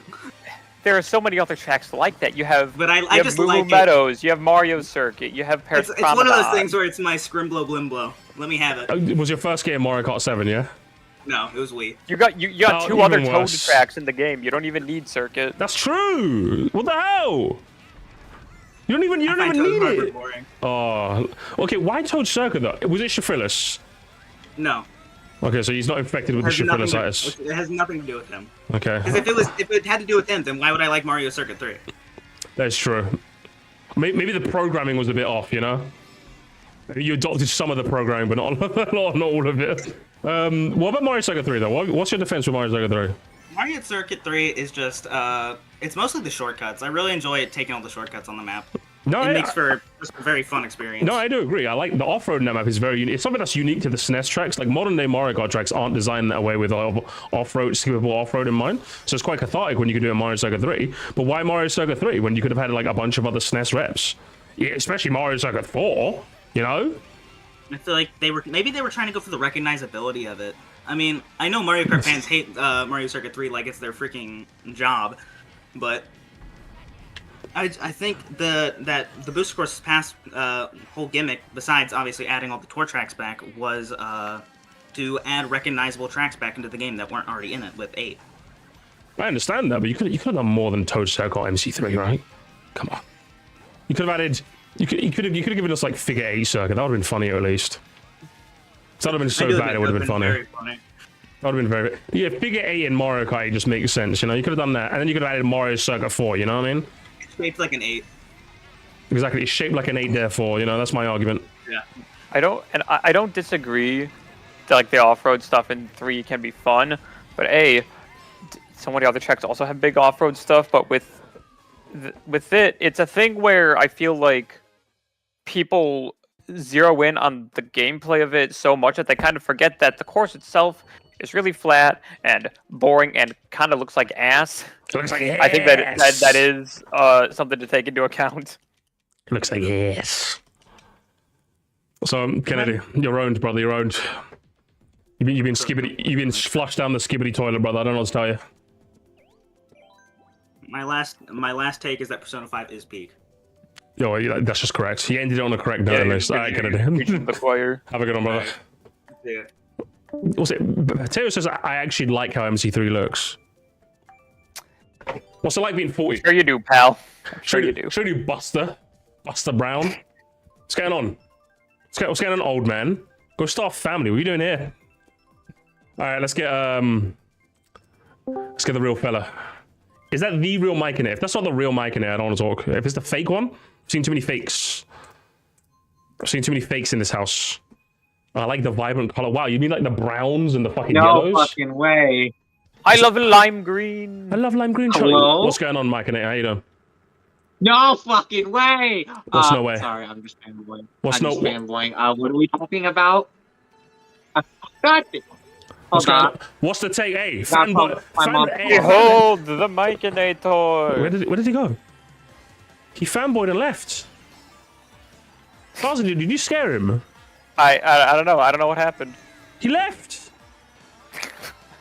There are so many other tracks like that. You have, I just Moo like Meadows, you have Mario Circuit, you have Paris It's one of those things where it's my Scrimblow Blimblow. Let me have it. Was your first game Mario Kart 7, yeah? No, it was Wii. You got two other Toad tracks in the game. You don't even need Circuit. That's true. What the hell? You don't even need it. Boring. Oh, okay. Why Toad Circuit though? Was it Syphilis? No. Okay, so he's not infected with the Syphilisitis. It has nothing to do with him. Okay. Because if it had to do with him, then why would I like Mario Circuit 3? That's true. Maybe the programming was a bit off, you know? Maybe you adopted some of the programming, but not all of it. What about Mario Circuit 3, though? What's your defense for Mario Circuit 3? Mario Circuit 3 is just, it's mostly the shortcuts. I really enjoy taking all the shortcuts on the map. No, it makes for just a very fun experience. No, I do agree. I like the off-road in that map is very unique. It's something that's unique to the SNES tracks. Like modern-day Mario Kart tracks aren't designed that way with off-road, skippable off-road in mind. So it's quite cathartic when you can do it in Mario Circuit 3. But why Mario Circuit 3 when you could have had like a bunch of other SNES reps? Yeah, especially Mario Circuit 4, you know? I feel like maybe they were trying to go for the recognizability of it. I mean, I know Mario Kart fans hate Mario Circuit 3 like it's their freaking job, but I think that the Booster Course Pass whole gimmick, besides obviously adding all the tour tracks back, was to add recognizable tracks back into the game that weren't already in it with 8. I understand that, but you could have done more than Toad Circle MC3, right? Come on. You could have added. You could have given us like Figure 8 Circuit. That would have been funnier at least. That would have been so bad. It would have been funny. Very funny. That would have been very. Yeah, Figure 8 in Mario Kart just makes sense. You know, you could have done that, and then you could have added Mario Circuit 4. You know what I mean? It's shaped like an 8. Exactly, it's shaped like an 8. Therefore, you know, that's my argument. Yeah. I don't disagree that like the off-road stuff in 3 can be fun, but some of the other tracks also have big off-road stuff. But with it, it's a thing where I feel like people zero in on the gameplay of it so much that they kind of forget that the course itself is really flat and boring and kind of looks like ass. It looks like ass. I think that is something to take into account. It looks like ass. So Kennedy, you're owned, brother. You're owned. You've been flushed down the skibbity toilet, brother. I don't know what to tell you. My last take is that Persona 5 is peak. Yo, that's just correct. He ended it on a correct note, at least. All right, Kennedy. The choir. Have a good one, brother. Yeah. What's it? Taylor says I actually like how MC3 looks. What's it like being 40? Sure you do, pal. Sure you do. Sure you do, Buster Brown. What's going on? What's going on, old man? Go start a family. What are you doing here? All right, let's get the real fella. Is that the real mic in it? If that's not the real mic in it, I don't want to talk. If it's the fake one, I've seen too many fakes. I've seen too many fakes in this house. I like the vibrant color. Wow, you mean like the browns and the fucking yellows? No fucking way. I love lime green. I love lime green. Hello? What's going on, Mike and it? How you doing? No fucking way. What's no way? Sorry, I'm just fanboying. Fanboying? What are we talking about? Got it. What's the take? Hey, Behold the Mikeinator. Where did he go? He fanboyed and left. Farzan, did you scare him? I don't know. I don't know what happened. He left.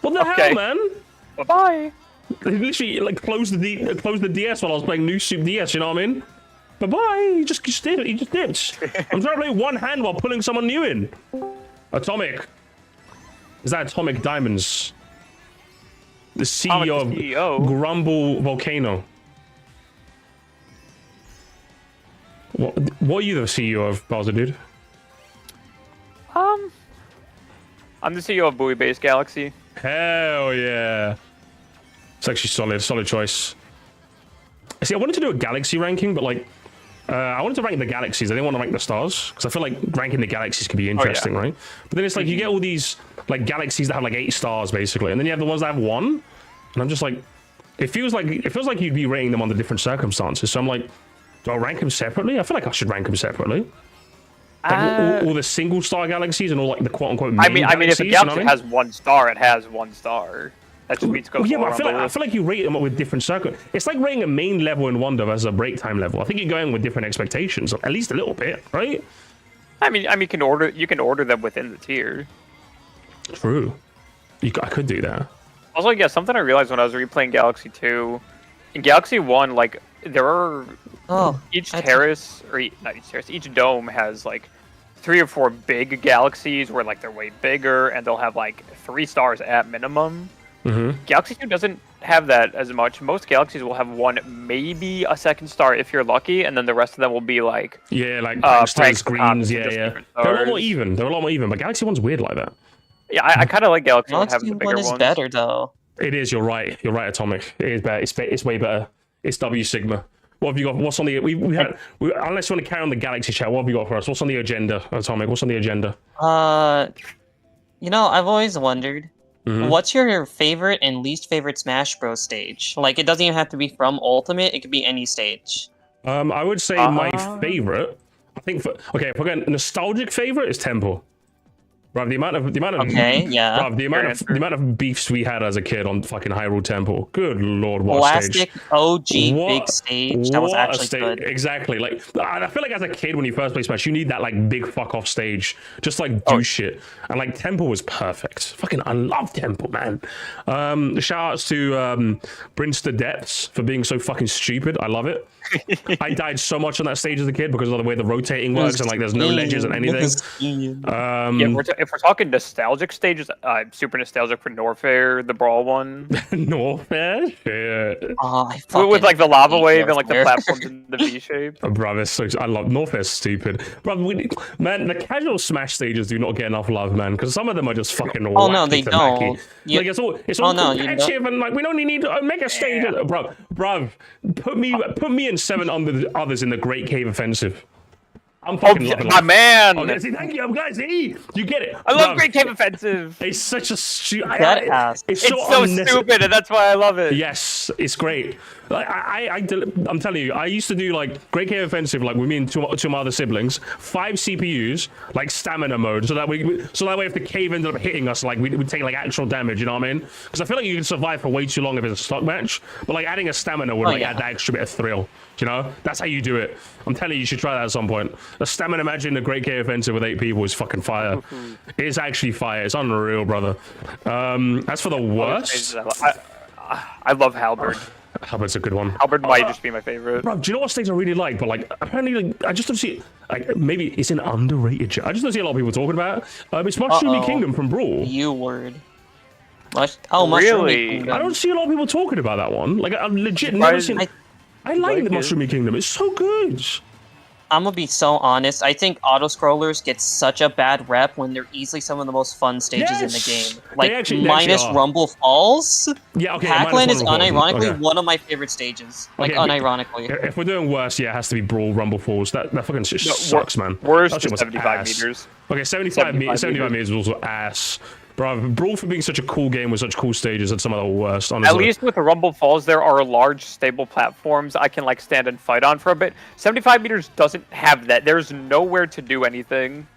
What the hell, man? Bye-bye. He literally like closed the DS while I was playing New Super DS. You know what I mean? Bye-bye. He just did. He just dipped. I'm trying to play one hand while pulling someone new in. Atomic. Is that Atomic Diamonds? The CEO of Grumble Volcano. What are you the CEO of, Bowser, dude? I'm the CEO of Buoy Base Galaxy. Hell yeah. It's actually solid choice. See, I wanted to do a galaxy ranking, but like, I wanted to rank the galaxies. I didn't want to rank the stars because I feel like ranking the galaxies could be interesting, right? But then it's like you get all these like galaxies that have like 8 stars basically, and then you have the ones that have 1, and I'm just like, it feels like you'd be rating them under different circumstances. So I'm like, do I rank them separately? I feel like I should rank them separately. Like all the single star galaxies and all like the quote unquote main if a galaxy has 1 star, it has 1 star. That just means go. Yeah, but I feel like you rate them with different circles. It's like rating a main level in Wonder versus a break time level. I think you're going with different expectations, at least a little bit, right? I mean, you can order them within the tier. True. I could do that. Also, yeah, something I realized when I was replaying Galaxy 2, in Galaxy 1, like there are each terrace or not each terrace, each dome has like 3 or 4 big galaxies where like they're way bigger, and they'll have like 3 stars at minimum. Galaxy 2 doesn't have that as much. Most galaxies will have 1, maybe a 2nd star if you're lucky, and then the rest of them will be like pranksters, greens, They're a lot more even. But Galaxy 1's weird like that. Yeah, I kind of like Galaxy 1 having the bigger 1 is ones. better though. It is. You're right, Atomic. It is better. It's way better. It's W Sigma. What have you got? What's on the unless you want to carry on the Galaxy chat, what have you got for us? What's on the agenda, Atomic? What's on the agenda? I've always wondered. What's your favorite and least favorite Smash Bros. Stage? Like, it doesn't even have to be from Ultimate, it could be any stage. I would say my favorite, if we're going nostalgic favorite is Temple. Bro, the amount of okay, yeah. Bro, the amount of beefs we had as a kid on fucking Hyrule Temple. Good lord, what Plastic stage! OG big stage. That was actually good. Exactly. Like I feel like as a kid when you first play Smash, you need that like big fuck off stage, just like do shit. And like Temple was perfect. Fucking I love Temple, man. Shout outs to Brinster Depths for being so fucking stupid. I love it. I died so much on that stage as a kid because of the way the rotating works and like there's no ledges and anything. If we're talking nostalgic stages, I'm super nostalgic for Norfair, the brawl one. Norfair? Shit. With like the lava wave and like the platforms in the V shape. Bro, I love Norfair's stupid. Bro, man, the casual Smash stages do not get enough love, man, because some of them are just fucking no, they don't. Like it's all competitive and like we don't need a mega stage. Bro, put me and 7 others in the Great Cave Offensive. I'm fucking loving my man. Oh, thank you, guys. You get it. I love Great Cave Offensive. It's such a it's so stupid, and that's why I love it. Yes, it's great. Like I'm telling you, I used to do like Great Cave Offensive, like with me and two of my other siblings, 5 CPUs, like stamina mode, so that way if the cave ended up hitting us, like we'd take like actual damage. You know what I mean? Because I feel like you can survive for way too long if it's a stock match, but like adding a stamina would add that extra bit of thrill. You know, that's how you do it. I'm telling you should try that at some point. The stamina match in the Great Cave Offensive with 8 people is fucking fire. It's actually fire. It's unreal, brother. As for the worst, I love Halberd. Halberd's a good one. Halberd might just be my favorite. Bro, do you know what stage I really like? But like, apparently, like, I just don't see. Like, maybe it's an underrated. I just don't see a lot of people talking about it. It's Mushroomy Kingdom from Brawl. You word. Really? Kingdom. I don't see a lot of people talking about that one. Like, I've legit never seen. I like the Mushroomy Kingdom. It's so good. I'm gonna be so honest. I think auto-scrollers get such a bad rep when they're easily some of the most fun stages in the game. Like, minus Rumble Falls. Yeah, okay. Pac-Land is unironically one of my favorite stages. Like, unironically. If we're doing worse, it has to be Brawl Rumble Falls. That fucking shit sucks, man. Worst is 75 meters. Okay, 75 meters was also ass. Bro, Brawl for being such a cool game with such cool stages had some of the worst, honestly. At least with the Rumble Falls, there are large, stable platforms I can, like, stand and fight on for a bit. 75 meters doesn't have that. There's nowhere to do anything.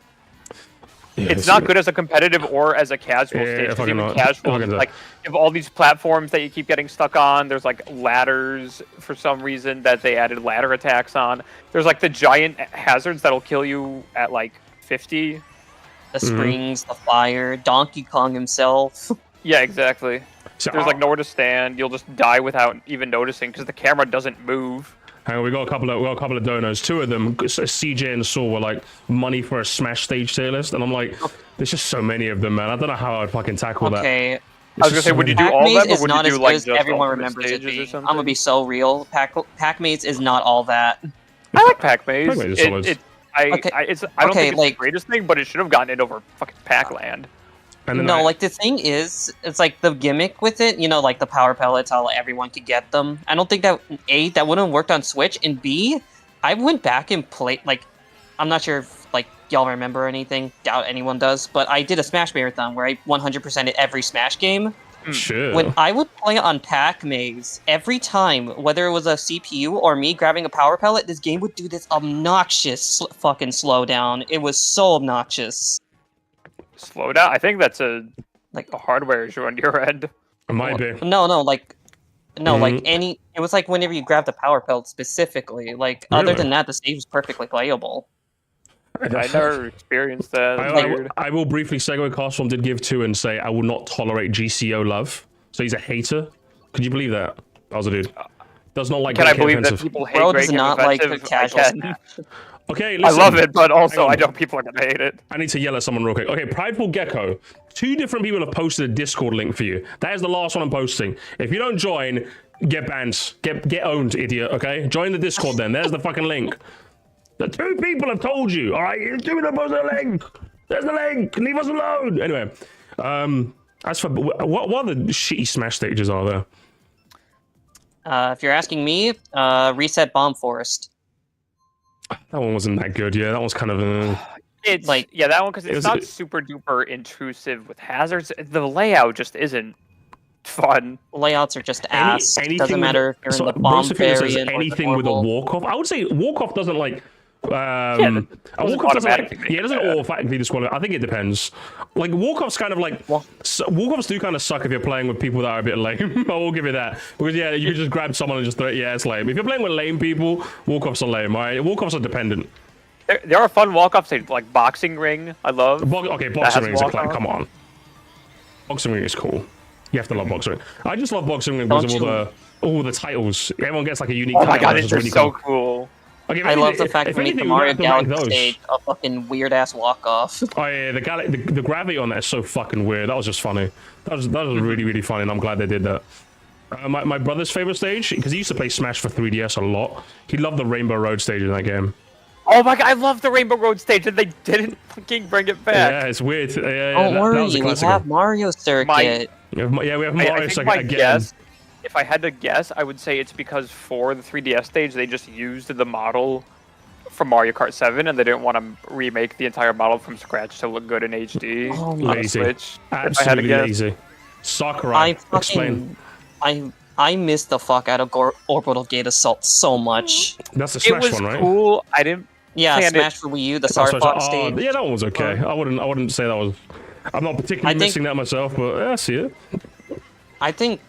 Yeah, it's not good as a competitive or as a casual stage. Even casual, like, you have all these platforms that you keep getting stuck on. There's, like, ladders for some reason that they added ladder attacks on. There's, like, the giant hazards that'll kill you at, like, 50. The springs, the fire, Donkey Kong himself. Yeah, exactly. So, there's like nowhere to stand. You'll just die without even noticing because the camera doesn't move. Hang on, we got a couple of donos. 2 of them, CJ and Saul, were like money for a Smash stage tier list, and I'm like, there's just so many of them, man. I don't know how I'd fucking tackle that. Okay. I was gonna say, would you do all of them, or would you do like just everyone remembers it being? I'm gonna be so real. Pac-Maze is not all that. I like Pac-Maze. Pac-Maze is solid. I don't think it's the greatest thing, but it should have gotten it over fucking Pac-Land. And then no, like the thing is, it's like the gimmick with it. You know, like the power pellets, how everyone could get them. I don't think that that wouldn't have worked on Switch. And B, I went back and played. Like, I'm not sure if like y'all remember anything. Doubt anyone does. But I did a Smash marathon where I 100%ed every Smash game. Sure. When I would play on Pac-Maze, every time, whether it was a CPU or me grabbing a power pellet, this game would do this obnoxious fucking slowdown. It was so obnoxious. Slow down. I think that's a hardware issue on your end. It might be. No, like any. It was like whenever you grab the power pellet specifically. Like other than that, the stage was perfectly playable. I never experienced that. I will briefly segue. Castform did give 2 and say, I will not tolerate GCO love. So he's a hater. Could you believe that? That was a dude. Does not like. Can I believe that people hate Great Game not Offensive? like the casual Smash. Okay, listen. I love it, but also I know people are gonna hate it. I need to yell at someone real quick. Okay, Prideful Gecko. 2 different people have posted a Discord link for you. That is the last one I'm posting. If you don't join, get banned. Get owned, idiot. Okay, join the Discord then. There's the fucking link. The 2 people have told you. All right, you 2 of them posted a link. There's the link. Leave us alone. Anyway, as for what other shitty Smash stages are there? If you're asking me, Reset Bomb Forest. That one wasn't that good. Yeah, that was kind of. It's like that one because it's not super duper intrusive with hazards. The layout just isn't fun. Layouts are just ass. Doesn't matter if you're in the bomb variant or anything with a walk-off. I would say walk-off doesn't like. Walk-off doesn't it doesn't automatically disqualify. I think it depends. Like walk-offs kind of like walk-offs do kind of suck if you're playing with people that are a bit lame. I will give you that because you can just grab someone and just throw it. Yeah, it's lame. If you're playing with lame people, walk-offs are lame. Right? Walk-offs are dependent. There are fun walk-offs like Boxing Ring. I love. Okay, Boxing Ring is like, come on. Boxing Ring is cool. You have to love Boxing Ring. I just love Boxing Ring because of all the titles. Everyone gets like a unique. Oh my god, it's really so cool. Okay, I love the fact that we made the Mario Galaxy stage a fucking weird ass walk off. Oh yeah, the gravity on that is so fucking weird. That was just funny. That was really funny, and I'm glad they did that. My brother's favorite stage, because he used to play Smash for 3DS a lot. He loved the Rainbow Road stage in that game. Oh my god, I love the Rainbow Road stage, and they didn't fucking bring it back. Yeah, it's weird. Don't worry, we have Mario Circuit. We have Mario Circuit again. Guess, if I had to guess, I would say it's because for the 3DS stage, they just used the model from Mario Kart 7, and they didn't want to remake the entire model from scratch to look good in HD. Oh, on the Switch. Absolutely lazy. Sakurai, explain. I missed the fuck out of Orbital Gate Assault so much. That's the Smash one, right? It was cool. I didn't. Yeah, Smash for Wii U, the Star Fox stage. Yeah, that one was okay. I wouldn't say that was. I'm not particularly missing that myself, but I see it. I think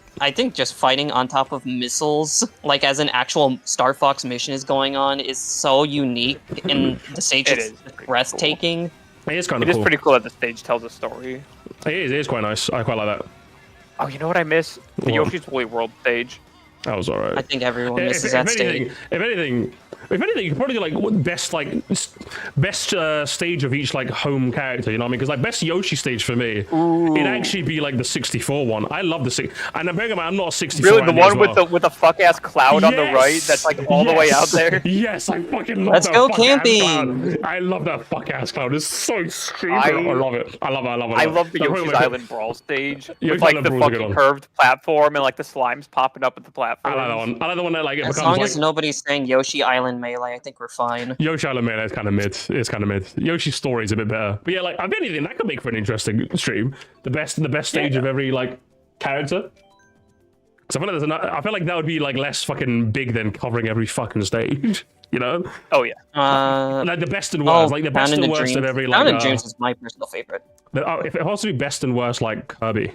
just fighting on top of missiles, like as an actual Star Fox mission is going on, is so unique, and the stage is breathtaking. Cool. It is kind of cool. It is pretty cool that the stage tells a story. It is quite nice. I quite like that. Oh, you know what I miss? The Yoshi's Woolly World stage. That was alright. I think everyone misses that stage. If anything, you could probably do like best stage of each like home character. You know what I mean? Because like best Yoshi stage for me, it'd actually be like the 64 one. I love the 6. And I'm not a 64. Really, the one with the fuck ass cloud on the right that's like all the way out there. Yes, I fucking love. Let's go camping. I love that fuck ass cloud. It's so stupid. I love it. I love the Yoshi's Island Brawl stage with like the fucking curved platform and like the slimes popping up at the platform. I like that one. I like the one that like as long as nobody's saying Yoshi Island Melee, I think we're fine. Yoshi Island Melee is kind of mid. It's kind of mid. Yoshi's story is a bit better. But yeah, like if anything, that could make for an interesting stream. The best stage of every like character. Because I feel like that would be like less fucking big than covering every fucking stage. You know? Oh yeah. Like the best and worst, like the best and worst of every like. Fountain Dreams is my personal favorite. If it has to be best and worst, like Kirby.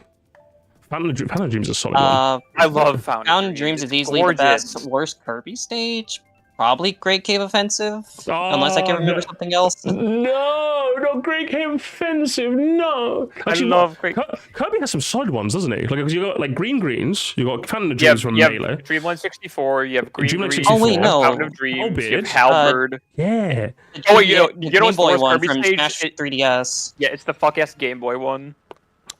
Fountain Dreams is a solid one. I love Fountain Dreams is easily the best. Worst Kirby stage? Probably Great Cave Offensive. Unless I can remember something else. No, not Great Cave Offensive. No. Actually, I love Great. Kirby has some solid ones, doesn't he? Like because you got like Greens. You got Fountain of Dreams from Melee. Dreamland 64. You have Greens. Oh wait, no. Fountain of Dreams. You have Halberd. Yeah. Oh wait, you know what's the worst one Kirby from stage? Smash 3DS. Yeah, it's the fuck ass Game Boy one.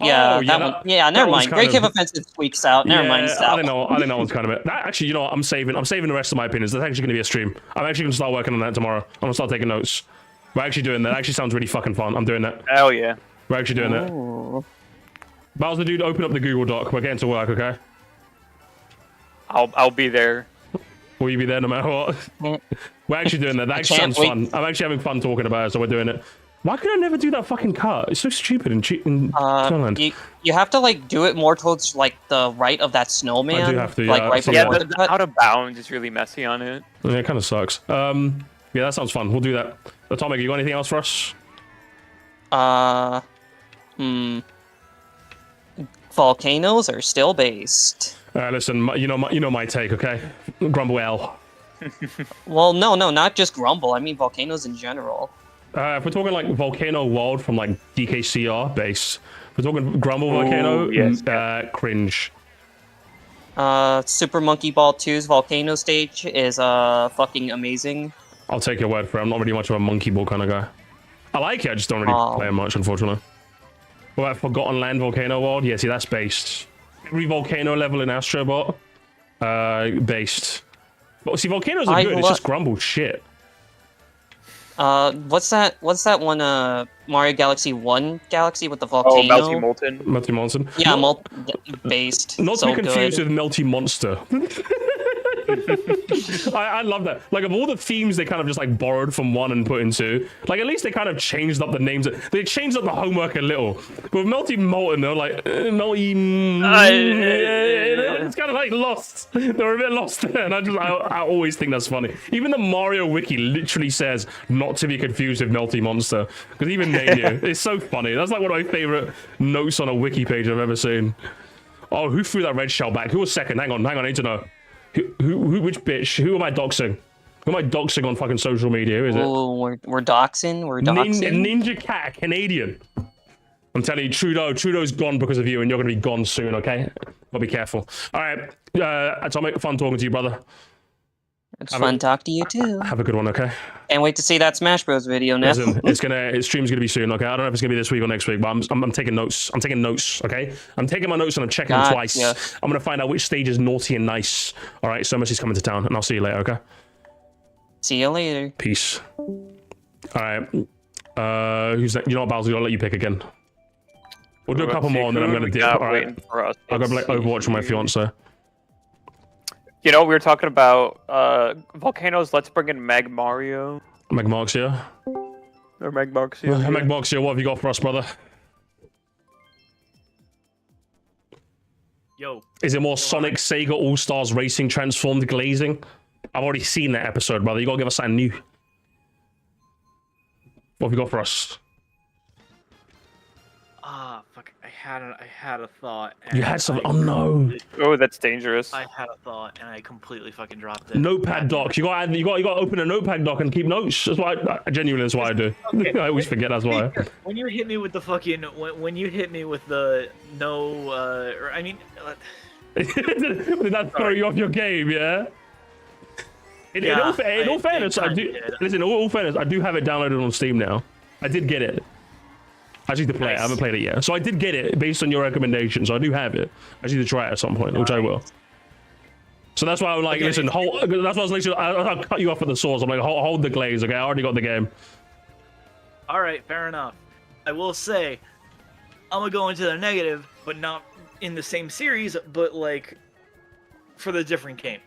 Yeah, that one. Yeah, never mind. Great Cave Offensive squeaks out. Never mind. I think that one's kind of it. That actually, you know what? I'm saving the rest of my opinions. That's actually going to be a stream. I'm actually going to start working on that tomorrow. I'm going to start taking notes. We're actually doing that. It actually sounds really fucking fun. I'm doing that. Hell yeah. We're actually doing that. Bowser dude, open up the Google Doc. We're getting to work, okay? I'll be there. Will you be there no matter what? We're actually doing that. That actually sounds fun. I'm actually having fun talking about it, so we're doing it. Why could I never do that fucking cut? It's so stupid in Thailand. You have to like do it more towards like the right of that snowman. I do have to, like, right yeah, the out of bounds is really messy on it. Yeah, it kind of sucks. Yeah, that sounds fun. We'll do that. Atomic, you got anything else for us? Volcanoes are still based. Listen, you know my take, okay? Grumble L. Well, no, not just Grumble. I mean volcanoes in general. If we're talking like Volcano World from like DKCR base, if we're talking Grumble Volcano, yes. Cringe. Super Monkey Ball 2's volcano stage is fucking amazing. I'll take your word for it. I'm not really much of a monkey ball kind of guy. I like it, I just don't really play it much, unfortunately. What about Forgotten Land Volcano World? Yeah, see, that's based. Every volcano level in Astrobot, based. But see, volcanoes are good, it's just Grumble shit. What's that one, Mario Galaxy 1 Galaxy with the volcano? Oh, Melty Molten. Melty Molten. Yeah, based. Not so to be confused good. with Melty Monster. I love that. Like, of all the themes they kind of just like borrowed from 1 and put in 2, like at least they kind of changed up the names. They changed up the homework a little. But with Melty Molten, they're like Melty. It's kind of like lost. They're a bit lost there, and I always think that's funny. Even the Mario wiki literally says not to be confused with Melty Monster, because even they knew. It's so funny. That's like one of my favorite notes on a wiki page I've ever seen. Oh, who threw that red shell back? Who was second? Hang on, I need to know. Which bitch? Who am I doxing? Who am I doxing on fucking social media? Who is it? Oh, we're doxing. We're doxing. Ninja Cat, Canadian. I'm telling you, Trudeau's gone because of you, and you're gonna be gone soon. Okay, but be careful. All right, Atomic, fun talking to you, brother. It's fun talking to you too. Have a good one, okay? Can't wait to see that Smash Bros video now. Listen, stream's gonna be soon, okay? I don't know if it's gonna be this week or next week, but I'm taking notes. I'm taking notes, okay? I'm taking my notes and I'm checking them twice. Yeah. I'm gonna find out which stage is naughty and nice. All right, so Musty's coming to town, and I'll see you later, okay? See you later. Peace. All right. Who's that? You know what, Bowser? I'll let you pick again. We'll do a couple more, and then I'm gonna dip. All right. I'll go play Overwatch with my fiance. You know, we were talking about volcanoes. Let's bring in Meg Mario. Meg Marxia. Or Meg Marxia. Meg Marxia, what have you got for us, brother? Yo. Is it more Sonic, Sega, All-Stars Racing, Transformed, Glazing? I've already seen that episode, brother. You gotta give us something new. What have you got for us? Fuck. I had a thought. You had some. Oh no. Oh, that's dangerous. I had a thought and I completely fucking dropped it. Notepad doc. You got to open a notepad doc and keep notes. That's why genuinely that's why I do. Okay. I always forget. That's why. When you hit me with the fucking when you hit me with the no, I mean. Did that throw you off your game? Yeah. In all fairness, I do. Listen, in all fairness, I do have it downloaded on Steam now. I did get it. I just need to play it. I haven't played it yet. So I did get it based on your recommendation. So I do have it. I just need to try it at some point, which I will. So that's why I'm like, listen, that's why I was like, I'll cut you off at the source. I'm like, hold the glaze, okay? I already got the game. All right, fair enough. I will say, I'm gonna go into the negative, but not in the same series, but like for the different game.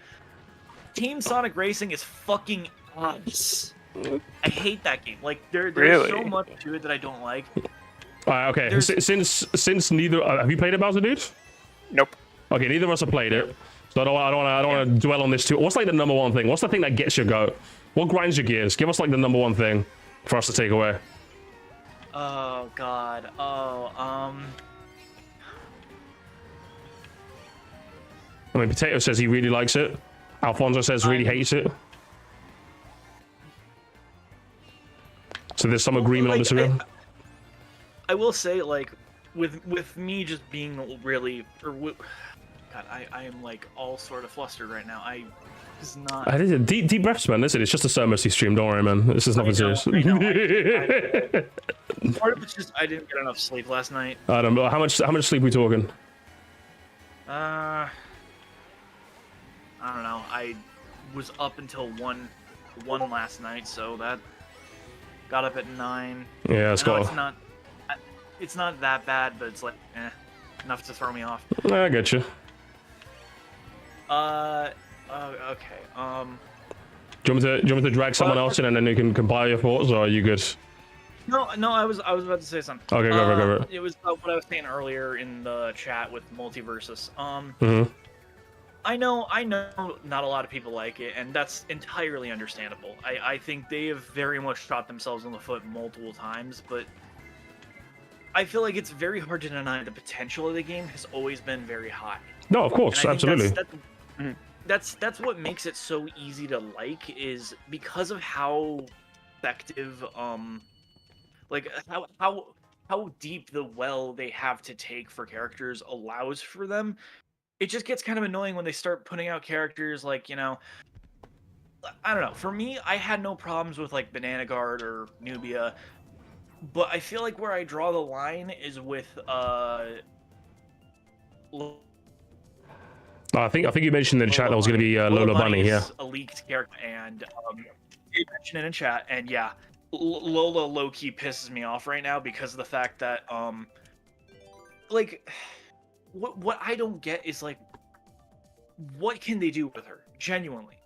Team Sonic Racing is fucking ass. I hate that game. Like there's so much to it that I don't like. Okay. Since neither have you played it, Bowser dude? Nope. Okay, neither of us have played it, so I don't want to dwell on this too. What's like the number one thing? What's the thing that gets your goat? What grinds your gears? Give us like the number one thing for us to take away. Oh God. I mean, Potato says he really likes it. Alfonso says really hates it. So there's some agreement on this again. I will say, like, with me just being really, God, I am like all sort of flustered right now. I was not. I did deep breaths, man. Listen, it's just a Surmacy stream. Don't worry, man. This is nothing serious. Part of it's just I didn't get enough sleep last night. I don't know how much sleep we talking. I don't know. I was up until one last night, so that got up at 9. Yeah, it's not that bad, but it's like, eh. enough to throw me off. I get you. Okay. Do you want me to drag someone else in and then you can compile your thoughts, or are you good? No, I was about to say something. Okay, go for it. It was what I was saying earlier in the chat with Multiversus. I know not a lot of people like it, and that's entirely understandable. I think they have very much shot themselves in the foot multiple times, but I feel like it's very hard to deny the potential of the game has always been very high. No, of course, absolutely. That's what makes it so easy to like, is because of how effective, like how deep the well they have to take for characters allows for them. It just gets kind of annoying when they start putting out characters like, you know, I don't know. For me, I had no problems with like Banana Guard or Nubia, but I feel like where I draw the line is with I think you mentioned in the chat that was going to be Lola Bunny, yeah. A leaked character, and you mentioned it in chat, and yeah, Lola low-key pisses me off right now because of the fact that like what I don't get is like, what can they do with her? Genuinely,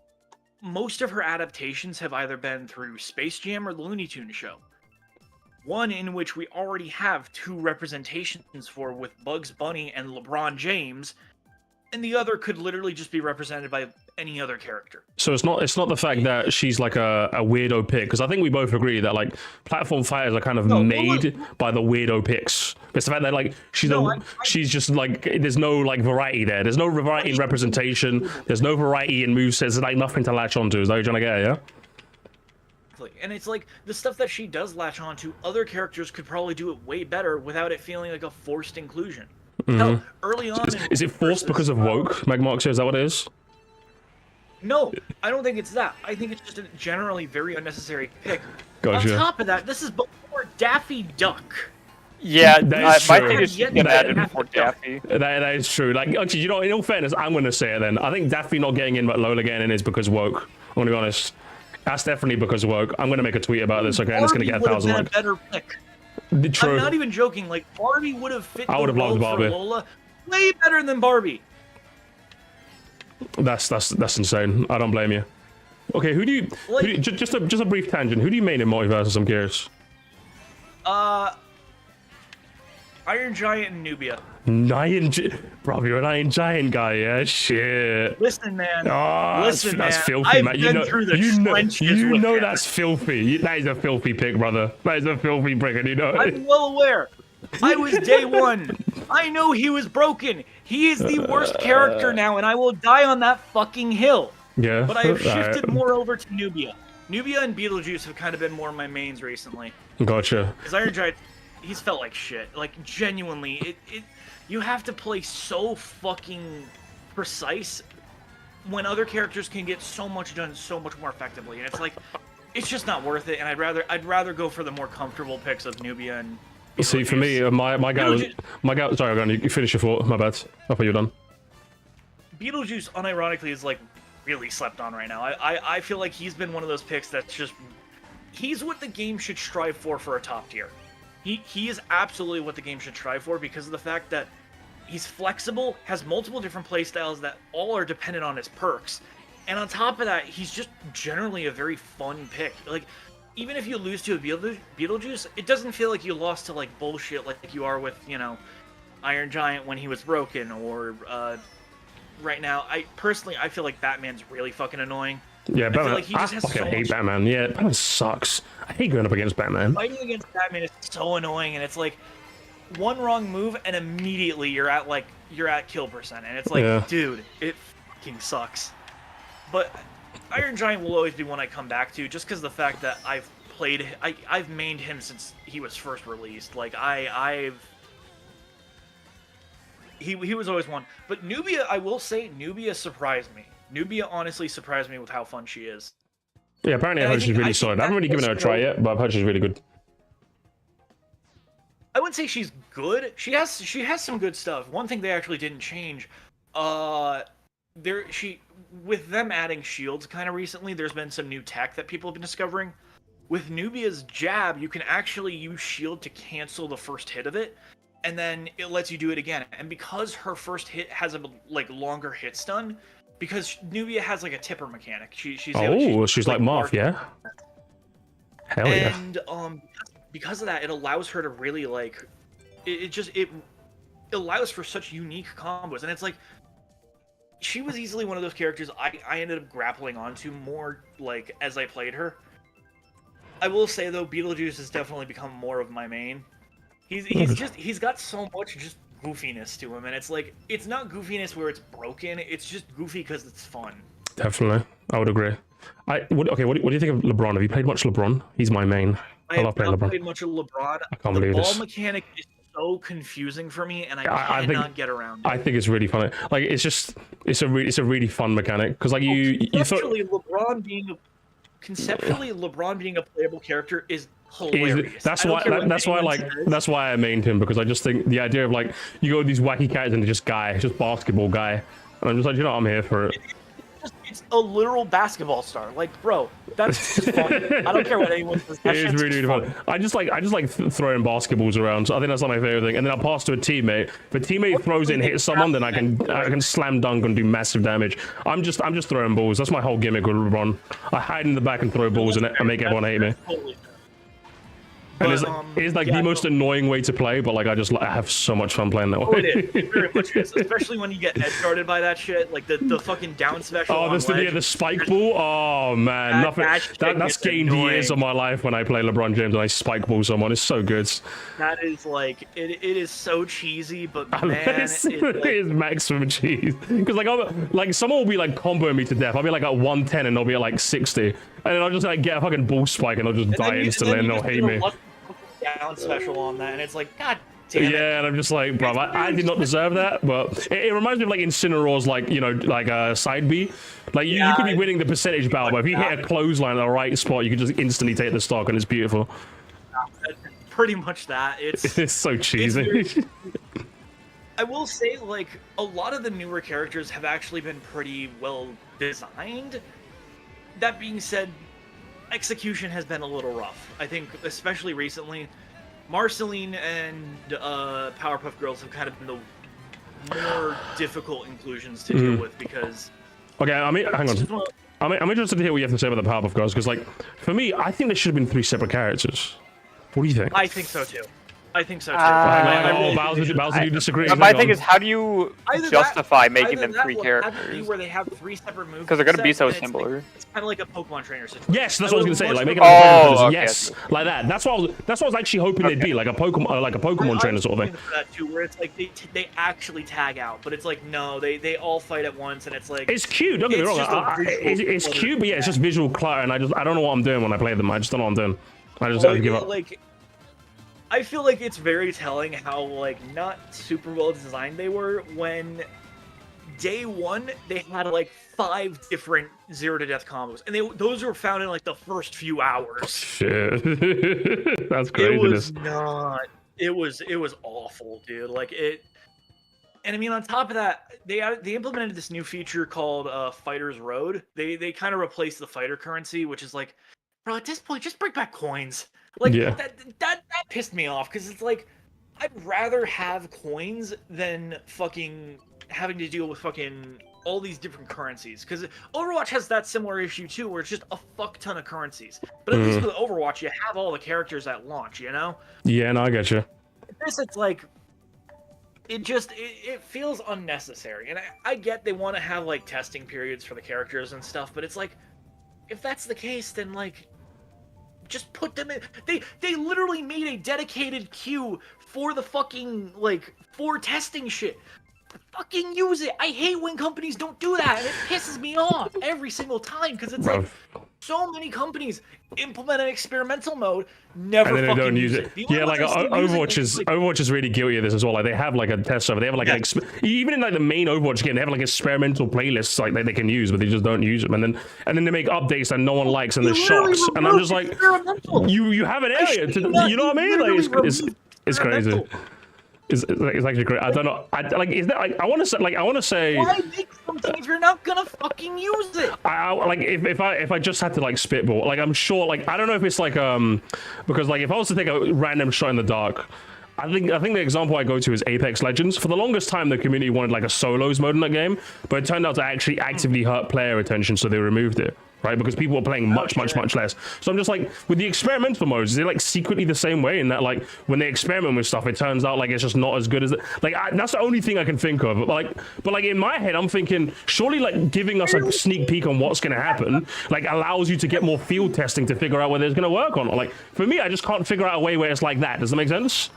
most of her adaptations have either been through Space Jam or the Looney Tunes show. One in which we already have 2 representations for, with Bugs Bunny and LeBron James, and the other could literally just be represented by any other character. So it's not the fact that she's like a weirdo pick, because I think we both agree that like platform fighters are kind of made by the weirdo picks. It's the fact that like she's just like, there's no like variety there. There's no variety in representation. There's no variety in movesets. There's like nothing to latch onto. Is that what you're trying to get at, yeah? And it's like the stuff that she does latch onto, other characters could probably do it way better without it feeling like a forced inclusion. Hell, early on, is it forced because of woke? Magmox, is that what it is? No, I don't think it's that. I think it's just a generally very unnecessary pick. Gotcha. On top of that, this is before Daffy Duck. Yeah, that is my true. thing is get added before Daffy. That is true. Like, actually, you know, in all fairness, I'm going to say it then. I think Daffy not getting in, but Lola getting in is because woke. I'm going to be honest. That's definitely because woke. I'm going to make a tweet about this, okay? And it's going to get 1,000 likes. A better pick. True. I'm not even joking. Like, Barbie would have fit I would have loved Barbie. For Lola way better than Barbie. That's insane. I don't blame you. Okay, who do you just a brief tangent. Who do you main in Multiversus? I'm curious. Iron Giant and Nubia. Bro, you're an Iron Giant guy, yeah? Shit. Listen, man. Oh, Listen, that's man. filthy, I've man. been through the trenches with him. That's filthy. That is a filthy pick, brother. That is a filthy pick, and you know it. I'm well aware. I was day one. I know he was broken. He is the worst character now, and I will die on that fucking hill. Yeah. But I have shifted more over to Nubia. Nubia and Beetlejuice have kind of been more my mains recently. Gotcha. Because Iron Giant, he's felt like shit. Like, genuinely, you have to play so fucking precise when other characters can get so much done so much more effectively. And it's like, it's just not worth it. And I'd rather go for the more comfortable picks of Nubia and Beetlejuice. See, for me, my guy was... Sorry, I'm you finish your thought. My bad. I thought you were done. Beetlejuice, unironically, is like really slept on right now. I feel like he's been one of those picks that's just... He's what the game should strive for a top tier. He is absolutely what the game should strive for because of the fact that he's flexible, has multiple different playstyles that all are dependent on his perks. And on top of that, he's just generally a very fun pick. Like, even if you lose to a Beetlejuice, it doesn't feel like you lost to, like, bullshit like you are with, you know, Iron Giant when he was broken, or, right now, I feel like Batman's really fucking annoying. Yeah, Batman. Like I fucking hate Batman. Yeah, Batman sucks. I hate going up against Batman. Fighting against Batman is so annoying, and it's like, one wrong move, and immediately you're at kill percent, and it's like, dude, it fucking sucks. But Iron Giant will always be one I come back to, just because of the fact that I've mained him since he was first released. Like he was always one. But Nubia, I will say, Nubia surprised me. Nubia honestly surprised me with how fun she is. Yeah, apparently I've heard she's really solid. I haven't really given her a try yet, but I've heard she's really good. I wouldn't say she's good. She has some good stuff. One thing they actually didn't change, with them adding shields kind of recently, there's been some new tech that people have been discovering. With Nubia's jab, you can actually use shield to cancel the first hit of it. and then it lets you do it again. And because her first hit has a like longer hit stun, because Nubia has like a tipper mechanic. She's like Marth, yeah. Hell yeah. And because of that, it allows her to really like, it allows for such unique combos, and it's like, she was easily one of those characters I ended up grappling onto more like as I played her. I will say though, Beetlejuice has definitely become more of my main. He's got so much just goofiness to him, and it's like, it's not goofiness where it's broken, it's just goofy because it's fun. Definitely, I would agree. What do you think of LeBron? Have you played much LeBron? He's my main. I love playing LeBron. I have played much of LeBron. I can't believe the ball this. mechanic is so confusing for me, and I cannot get around it. I think it's really fun. Like, it's a really fun mechanic because like you thought conceptually LeBron being a playable character is hilarious. That's why I mained him, because I just think the idea of like, you go with these wacky characters and just basketball guy, and I'm just like, you know, I'm here for it. It's a literal basketball star. Like, bro, that's just fun. I don't care what anyone says. It is really fun. I just like throwing basketballs around. So I think that's not my favorite thing. And then I'll pass to a teammate. If a teammate throws it and hits someone, then I can slam dunk and do massive damage. I'm just throwing balls. That's my whole gimmick with LeBron. I hide in the back and throw balls and make everyone hate me. And it's like the most annoying way to play, but like I have so much fun playing that way. Oh, it is. It very much is. Especially when you get edge guarded by that shit, like the fucking down special. Oh, the spike ball. Oh man, that's gained years of my life when I play LeBron James and I spike ball someone. It's so good. That is like it is so cheesy, but man, it is maximum cheese. Because like someone will be like comboing me to death. I'll be like at 110 and they'll be at like 60, and then I'll just like get a fucking ball spike and I'll just die instantly and they'll hate me. Down special on that, and it's like, god damn it. Yeah, and I'm just like, bro, I did not deserve that, but it reminds me of like Incineroar's like, you know, like side B. Like you could be winning the percentage battle, but if you hit a clothesline at the right spot, you can just instantly take the stock, and it's beautiful. Pretty much that. It's so cheesy. I will say, like, a lot of the newer characters have actually been pretty well designed. That being said, execution has been a little rough. I think, especially recently, Marceline and Powerpuff Girls have kind of been the more difficult inclusions to deal with, because... Okay, I mean, hang on. I'm interested to hear what you have to say about the Powerpuff Girls, because, like, for me, I think there should have been 3 separate characters. What do you think? I think so, too. Bowser, you disagree? My thing is, how do you justify making them 3 characters? Where they have 3 separate moves. Because they're gonna be so similar. It's kind of like a Pokemon trainer situation. Yes, that's what I was gonna say. Like making them yes, like that. That's what I was actually hoping they'd be, like a Pokemon trainer sort of thing. For that too, where it's like they actually tag out, but it's like no, they all fight at once, and it's like it's cute. Don't get me wrong. It's cute, but yeah, it's just visual clutter, and I don't know what I'm doing when I play them. I just don't know what I'm doing. I just have to give up. Like, I feel like it's very telling how, like, not super well designed they were when day 1 they had, like, 5 different 0-to-death combos. And those were found in, like, the first few hours. Shit. That's craziness. It was awful, dude. Like, and I mean, on top of that, they implemented this new feature called Fighter's Road. They kind of replaced the fighter currency, which is like, bro, at this point, just bring back coins. Like, that pissed me off, because it's like, I'd rather have coins than fucking having to deal with fucking all these different currencies. Because Overwatch has that similar issue too, where it's just a fuck ton of currencies. But at least with Overwatch, you have all the characters at launch, you know? Yeah, no, I get you. This, it's like, it feels unnecessary. And I get they want to have, like, testing periods for the characters and stuff, but it's like, if that's the case, then, like, just put them in. They literally made a dedicated queue for the fucking, like, for testing shit. Fucking use it. I hate when companies don't do that, and it pisses me off every single time, because it's like, so many companies implement an experimental mode, never and then fucking they don't use it. Yeah, like Overwatch is really guilty of this as well. Like, they have like a test server. They have like even in like the main Overwatch game, they have like experimental playlists like they can use, but they just don't use them. And then they make updates that no one likes, and there's shocks. And I'm just like, you have an area to, you know what I mean? Like, it's crazy. It's actually great. I don't know. Is that like I want to say. Why make something if you're not gonna fucking use it? Like if I just had to like spitball, like I'm sure, like I don't know if it's like because like if I was to take a random shot in the dark, I think the example I go to is Apex Legends. For the longest time, the community wanted like a solos mode in that game, but it turned out to actually actively hurt player attention, so they removed it. Right, because people were playing much less. So I'm just like, with the experimental modes, they're like secretly the same way in that like when they experiment with stuff, it turns out like it's just not as good as that's the only thing I can think of. But like in my head, I'm thinking surely like giving us a sneak peek on what's going to happen like allows you to get more field testing to figure out whether it's going to work or not. Like for me, I just can't figure out a way where it's like that. Does that make sense?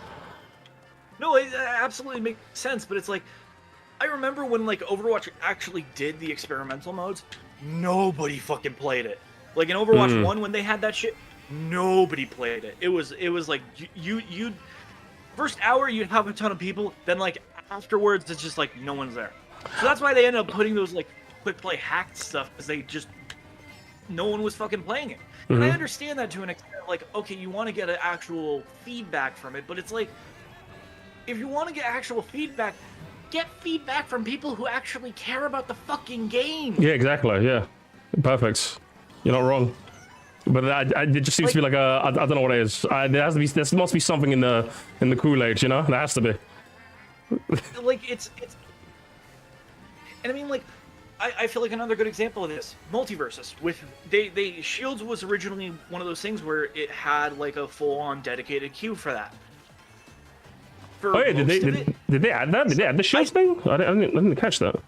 No, it absolutely makes sense. But it's like I remember when like Overwatch actually did the experimental modes. Nobody fucking played it. Like in Overwatch 1 when they had that shit, nobody played it. It was like you first hour you'd have a ton of people, then like afterwards it's just like no one's there. So that's why they ended up putting those like quick play hacked stuff because they just no one was fucking playing it. And I understand that to an extent. Like okay, you want to get an actual feedback from it, but it's like if you want to get actual feedback, get feedback from people who actually care about the fucking game. Yeah, exactly. Yeah, perfect. You're not wrong. But it just seems to be like a I don't know what it is. There must be something in the Kool-Aid, you know? There has to be. Like it's, and I mean like, I feel like another good example of this, Multiversus. With they Shields was originally one of those things where it had like a full-on dedicated queue for that. Oh yeah, did they add that? Did they add the shields thing? I didn't catch that.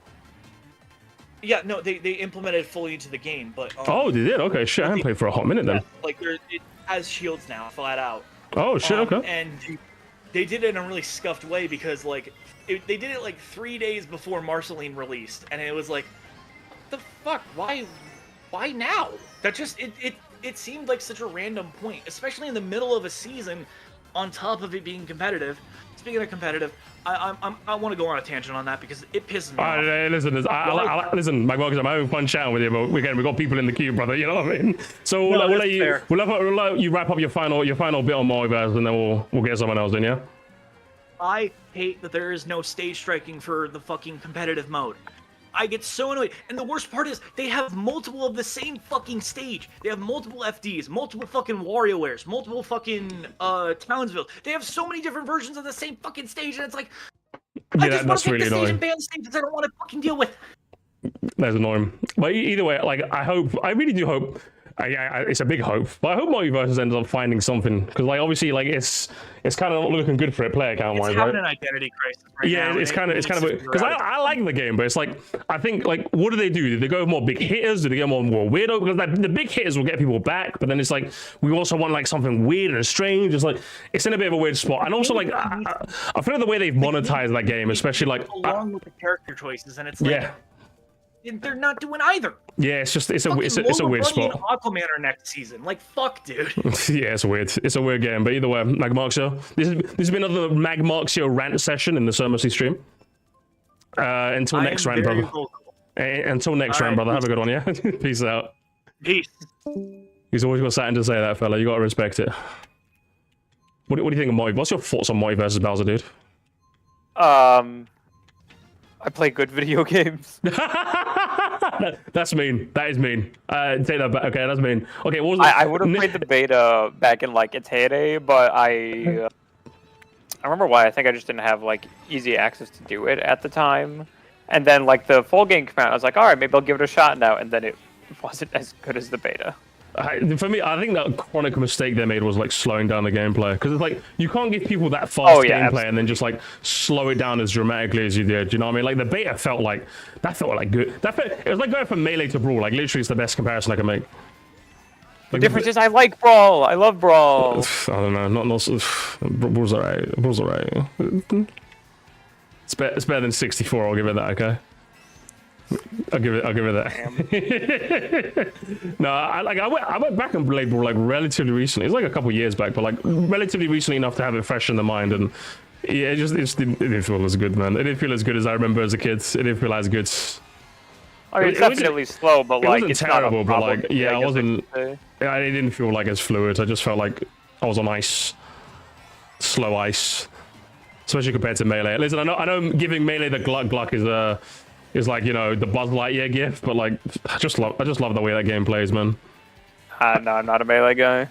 Yeah, no, they implemented it fully into the game, but oh, they did. Okay, shit, I haven't played for a hot minute then. Like it has shields now, flat out. Oh shit, okay. And they did it in a really scuffed way because like they did it like 3 days before Marceline released, and it was like, what the fuck? Why now? That just it seemed like such a random point, especially in the middle of a season, on top of it being competitive. Speaking of competitive, I want to go on a tangent on that because it pisses me off. Listen, listen, Mike Marcus, I'm having fun chatting with you, but again, we got people in the queue, brother. You know what I mean? So we'll let you wrap up your final bit on Multiverse, and then we'll get someone else in, yeah. I hate that there is no stage striking for the fucking competitive mode. I get so annoyed. And the worst part is they have multiple of the same fucking stage. They have multiple FDs, multiple fucking WarioWares, multiple fucking Townsville. They have so many different versions of the same fucking stage, and it's like, I just want to pick the stage and ban the stage that I don't want to fucking deal with. That's annoying. But either way, like I really do hope. It's a big hope, but I hope Multiverse ends up finding something because, like, obviously, like it's kind of not looking good for it player count wise, right? It's having an identity crisis right now. Yeah, it's kind of because I like the game, but it's like I think like what do? Did they go with more big hitters? Did they go more weirdo? Because like, the big hitters will get people back, but then it's like we also want like something weird and strange. It's like it's in a bit of a weird spot, and also like I feel like the way they've monetized that game, especially like along with the character choices, and it's like. They're not doing either. Yeah, it's a weird spot. Aquaman are next season. Like fuck, dude. Yeah, it's weird. It's a weird game, but either way, Magmarxio. This has been another Magmarxio rant session in the Surmacy stream. Until next rant, brother. Until next rant, brother. Have a good one, yeah. Peace out. Peace. He's always got something to say, that fella. You gotta respect it. What do you think of Multiverse? What's your thoughts on Multiverse Bowser, dude? I play good video games. That's mean. That is mean. Take that back. Okay, that's mean. Okay, what was I would have played the beta back in like its heyday, but I remember why. I think I just didn't have like easy access to do it at the time. And then like the full game came out, I was like, all right, maybe I'll give it a shot now. And then it wasn't as good as the beta. For me, I think that chronic mistake they made was like slowing down the gameplay because it's like you can't give people that fast gameplay absolutely. And then just like slow it down as dramatically as you did. You know what I mean? Like the beta felt like good. It was like going from Melee to Brawl. Like literally, it's the best comparison I can make. Like, the difference is I like Brawl. I love Brawl. I don't know. Not Brawl's alright. Brawl's alright. It's better than 64. I'll give it that. Okay. I'll give it that. No, I went back and played Brawl like relatively recently. It's like a couple years back, but like relatively recently enough to have it fresh in the mind. And yeah, it didn't feel as good, man. It didn't feel as good as I remember as a kid. It didn't feel as good. I mean, it's definitely slow, but like it's terrible. Not a but problem. like, yeah, I wasn't. It didn't feel like as fluid. I just felt like I was on ice, slow ice, especially compared to Melee. Listen, I know giving Melee the gluck is like, you know, the Buzz Lightyear gift, but like I just love the way that game plays, man. No, I'm not a Melee guy.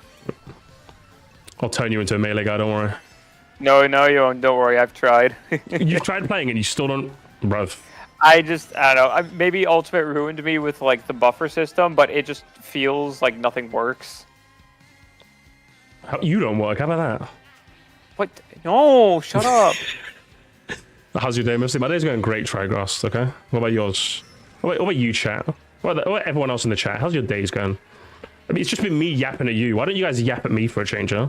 I'll turn you into a Melee guy, don't worry. No, you won't. Don't worry. I've tried. You've tried playing and you still don't, bruv. I don't know. Maybe Ultimate ruined me with like the buffer system, but it just feels like nothing works. You don't work. How about that? What? No, shut up. How's your day, Musty? My day's going great, Trigrass, okay? What about yours? What about you, chat? What about everyone else in the chat? How's your days going? I mean, it's just been me yapping at you. Why don't you guys yap at me for a change, huh?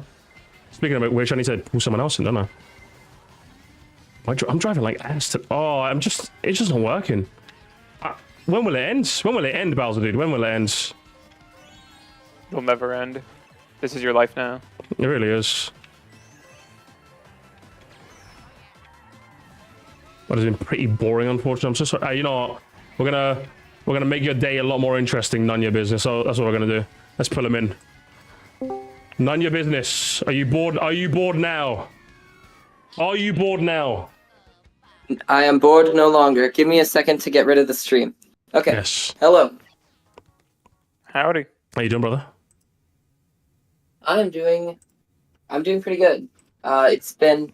Speaking of which, I need to pull someone else in, don't I? I'm driving like ass to... Oh, it's just not working. When will it end? When will it end, Bowser, dude? When will it end? It'll never end. This is your life now. It really is. But it's been pretty boring, unfortunately. I'm so sorry. You know what? We're gonna make your day a lot more interesting. None your business. So that's what we're gonna do. Let's pull him in. None your business. Are you bored? Are you bored now? Are you bored now? I am bored no longer. Give me a second to get rid of the stream. Okay. Yes. Hello. Howdy. How you doing, brother? I'm doing pretty good. It's been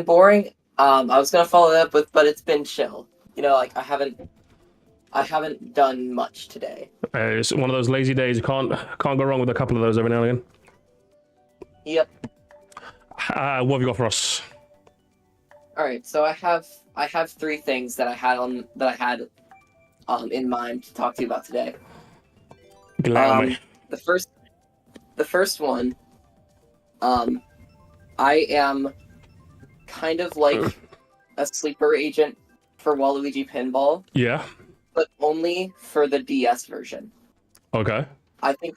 boring. I was gonna follow it up with, but it's been chill. You know, like I haven't done much today. It's one of those lazy days. You can't go wrong with a couple of those every now and again. Yep. What have you got for us? All right. So I have 3 things that I had in mind to talk to you about today. The first one, I am kind of like a sleeper agent for Waluigi Pinball. Yeah. But only for the DS version. Okay. I think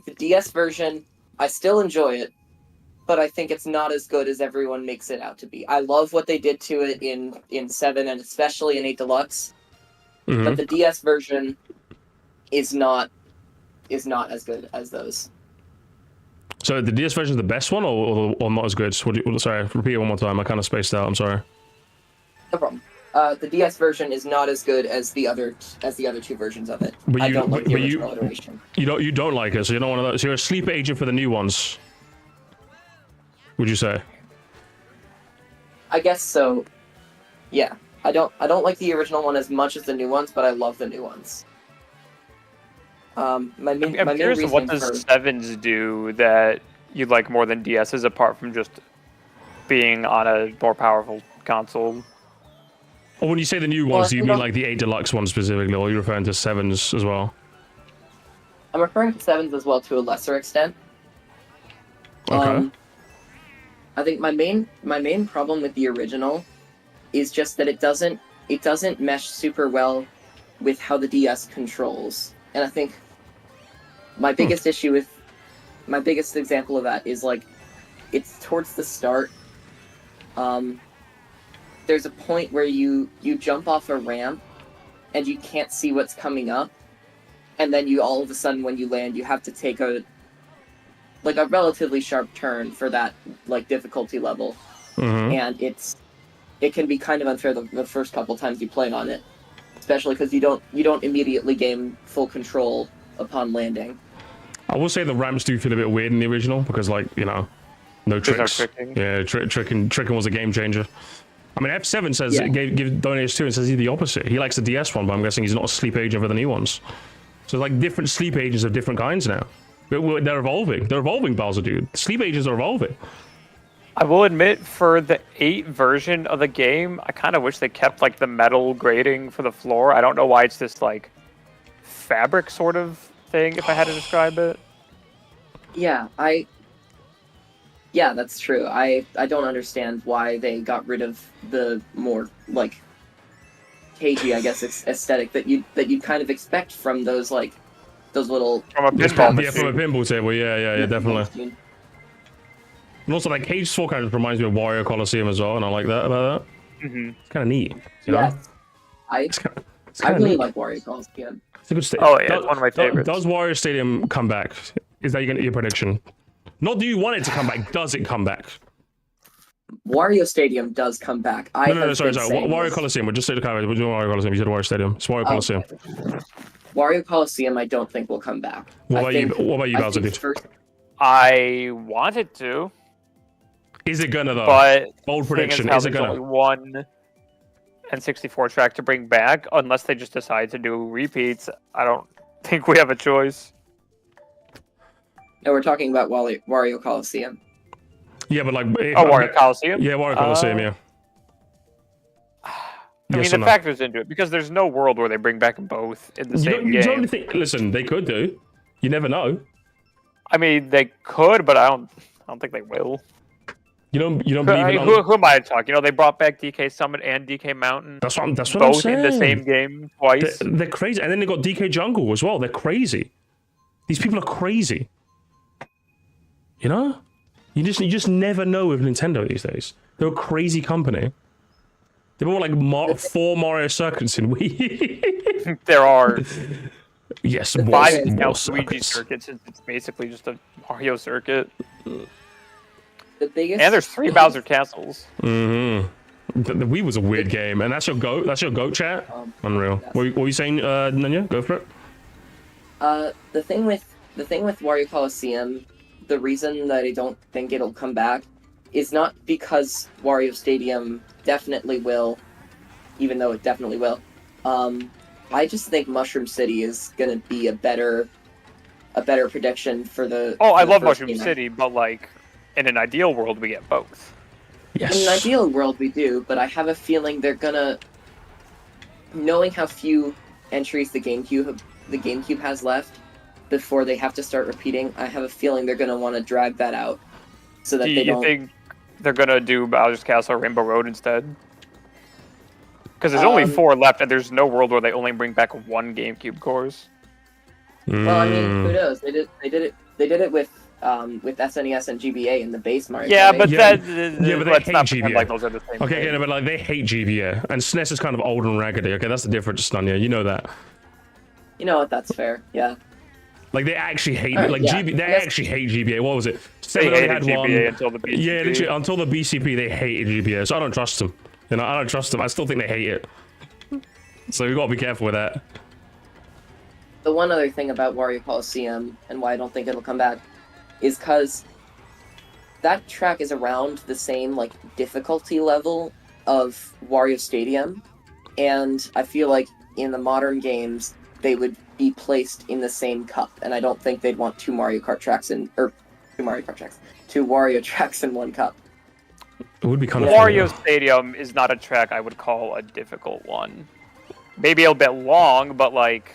the DS version, I still enjoy it, but I think it's not as good as everyone makes it out to be. I love what they did to it in 7 and especially in 8 Deluxe. Mm-hmm. But the DS version is not as good as those. So the DS version is the best one, or not as good? Sorry, repeat it one more time. I kind of spaced out. I'm sorry. No problem. The DS version is not as good as the other 2 versions of it. But I don't like the original iteration. You don't like it, so you're not one of those. So you're a sleeper agent for the new ones. Would you say? I guess so. Yeah, I don't like the original one as much as the new ones, but I love the new ones. I'm curious, what does 7s do that you like more than DS's, apart from just being on a more powerful console? Or when you say the new ones, do you mean like the 8 Deluxe ones specifically, or are you referring to 7s as well? I'm referring to 7s as well to a lesser extent. Okay. I think my main problem with the original is just that it doesn't mesh super well with how the DS controls. And I think my biggest my biggest example of that is like it's towards the start. There's a point where you jump off a ramp and you can't see what's coming up, and then you all of a sudden when you land you have to take a relatively sharp turn for that like difficulty level. Mm-hmm. And it can be kind of unfair the first couple times you play on it, especially because you don't immediately gain full control upon landing. I will say the ramps do feel a bit weird in the original because, like, you know, no tricks. Yeah, tricking was a game changer. I mean, F7 says give Donate 2 and says he's the opposite. He likes the DS one, but I'm guessing he's not a sleep agent for the new ones. So like different sleep agents of different kinds now. But they're evolving. They're evolving, Bowser, dude. Sleep agents are evolving. I will admit, for the 8 version of the game, I kind of wish they kept like the metal grating for the floor. I don't know why it's this like fabric sort of thing, if I had to describe it. Yeah, that's true. I don't understand why they got rid of the more like cagey, I guess, aesthetic that you'd kind of expect from those like those little from a pinball machine. Yeah, from a pinball table. Yeah, definitely. And also, like, Cage Sword kind of reminds me of Wario Coliseum as well, and I like that about that. Mm-hmm. It's kind of neat, you know? I really like Wario Coliseum. It's a good stadium. Oh yeah, it's one of my favorites. Does Wario Stadium come back? Is that your prediction? Not do you want it to come back, does it come back? Wario Stadium does come back. No, sorry. Wario Coliseum. We'll just say the comment. We're doing Wario Coliseum. You said Wario Stadium. It's Wario Coliseum. Wario Coliseum, I don't think will come back. What about you, Bowser? I want it to. Is it gonna though? But bold seeing as prediction. how Is it there's gonna? only one N64 track to bring back, unless they just decide to do repeats, I don't think we have a choice. No, we're talking about Wario Coliseum. Yeah, but like. Wario Coliseum. Yeah, Wario Coliseum. Yeah. I mean, Yes the or no? factors into it because there's no world where they bring back both in the same You game. only think. Listen, they could do. You never know. I mean, they could, but I don't think they will. You don't believe I mean, in. who am I to talk? You know, they brought back DK Summit and DK Mountain. That's what I'm both saying. in the same game twice. They're crazy, and then they got DK Jungle as well. They're crazy. These people are crazy. You know, you just never know with Nintendo these days. They're a crazy company. They bought like 4 Mario circuits in Wii. There are. Yes, 5 more Luigi circuits. circuits. Since it's basically just a Mario circuit. The biggest. And there's 3 Bowser Castles. Mm-hmm. The Wii was a weird game, and that's your goat. That's your goat chat. Unreal. Yes. What were you saying, Nanya? Go for it. The thing with Wario Coliseum, the reason that I don't think it'll come back is not because Wario Stadium definitely will, even though it definitely will. I just think Mushroom City is gonna be a better prediction for the. Oh, I for the love first Mushroom game. City, but like in an ideal world, we get both. Yes. In an ideal world, we do, but I have a feeling they're gonna, knowing how few entries the GameCube has left before they have to start repeating. I have a feeling they're gonna want to drag that out so that Do they you don't. think they're gonna do Bowser's Castle or Rainbow Road instead? Because there's only 4 left, and there's no world where they only bring back 1 GameCube course. Well, I mean, who knows? They did it with SNES and GBA in the base Mario. Yeah, Kart but game. that Yeah, but they let's hate not pretend GBA. like those are the same. Okay, game. yeah, but like they hate GBA, and SNES is kind of old and raggedy. Okay, that's the difference, Nanya. You know that. You know what? That's fair. Yeah. Like they actually hate Alright, like yeah. They Yes. actually hate GBA. What was it? They Seven only hated had GBA one. until the BCP. Yeah, literally until the BCP, they hated GBA. So I don't trust them. You know, I don't trust them. I still think they hate it. So we gotta be careful with that. The one other thing about Wario Coliseum and why I don't think it'll come back is because that track is around the same like difficulty level of Wario Stadium, and I feel like in the modern games they would be placed in the same cup, and I don't think they'd want two Wario tracks in one cup. It would be kind of Wario Stadium is not a track I would call a difficult one. Maybe a bit long, but like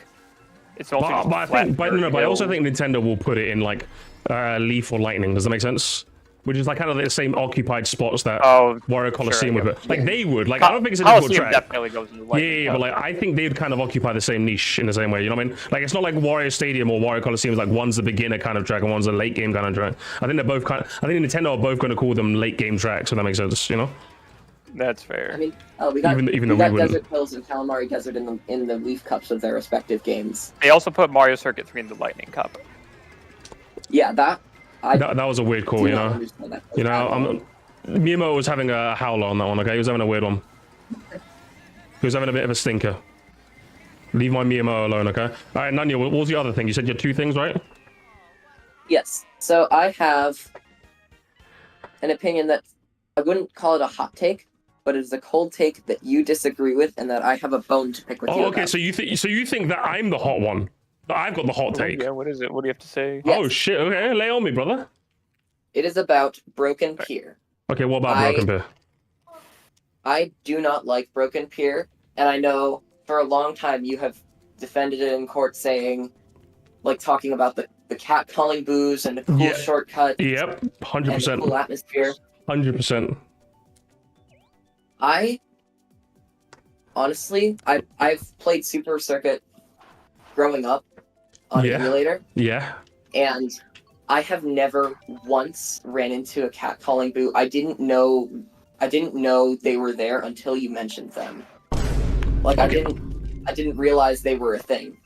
it's mostly just But I flat think, but dirt no, but I also hills. think Nintendo will put it in like Leaf or Lightning. Does that make sense? Which is like kind of the same occupied spots that Wario Coliseum would put. Like they would. Like I don't think it's a difficult Coliseum track. definitely goes into Yeah, Lightning but like I think they'd kind of occupy the same niche in the same way. You know what I mean? Like it's not like Wario Stadium or Wario Coliseum is like one's a beginner kind of track and one's a late game kind of track. I think they're both kind. I think Nintendo are both going to call them late game tracks. So that makes sense. You know? That's fair. I mean, we got Even though we got we wouldn't. Desert Hills and Calamari Desert in the Leaf Cups of their respective games. They also put Mario Circuit 3 in the Lightning Cup. Yeah, that was a weird call. do You not know? understand that You at all. know, Miyamoto was having a howler on that one. Okay, he was having a weird one. He was having a bit of a stinker. Leave my Miyamoto alone, okay? All right, Nanya, what was the other thing? You said you had 2 things, right? Yes. So I have an opinion that I wouldn't call it a hot take, but it is a cold take that you disagree with, and that I have a bone to pick with you. Oh, okay. about. So you think that I'm the hot one? That I've got the hot take. Yeah, what is it? What do you have to say? Oh shit! Okay, lay on me, brother. It is about Broken Pier. Okay, what about Broken Pier? I do not like Broken Pier, and I know for a long time you have defended it in court, saying, like, talking about the cat calling booze and the cool shortcut. Yep, 100%. And the cool atmosphere. 100%. I honestly, I've played Super Circuit growing up on emulator, and I have never once ran into a cat calling boo. I didn't know they were there until you mentioned them. Like I didn't realize they were a thing.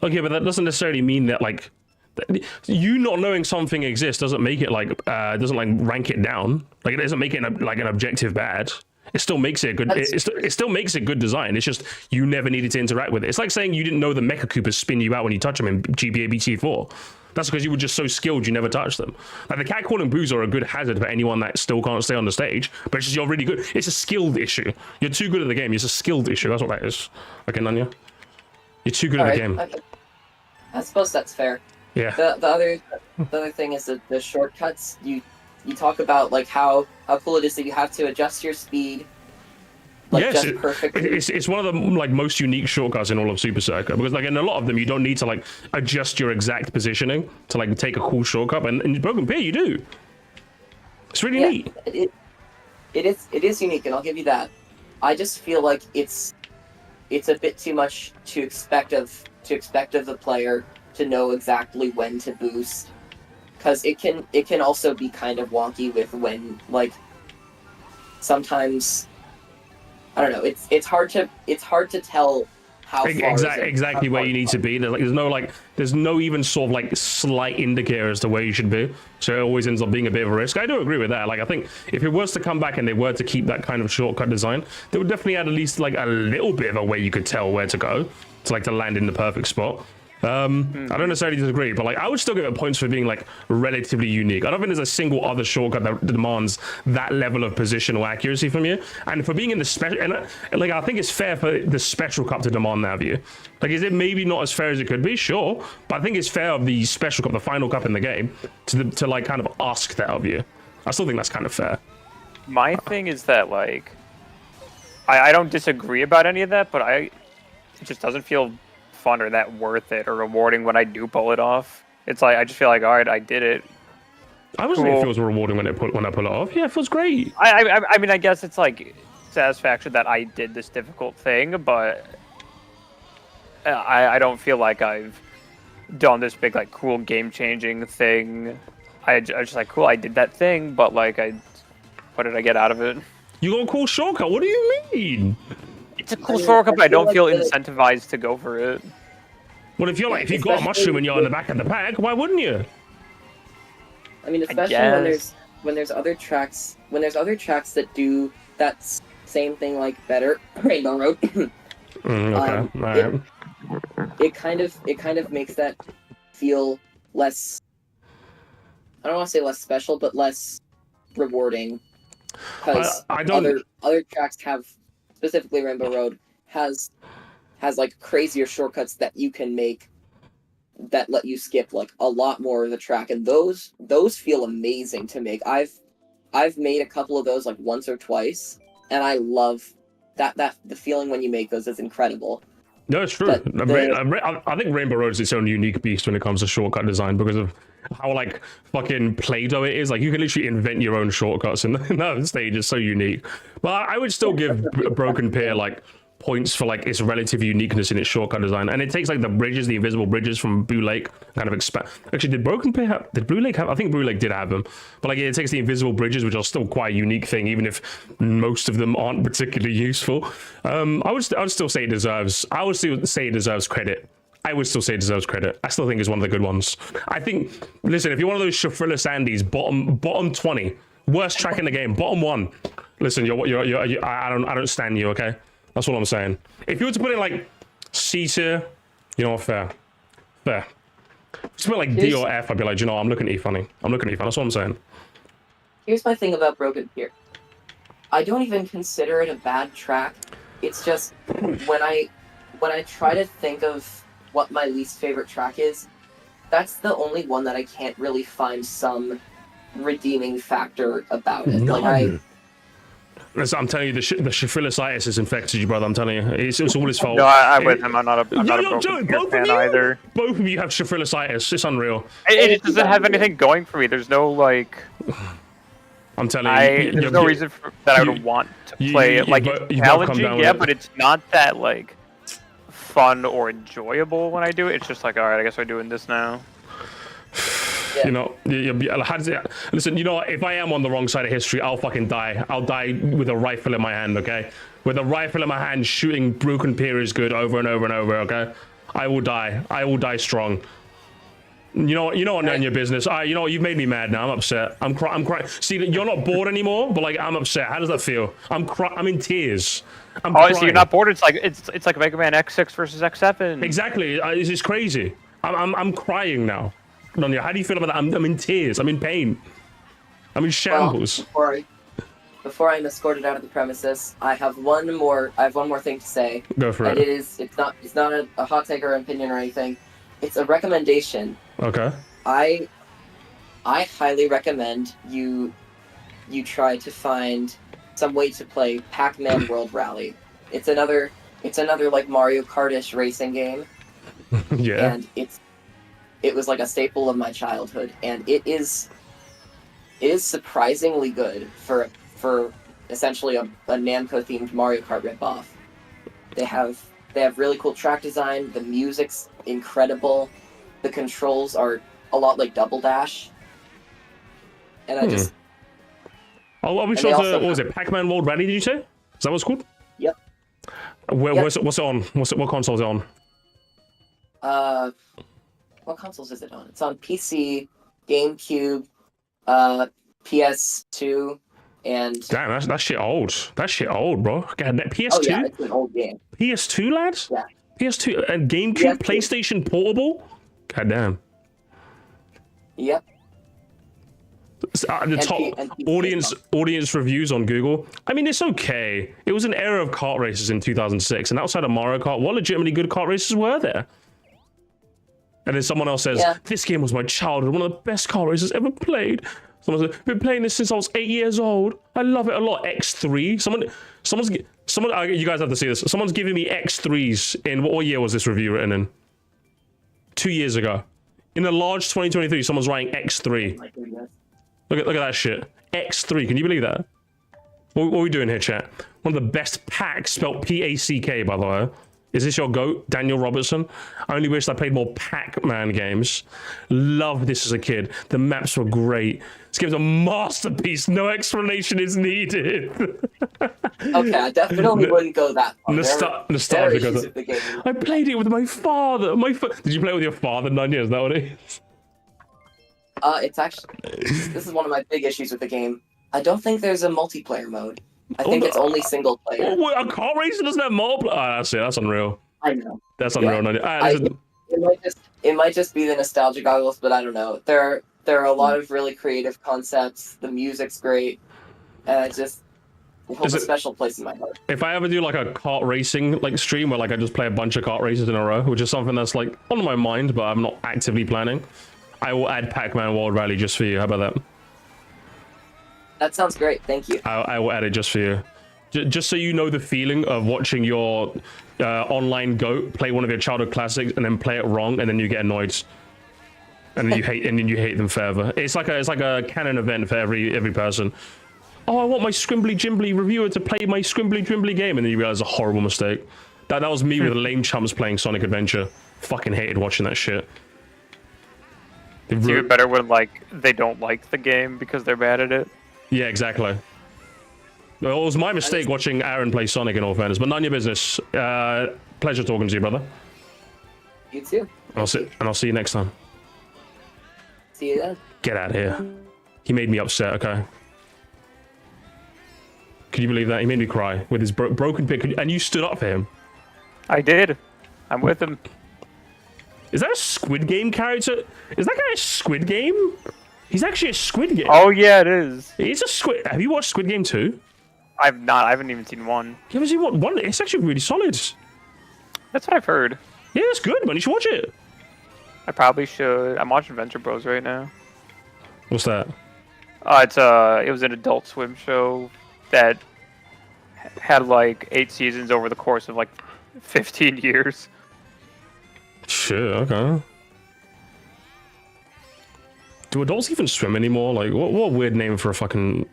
Okay, but that doesn't necessarily mean that like you not knowing something exists doesn't make it like doesn't like rank it down. Like it doesn't make it like an objective bad. It still makes it a good. It still makes it good design. It's just you never needed to interact with it. It's like saying you didn't know the Mecha Koopas spin you out when you touch them in GBA BT4. That's because you were just so skilled you never touched them. Like the catcalling boos are a good hazard for anyone that still can't stay on the stage, but it's just you're really good. It's a skilled issue. You're too good at the game. It's a skilled issue. That's what that is. Okay, Nanya? You're too good at the game. Okay. I suppose that's fair. Yeah. The other thing is that the shortcuts. You talk about like how cool it is that you have to adjust your speed. Like yes, just perfectly. It's one of the like most unique shortcuts in all of Super Circuit, because like in a lot of them you don't need to like adjust your exact positioning to like take a cool shortcut, and in Broken Pier you do. It's really neat. It is unique, and I'll give you that. I just feel like it's a bit too much to expect of the player to know exactly when to boost, because it can also be kind of wonky with when like sometimes. I don't know. It's hard to tell how far exactly where you need to be. There's no even sort of like slight indicator as to where you should be. So it always ends up being a bit of a risk. I do agree with that. Like I think if it was to come back and they were to keep that kind of shortcut design, they would definitely add at least like a little bit of a way you could tell where to go to land in the perfect spot. I don't necessarily disagree, but like I would still give it points for being like relatively unique. I don't think there's a single other shortcut that demands that level of positional accuracy from you, and for being in the special, and like I think it's fair for the special cup to demand that of you. Like, is it maybe not as fair as it could be? Sure, but I think it's fair of the special cup, the final cup in the game, to like kind of ask that of you. I still think that's kind of fair. My thing is that like I don't disagree about any of that, but it just doesn't feel fun or that worth it or rewarding when I do pull it off. It's like I just feel like, all right, I did it. I was saying it feels rewarding when I pull it off. Yeah, it feels great. I mean, I guess it's like satisfaction that I did this difficult thing, but I don't feel like I've done this big like cool game changing thing. I just like cool, I did that thing, but like what did I get out of it? You got a cool shortcut. What do you mean? It's a cool shortcut, but I don't feel incentivized to go for it. Well, if you're if you've got a mushroom and you're in the back of the pack, why wouldn't you? I mean, especially when there's other tracks that do that same thing like better. Rainbow Road. Okay. It kind of makes that feel less. I don't want to say less special, but less rewarding. Because other tracks have. Specifically, Rainbow Road has like crazier shortcuts that you can make that let you skip like a lot more of the track, and those feel amazing to make. I've made a couple of those like once or twice, and I love that the feeling when you make those is incredible. No, it's true. I think Rainbow Road is its own unique beast when it comes to shortcut design because of how like fucking Play-Doh it is. Like you can literally invent your own shortcuts, and that stage is so unique. But I would still give Broken Pier like points for like its relative uniqueness in its shortcut design, and it takes like the invisible bridges from Blue Lake, kind of expand. Actually, did Blue Lake have? I think Blue Lake did have them, but like it takes the invisible bridges, which are still quite a unique thing, even if most of them aren't particularly useful. I would still say it deserves. I would still say it deserves credit. I would still say it deserves credit. I still think it's one of the good ones. I think. Listen, if you're one of those Shafrilla Sandys, bottom 20, worst track in the game, bottom 1. Listen, I don't stand you, okay? That's what I'm saying. If you were to put it like C tier, you know what, fair. Just put like D or F, I'd be like, you know, I'm looking at you funny. That's what I'm saying. Here's my thing about Broken Pier. I don't even consider it a bad track. It's just when I try to think of what my least favorite track is, that's the only one that I can't really find some redeeming factor about it. No. Like I'm telling you, the Shafrillicitis has infected you, brother. I'm telling you, it's all his fault. No, I'm with him. I'm not a Broken Pier fan either. Both of you have Shafrillicitis. It's unreal. It doesn't have anything going for me. There's no like. I'm telling you, there's no reason that I would want to play it. Like it's challenging, yeah, but it's not that like fun or enjoyable when I do it. It's just like, all right, I guess we're doing this now. You know, listen, you know what? If I am on the wrong side of history, I'll fucking die. I'll die with a rifle in my hand, okay? With a rifle in my hand, shooting Broken Pier is good over and over and over, okay? I will die. I will die strong. You know what, none of your business. You know what, you've made me mad now. I'm upset. I'm crying. See, you're not bored anymore, but like, I'm upset. How does that feel? I'm in tears. I'm crying. So you're not bored? It's like Mega Man X6 versus X7. Exactly. This is crazy. I'm crying now. Nonya, how do you feel about that? I'm in tears. I'm in pain. I'm in shambles. Well, before I'm escorted out of the premises, I have one more thing to say. Go for it. And it's not a hot take or opinion or anything. It's a recommendation. Okay. I highly recommend you try to find some way to play Pac-Man World Rally. It's another like Mario Kart-ish racing game. Yeah. And it was like a staple of my childhood, and it is surprisingly good for essentially a Namco themed Mario Kart ripoff. They have really cool track design, the music's incredible, the controls are a lot like Double Dash. And I just we saw what was it? Pac-Man World Rally, did you say? Is that what it's called? Yep. What's it on? What console is it on? What consoles is it on? It's on PC, GameCube, PS2, and... Damn, that shit old. That shit old, bro. God, PS2? Oh yeah, it's an old game. PS2, lads? Yeah. PS2 and GameCube, PlayStation Portable? God damn. Yep. The top audience reviews on Google. I mean, it's okay. It was an era of kart races in 2006, and outside of Mario Kart, what legitimately good kart races were there? And then someone else says, this game was my childhood, one of the best kart races ever played. Someone says, been playing this since I was 8 years old. I love it a lot. X3. Someone, you guys have to see this. Someone's giving me X3s in, what year was this review written in? 2 years ago. In a large 2023, someone's writing X3. Look at that shit. X3, can you believe that? What are we doing here, chat? One of the best packs, spelled P-A-C-K, by the way. Is this your GOAT, Daniel Robertson? I only wish I played more Pac-Man games. Loved this as a kid. The maps were great. This game's a masterpiece. No explanation is needed. Okay, I definitely wouldn't go that far. Nostalgia. I played it with my father. Did you play it with your father, Nanya? Is that what it is? It's actually... This is one of my big issues with the game. I don't think there's a multiplayer mode. I think it's only single player. A car racing doesn't have multiplayer? That's it. That's unreal. I know. That's unreal. It might just be the nostalgia goggles, but I don't know. There are a lot of really creative concepts. The music's great, and it just holds a special place in my heart. If I ever do like a kart racing stream where I just play a bunch of kart races in a row, which is something that's on my mind, but I'm not actively planning, I will add Pac-Man World Rally just for you. How about that? That sounds great. Thank you. I will add it just for you. Just so you know the feeling of watching your online GOAT play one of your childhood classics and then play it wrong, and then you get annoyed. And then you hate them forever. It's like a canon event for every person. Oh, I want my Scrimbly Jimbly reviewer to play my Scrimbly Drimbly game, and then you realize a horrible mistake. That was me with lame chums playing Sonic Adventure. Fucking hated watching that shit. It's even better when they don't like the game because they're bad at it. Yeah, exactly. Well, it was my mistake watching Aaron play Sonic, in all fairness, but none of your business. Pleasure talking to you, brother. You too. I'll see you next time. See you then. Get out of here. He made me upset, okay? Could you believe that? He made me cry with his broken pick, and you stood up for him. I did. I'm with him. Is that a Squid Game character? Is that guy a Squid Game? He's actually a Squid Game. Oh yeah, it is. He's a Squid. Have you watched Squid Game 2? I've not. I haven't even seen one. You haven't seen one? It's actually really solid. That's what I've heard. Yeah, it's good, man. You should watch it. I probably should. I'm watching Venture Bros right now. What's that? It was an Adult Swim show that had 8 seasons over the course of 15 years. Sure, okay. Do adults even swim anymore? What weird name for a fucking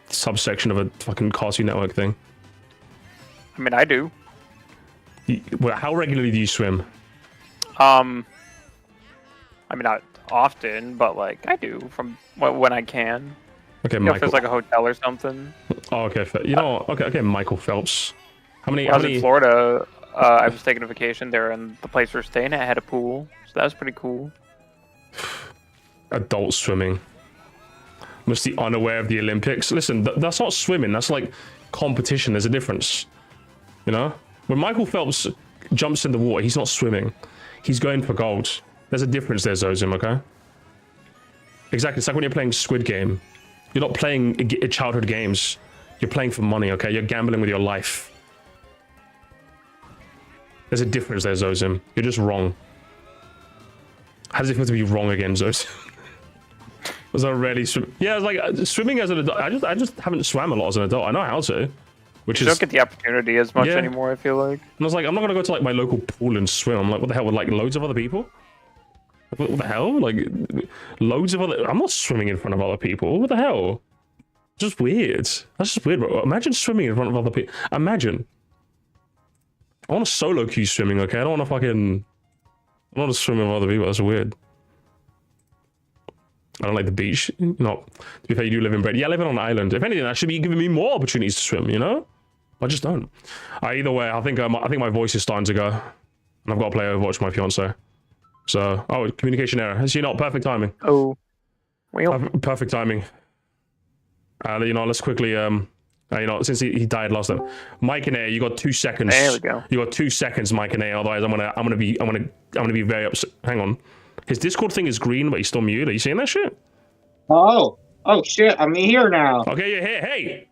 subsection of a fucking Cartoon Network thing? I mean, I do. How regularly do you swim? I mean, not often, but I do from when I can. Okay, Michael. If there's a hotel or something. Oh, okay. Okay, Michael Phelps. How many? When I was in Florida, I was taking a vacation there, and the place we were staying at had a pool, so that was pretty cool. Adult swimming. Must be unaware of the Olympics. Listen, that's not swimming. That's competition. There's a difference. You know? When Michael Phelps jumps in the water, he's not swimming. He's going for gold. There's a difference there, Zozim, okay? Exactly. It's like when you're playing Squid Game. You're not playing childhood games. You're playing for money, okay? You're gambling with your life. There's a difference there, Zozim. You're just wrong. How does it feel to be wrong again, Zozim? Was I really swim? Yeah, it's like swimming as an adult. I just haven't swam a lot as an adult. I know how to, which you is don't get the opportunity as much anymore. I feel like. And I was like, I'm not gonna go to like my local pool and swim. I'm like, what the hell with like loads of other people? What the hell? Like loads of other. I'm not swimming in front of other people. What the hell? Just weird. That's just weird, bro. Imagine swimming in front of other people. Imagine. I want to solo queue swimming. Okay, I don't want to fucking. I don't want to swim with other people. That's weird. I don't like the beach. No, to be fair, you do live in Brett. Yeah, I live on an island. If anything, that should be giving me more opportunities to swim. You know, I just don't. Either way, I think my voice is starting to go, and I've got to play Overwatch with my fiance. So, communication error. Is she not perfect timing? Oh, well, perfect timing. You know, let's quickly you know, since he died last time, Mike and A, you got 2 seconds. There we go. You got 2 seconds, Mike and A. Otherwise, I'm gonna be very upset. Hang on. His Discord thing is green, but he's still muted. Are you seeing that shit? Oh shit! I'm here now. Okay, you're here. Hey,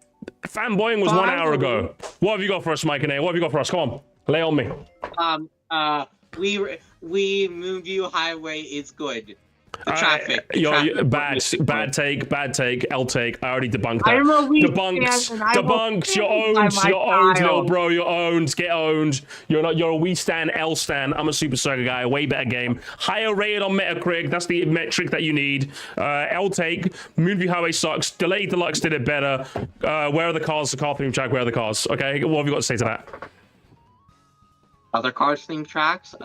fanboying was 1 hour ago. What have you got for us, Mike and A? What have you got for us? Come on, lay on me. We Moonview Highway is good. The traffic. Bad take. L take. I already debunked that. Debunked. You're owned, little bro. You're owned. Get owned. You're not. You're a we stan, L stan. I'm a Super Circuit guy. Way better game. Higher rated on Metacritic. That's the metric that you need. L take. Moonview Highway sucks. Delayed Deluxe did it better. Where are the cars? The car theme track. Where are the cars? Okay. What have you got to say to that? Other cars theme tracks.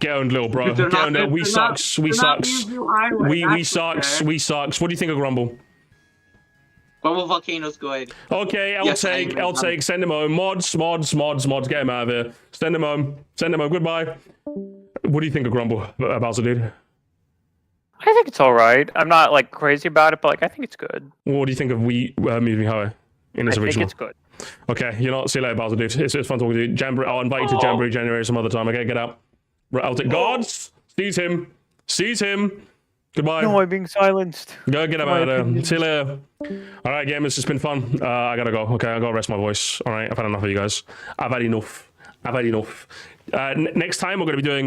Get owned, little bro. Get owned. We sucks. We sucks. We sucks. We sucks. What do you think of Grumble? Grumble Volcano's good. Okay, L take. Send him home. Mods. Get him out of here. Send him home. Goodbye. What do you think of Grumble, Bowser, dude? I think it's all right. I'm not like crazy about it, but like I think it's good. What do you think of Moving Highway in its original? I think it's good. Okay, you know, see you later, Bowser, dude. It's fun talking to you. Jamboree. I'll invite you to Jamboree January some other time. Okay, get out. I'll take guards. Seize him. Goodbye. No, I'm being silenced. Go get him out of there. See you later. All right, gamers, it's been fun. I gotta go. Okay, I gotta rest my voice. All right, I've had enough of you guys. I've had enough. Next time we're gonna be doing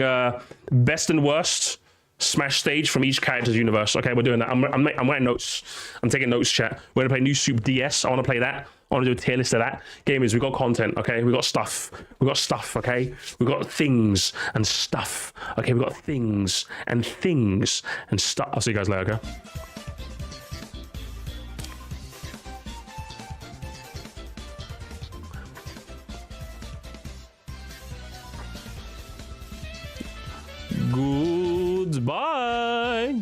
best and worst Smash stage from each character's universe. Okay, we're doing that. I'm writing notes. I'm taking notes, chat. We're gonna play New Soup DS. I want to play that. I want to do a tier list of that. Gamers, we got content, okay? We got stuff, okay? We got things and stuff, okay? We got things and stuff. I'll see you guys later, okay? Goodbye.